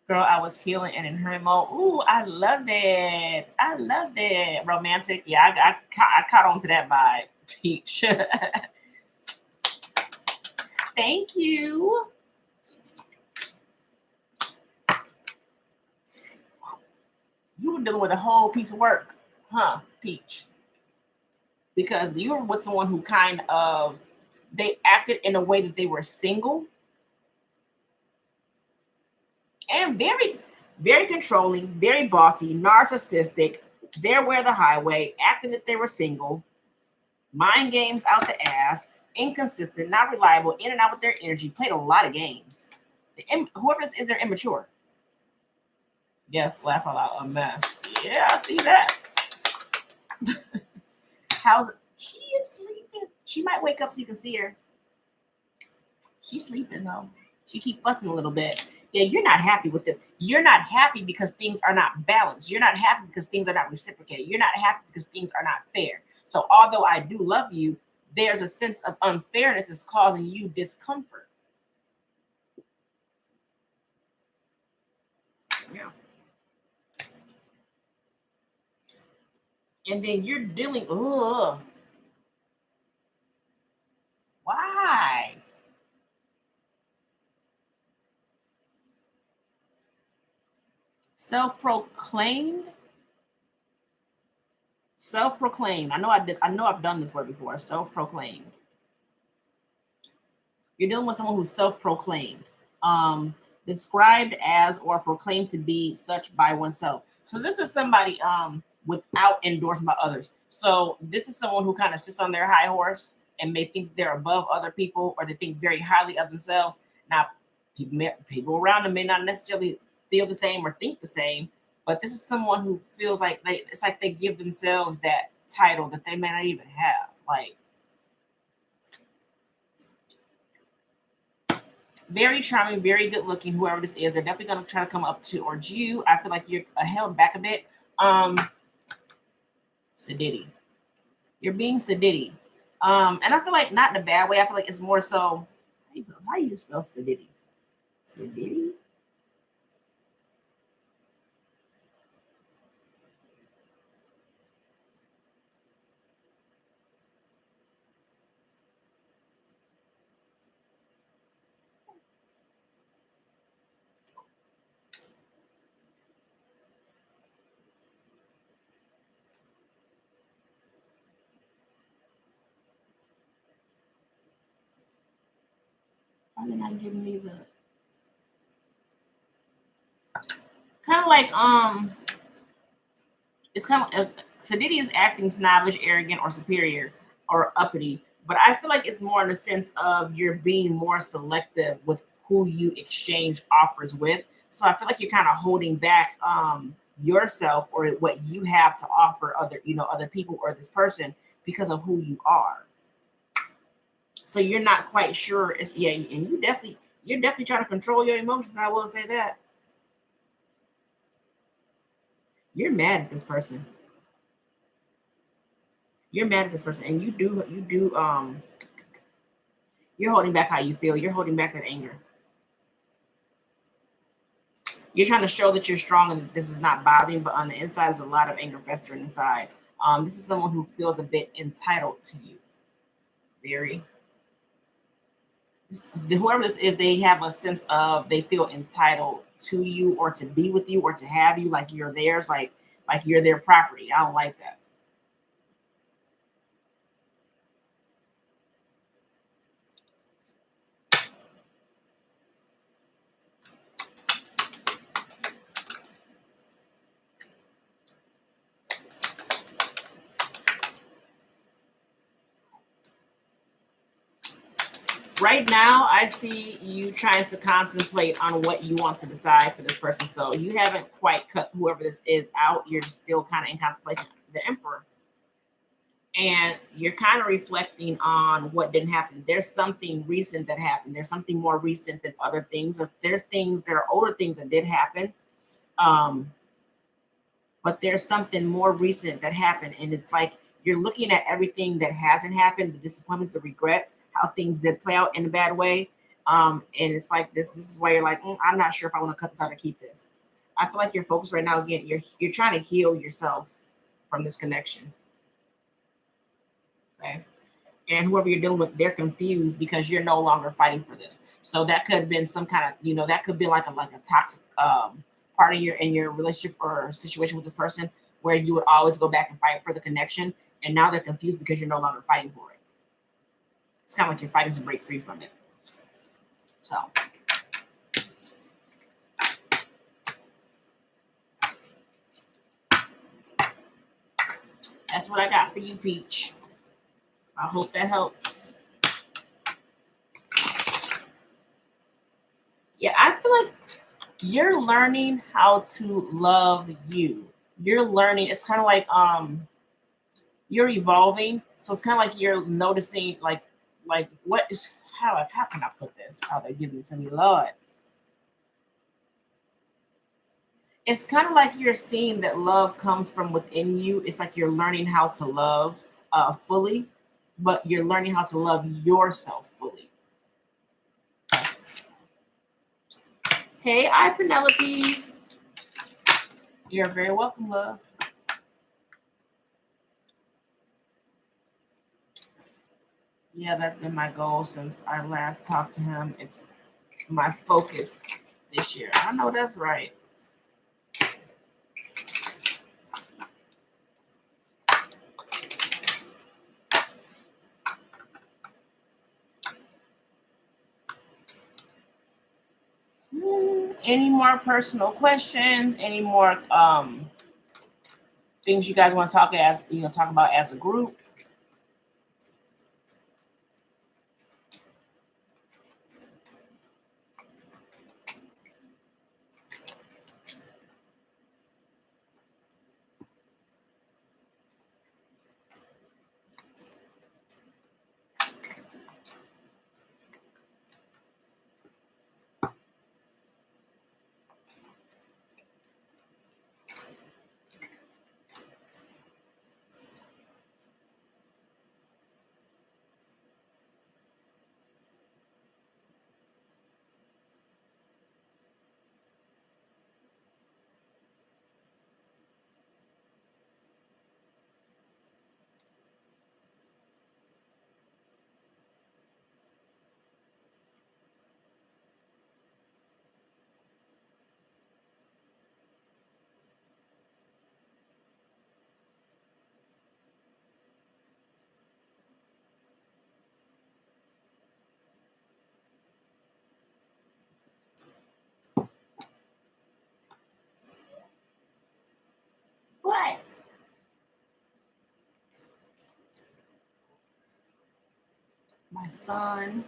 Girl, I was healing and in her mode. Ooh, I love it. I love it. Romantic. Yeah, I caught on to that vibe. Peach. Thank you. You were dealing with a whole piece of work, huh, Peach? Because you were with someone who they acted in a way that they were single and very, very controlling, very bossy, narcissistic. They're where the highway, acting that they were single, mind games out the ass, inconsistent, not reliable, in and out with their energy, played a lot of games. Whoever this is, they're immature. Yes, laugh out loud, a mess. Yeah, I see that. How's it? She is sleeping. She might wake up so you can see her. She's sleeping though. She keep fussing a little bit. Yeah, you're not happy with this. You're not happy because things are not balanced. You're not happy because things are not reciprocated. You're not happy because things are not fair. So although I do love you, there's a sense of unfairness that's causing you discomfort. Yeah. And then you're dealing, ugh. Why? Self-proclaimed? Self-proclaimed. I know I've done this word before. Self-proclaimed. You're dealing with someone who's self-proclaimed, described as or proclaimed to be such by oneself. So this is somebody without endorsement by others. So this is someone who kind of sits on their high horse and may think they're above other people, or they think very highly of themselves. Now, people around them may not necessarily feel the same or think the same, but this is someone who feels like it's like they give themselves that title that they may not even have. Like, very charming, very good looking, whoever this is, they're definitely gonna try to come up towards you. I feel like you're held back a bit. Sedity. You're being sedity. And I feel like not in a bad way. I feel like it's more so how do you spell sedity? Sedity? Why are they not giving me the kind of like it's kind of sedity is acting snobbish, arrogant, or superior or uppity. But I feel like it's more in the sense of you're being more selective with who you exchange offers with. So I feel like you're kind of holding back yourself or what you have to offer other people or this person because of who you are. So you're not quite sure. It's yeah, and you're definitely trying to control your emotions. I will say that you're mad at this person. You're mad at this person, and you're holding back how you feel. You're holding back that anger. You're trying to show that you're strong and that this is not bothering, but on the inside, there's a lot of anger festering inside. This is someone who feels a bit entitled to you. Very. Whoever this is, they have a sense of they feel entitled to you or to be with you or to have you like you're theirs, like you're their property. I don't like that. Right now, I see you trying to contemplate on what you want to decide for this person. So you haven't quite cut whoever this is out. You're still kind of in contemplation. The Emperor. And you're kind of reflecting on what didn't happen. There's something recent that happened. There's something more recent than other things. Or there's things that are older things that did happen. Um, but there's something more recent that happened. And it's like you're looking at everything that hasn't happened, the disappointments, the regrets, how things did play out in a bad way. And it's like this is why you're like, I'm not sure if I want to cut this out or keep this. I feel like your focus right now, again, you're trying to heal yourself from this connection. Okay. And whoever you're dealing with, they're confused because you're no longer fighting for this. So that could have been some kind of, that could be like a toxic part of your relationship or situation with this person where you would always go back and fight for the connection, and now they're confused because you're no longer fighting for it. It's kind of like you're fighting to break free from it. So that's what I got for you, Peach. I hope that helps. You're learning how to love you. You're learning. It's kind of like you're evolving. So it's kind of like you're noticing like what is how can I put this? How they're giving it to me, Lord. It's kind of like you're seeing that love comes from within you. It's like you're learning how to love fully, but you're learning how to love yourself fully. Hey, I Penelope. You're very welcome, love. Yeah, that's been my goal since I last talked to him. It's my focus this year. I know that's right. Any more personal questions? Any more things you guys want to talk about as a group? What? My son.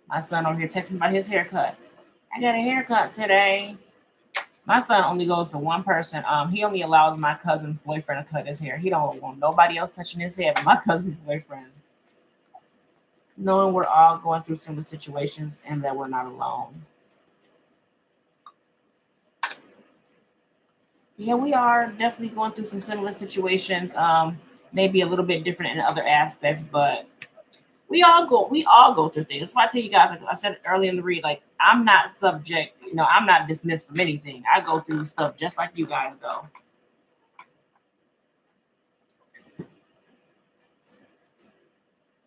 My son over here texting about his haircut. I got a haircut today. My son only goes to one person. He only allows my cousin's boyfriend to cut his hair. He don't want nobody else touching his hair but my cousin's boyfriend. Knowing we're all going through similar situations and that we're not alone. Yeah, we are definitely going through some similar situations. Maybe a little bit different in other aspects, but we all go through things. That's why I tell you guys, like I said earlier in the read, like I'm not subject, I'm not dismissed from anything. I go through stuff just like you guys go.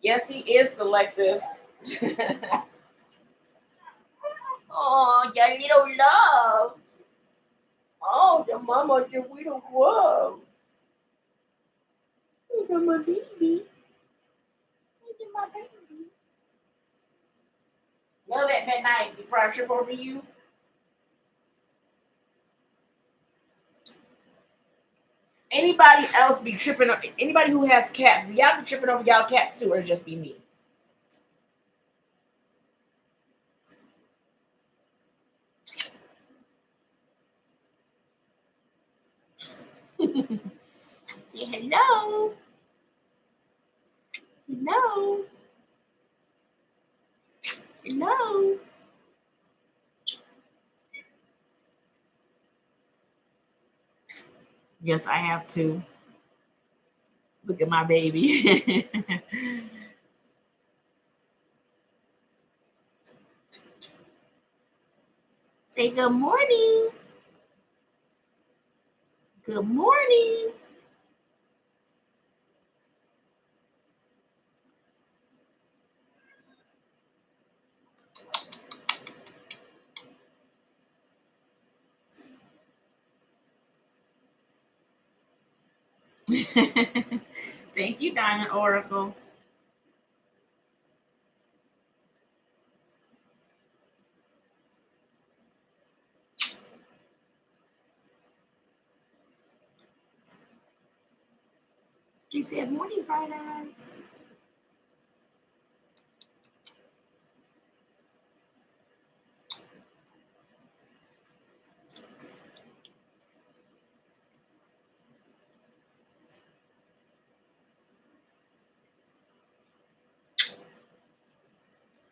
Yes, he is selective. Oh, your little love. Oh, the mama, the little love. Look at my baby. Look at my baby. Love at midnight before I trip over you. Anybody else be tripping? Anybody who has cats, do y'all be tripping over y'all cats too, or just be me? Say hello. Hello. Hello. Yes, I have to. Look at my baby. Say good morning. Good morning. Thank you, Diamond Oracle. She said, morning, bright eyes.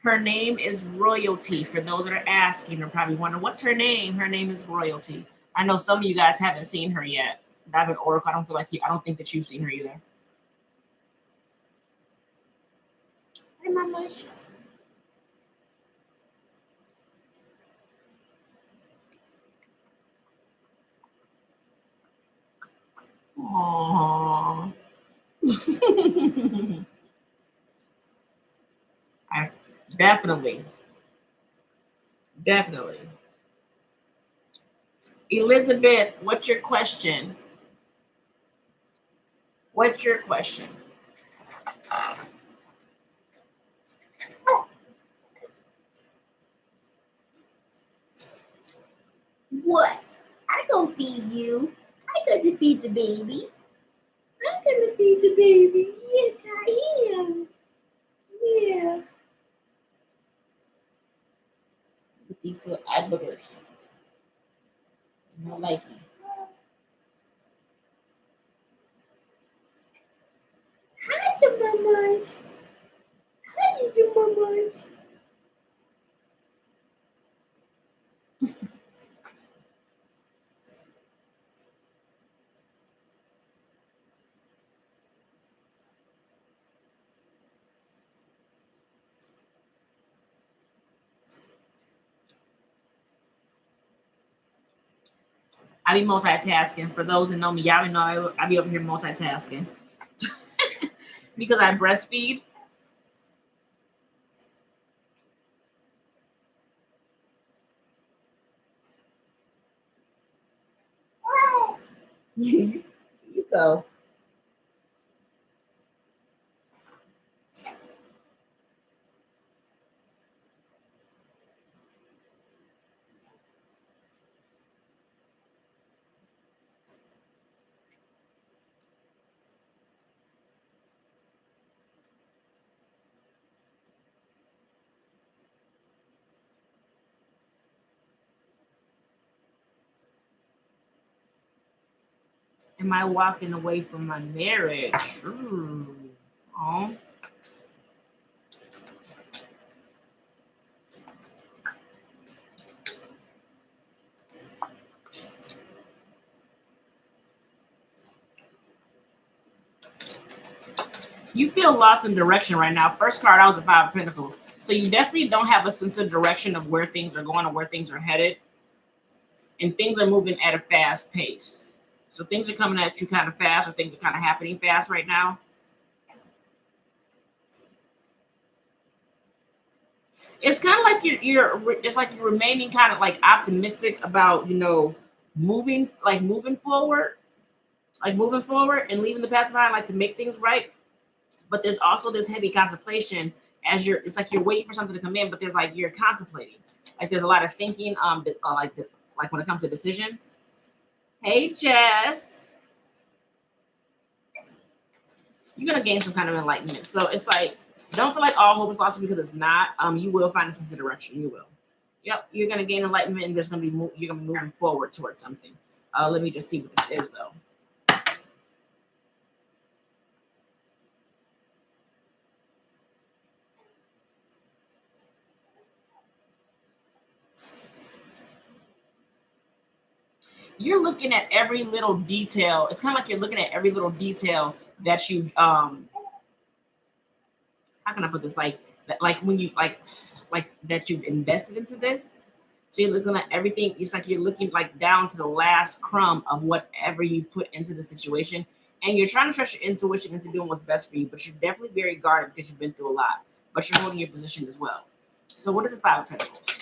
Her name is Royalty. For those that are asking, or probably wondering, what's her name? Her name is Royalty. I know some of you guys haven't seen her yet. I've been Oracle. I don't feel like you. I don't think that you've seen her either. Hey, Mama. Aww. I definitely, definitely. Elizabeth, what's your question? What's your question? What? I gonna feed you. I gonna feed the baby. I'm gonna feed the baby. Yes, I am. Yeah. With these little eye boogers. I like it. Hi, the mamas. Hi, the mamas. I be multitasking. For those that know me, y'all know I be over here multitasking because I breastfeed. you go. Am I walking away from my marriage? Ooh. Oh. You feel lost in direction right now. First card out was the Five of Pentacles. So you definitely don't have a sense of direction of where things are going or where things are headed. And things are moving at a fast pace. So things are coming at you kind of fast, or things are kind of happening fast right now. It's kind of like you're it's like you're remaining kind of like optimistic about, moving forward, like moving forward and leaving the past behind, like to make things right. But there's also this heavy contemplation as it's like you're waiting for something to come in, but there's like you're contemplating. Like there's a lot of thinking, like when it comes to decisions. Hey, Jess, you're gonna gain some kind of enlightenment. So it's like don't feel like all hope is lost because it's not. You will find a sense of direction. You will. Yep, you're gonna gain enlightenment, and there's gonna be you're gonna be moving forward towards something. Let me just see what this is, though. You're looking at every little detail. It's kind of like you're looking at every little detail that you how can I put this, like that, like when you like that you've invested into this. So you're looking at everything. It's like you're looking like down to the last crumb of whatever you put into the situation, and you're trying to trust your intuition into doing what's best for you. But you're definitely very guarded because you've been through a lot. But you're holding your position as well. So what is the Five of Pentacles?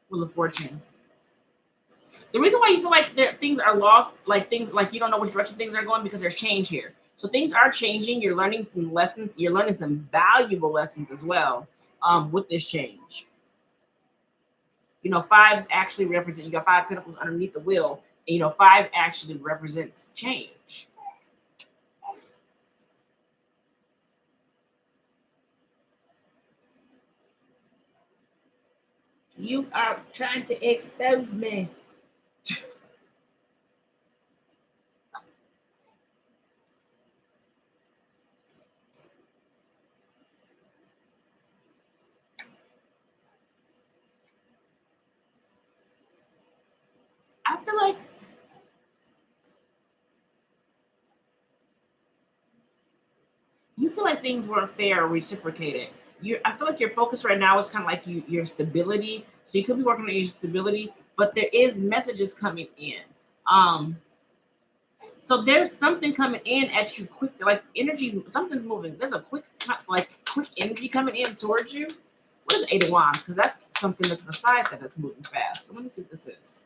Wheel of Fortune. The reason why you feel like things are lost, like things like you don't know which direction things are going, because there's change here. So things are changing. You're learning some lessons. You're learning some valuable lessons as well with this change. Fives actually represent, you got Five Pentacles underneath the wheel. And, five actually represents change. You are trying to expose me. like things weren't fair or reciprocated. I feel like your focus right now is kind of like your stability. So you could be working on your stability, but there is messages coming in. Um, so there's something coming in at you quick, like energy. Something's moving. There's a quick energy coming in towards you. What is Eight of Wands? Because that's something that's beside that's moving fast. So let me see what this is.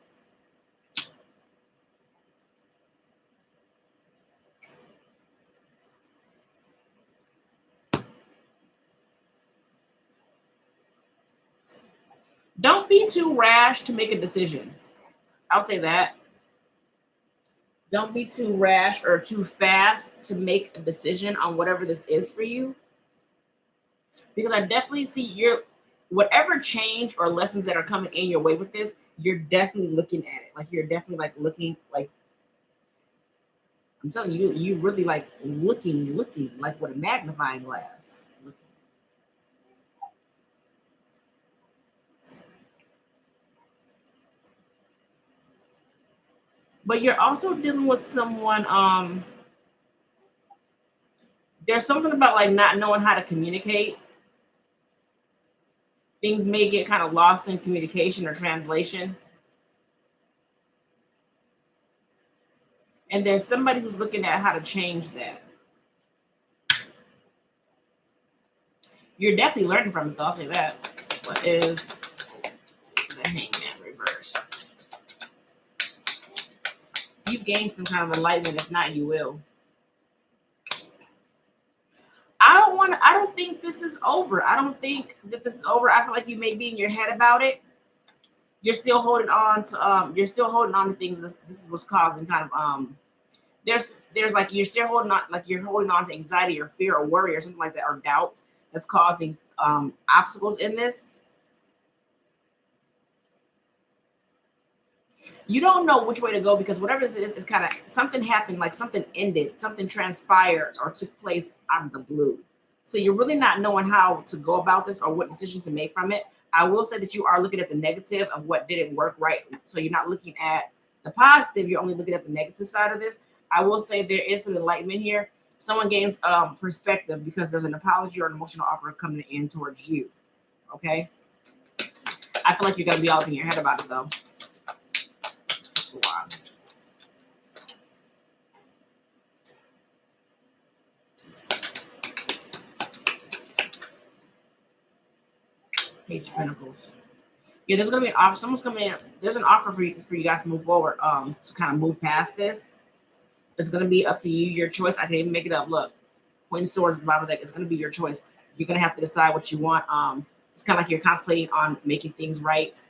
Don't be too rash to make a decision. I'll say that. Don't be too rash or too fast to make a decision on whatever this is for you. Because I definitely see your whatever change or lessons that are coming in your way with this, you're definitely looking at it. Like you're definitely like looking like I'm telling you, you really like looking like with a magnifying glass. But you're also dealing with someone, there's something about like not knowing how to communicate. Things may get kind of lost in communication or translation. And there's somebody who's looking at how to change that. You're definitely learning from it, though, I'll say that. What is the Hangman reversed? You've gained some kind of enlightenment. If not, you will. I don't think this is over. I don't think that this is over. I feel like you may be in your head about it. You're still holding on to things. This is what's causing kind of there's like you're still holding on, like you're holding on to anxiety or fear or worry or something like that, or doubt that's causing obstacles in this. You don't know which way to go because whatever this is kind of something happened, like something ended, something transpired or took place out of the blue. So you're really not knowing how to go about this or what decision to make from it. I will say that you are looking at the negative of what didn't work right. So you're not looking at the positive, you're only looking at the negative side of this. I will say there is some enlightenment here. Someone gains perspective because there's an apology or an emotional offer coming in towards you. Okay. I feel like you're gonna be all up in your head about it though. 6 of Wands. Page of Pentacles. Yeah, there's gonna be an offer. Someone's coming in. There's an offer for you guys to move forward. To kind of move past this. It's gonna be up to you, your choice. I can even make it up. Look, Queen of Swords, the bottom deck. It's gonna be your choice. You're gonna have to decide what you want. It's kind of like you're contemplating on making things right,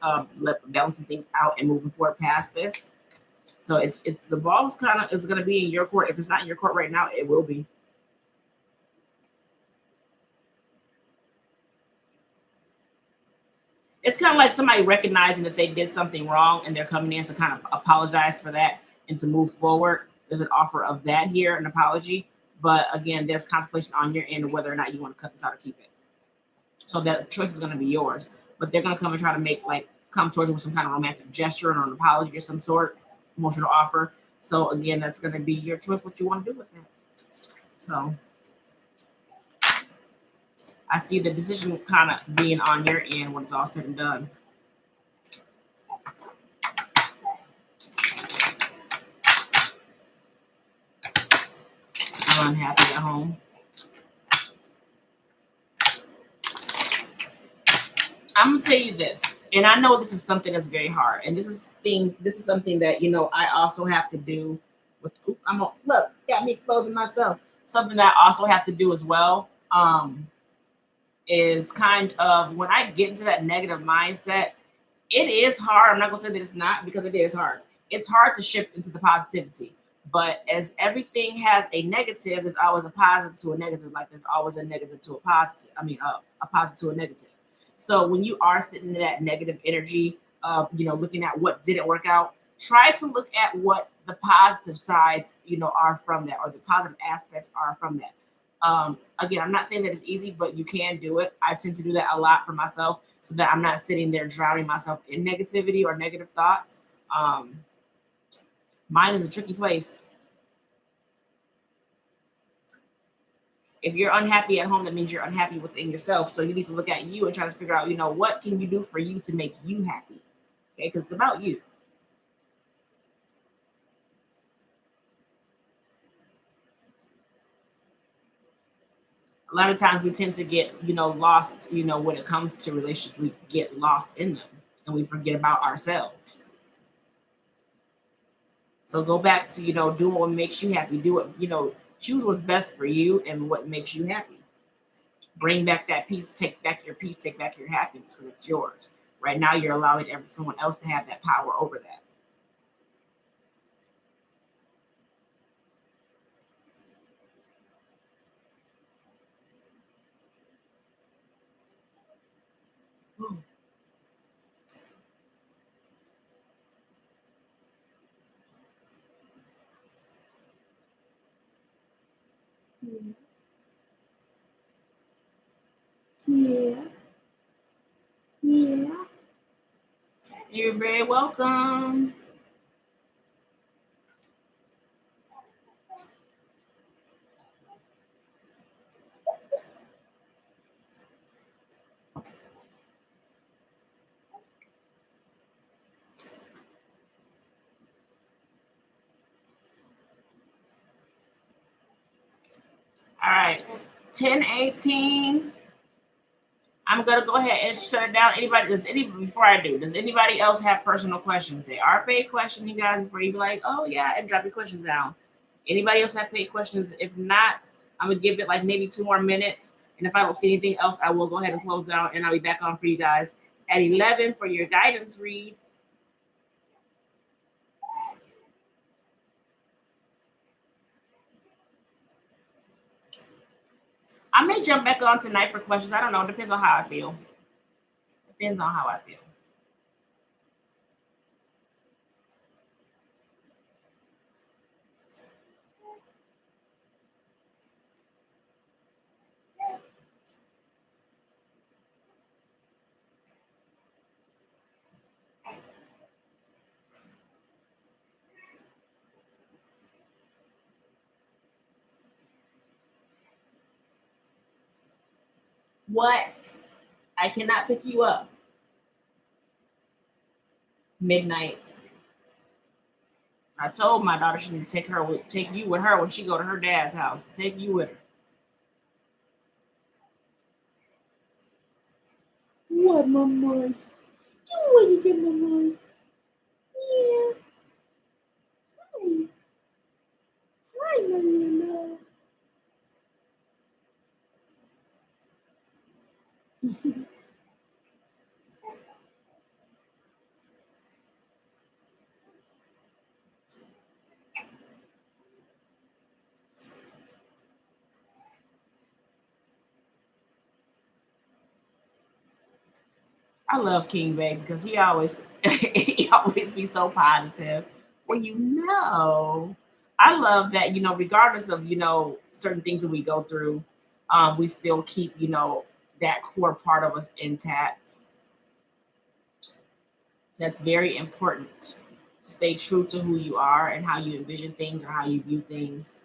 balancing things out, and moving forward past this. So it's the ball's kind of it's gonna be in your court. If it's not in your court right now, it will be. It's kind of like somebody recognizing that they did something wrong and they're coming in to kind of apologize for that and to move forward. There's an offer of that here, an apology. But again, there's contemplation on your end of whether or not you want to cut this out or keep it. So that choice is going to be yours. But they're going to come and try to come towards you with some kind of romantic gesture or an apology of some sort, emotional offer. So again, that's going to be your choice what you want to do with that. So I see the decision kind of being on your end when it's all said and done. I'm unhappy at home. I'm gonna tell you this, and I know this is something that's very hard, and this is something that I also have to do with. Look, got me exposing myself. Something that I also have to do as well. Is kind of when I get into that negative mindset, it is hard. I'm not gonna say that it's not because it is hard. It's hard to shift into the positivity. But as everything has a negative, there's always a positive to a negative. Like there's always a negative to a positive. I mean, a positive to a negative. So when you are sitting in that negative energy of looking at what didn't work out, try to look at what the positive sides are from that, or the positive aspects are from that. Again, I'm not saying that it's easy, but you can do it. I tend to do that a lot for myself so that I'm not sitting there drowning myself in negativity or negative thoughts. Mine is a tricky place. If you're unhappy at home, that means you're unhappy within yourself. So you need to look at you and try to figure out, what can you do for you to make you happy? Okay, because it's about you. A lot of times we tend to get, lost, when it comes to relationships, we get lost in them and we forget about ourselves. So go back to, doing what makes you happy. Do it, choose what's best for you and what makes you happy. Bring back that peace, take back your peace, take back your happiness because it's yours. Right now, you're allowing someone else to have that power over that. Yeah. Yeah. You're very welcome. All right. 10:18. I'm gonna go ahead and shut it down. Does anybody else have personal questions? They are paid questions, you guys, before you be like, oh yeah, and drop your questions down. Anybody else have paid questions? If not, I'm gonna give it like maybe 2 more minutes. And if I don't see anything else, I will go ahead and close down and I'll be back on for you guys at 11 for your guidance read. I may jump back on tonight for questions. I don't know. It depends on how I feel. Depends on how I feel. What? I cannot pick you up. Midnight. I told my daughter she need to take you with her when she go to her dad's house. Take you with her. What, mama? You want to get mama? Yeah. Hi. Hi, mama. I love King Bay because he always he always be so positive. Well, I love that, regardless of, certain things that we go through, we still keep, that core part of us intact. That's very important. Stay true to who you are and how you envision things or how you view things.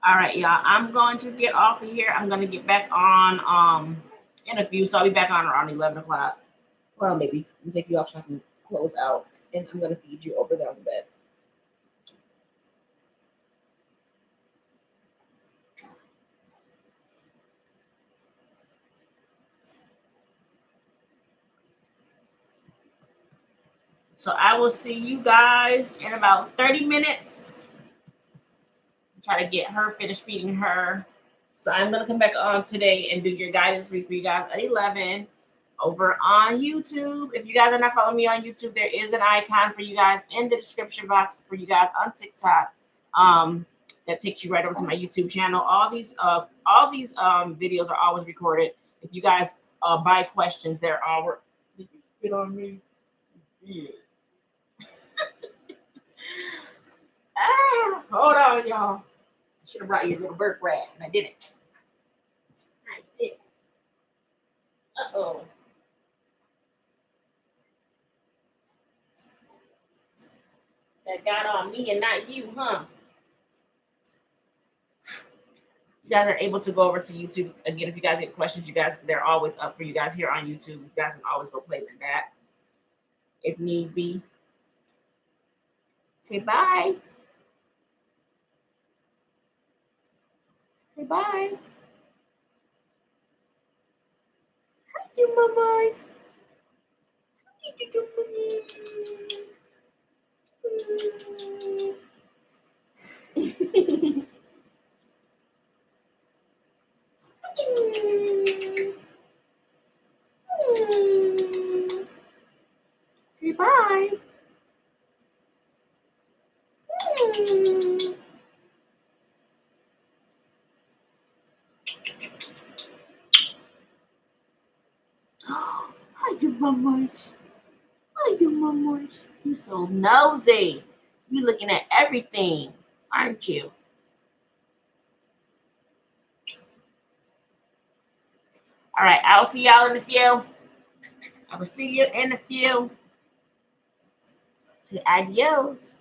All right, y'all. I'm going to get off of here. I'm going to get back on in a few. So I'll be back on around 11 o'clock. Well, maybe and take you off so I can close out. And I'm going to feed you over there on the bed. So I will see you guys in about 30 minutes. Try to get her finished feeding her. So I'm going to come back on today and do your guidance read for you guys at 11 over on YouTube. If you guys are not following me on YouTube, there is an icon for you guys in the description box for you guys on TikTok. That takes you right over to my YouTube channel. All these videos are always recorded. If you guys buy questions, they're all. Did you spit on me? Yeah. Ah. Hold on, y'all. Should have brought you a little bird rat, and I didn't. I did. Uh-oh. That got on me and not you, huh? You guys are able to go over to YouTube. Again, if you guys get questions, you guys, they're always up for you guys here on YouTube. You guys can always go play them back if need be. Say bye. Say bye. Hi, you mamas. Hi, you Say bye. Hi, you mamas. Hi, you mamas. You so nosy. You looking at everything, aren't you? All right, I'll see y'all in a few. I will see you in a few. Say adios.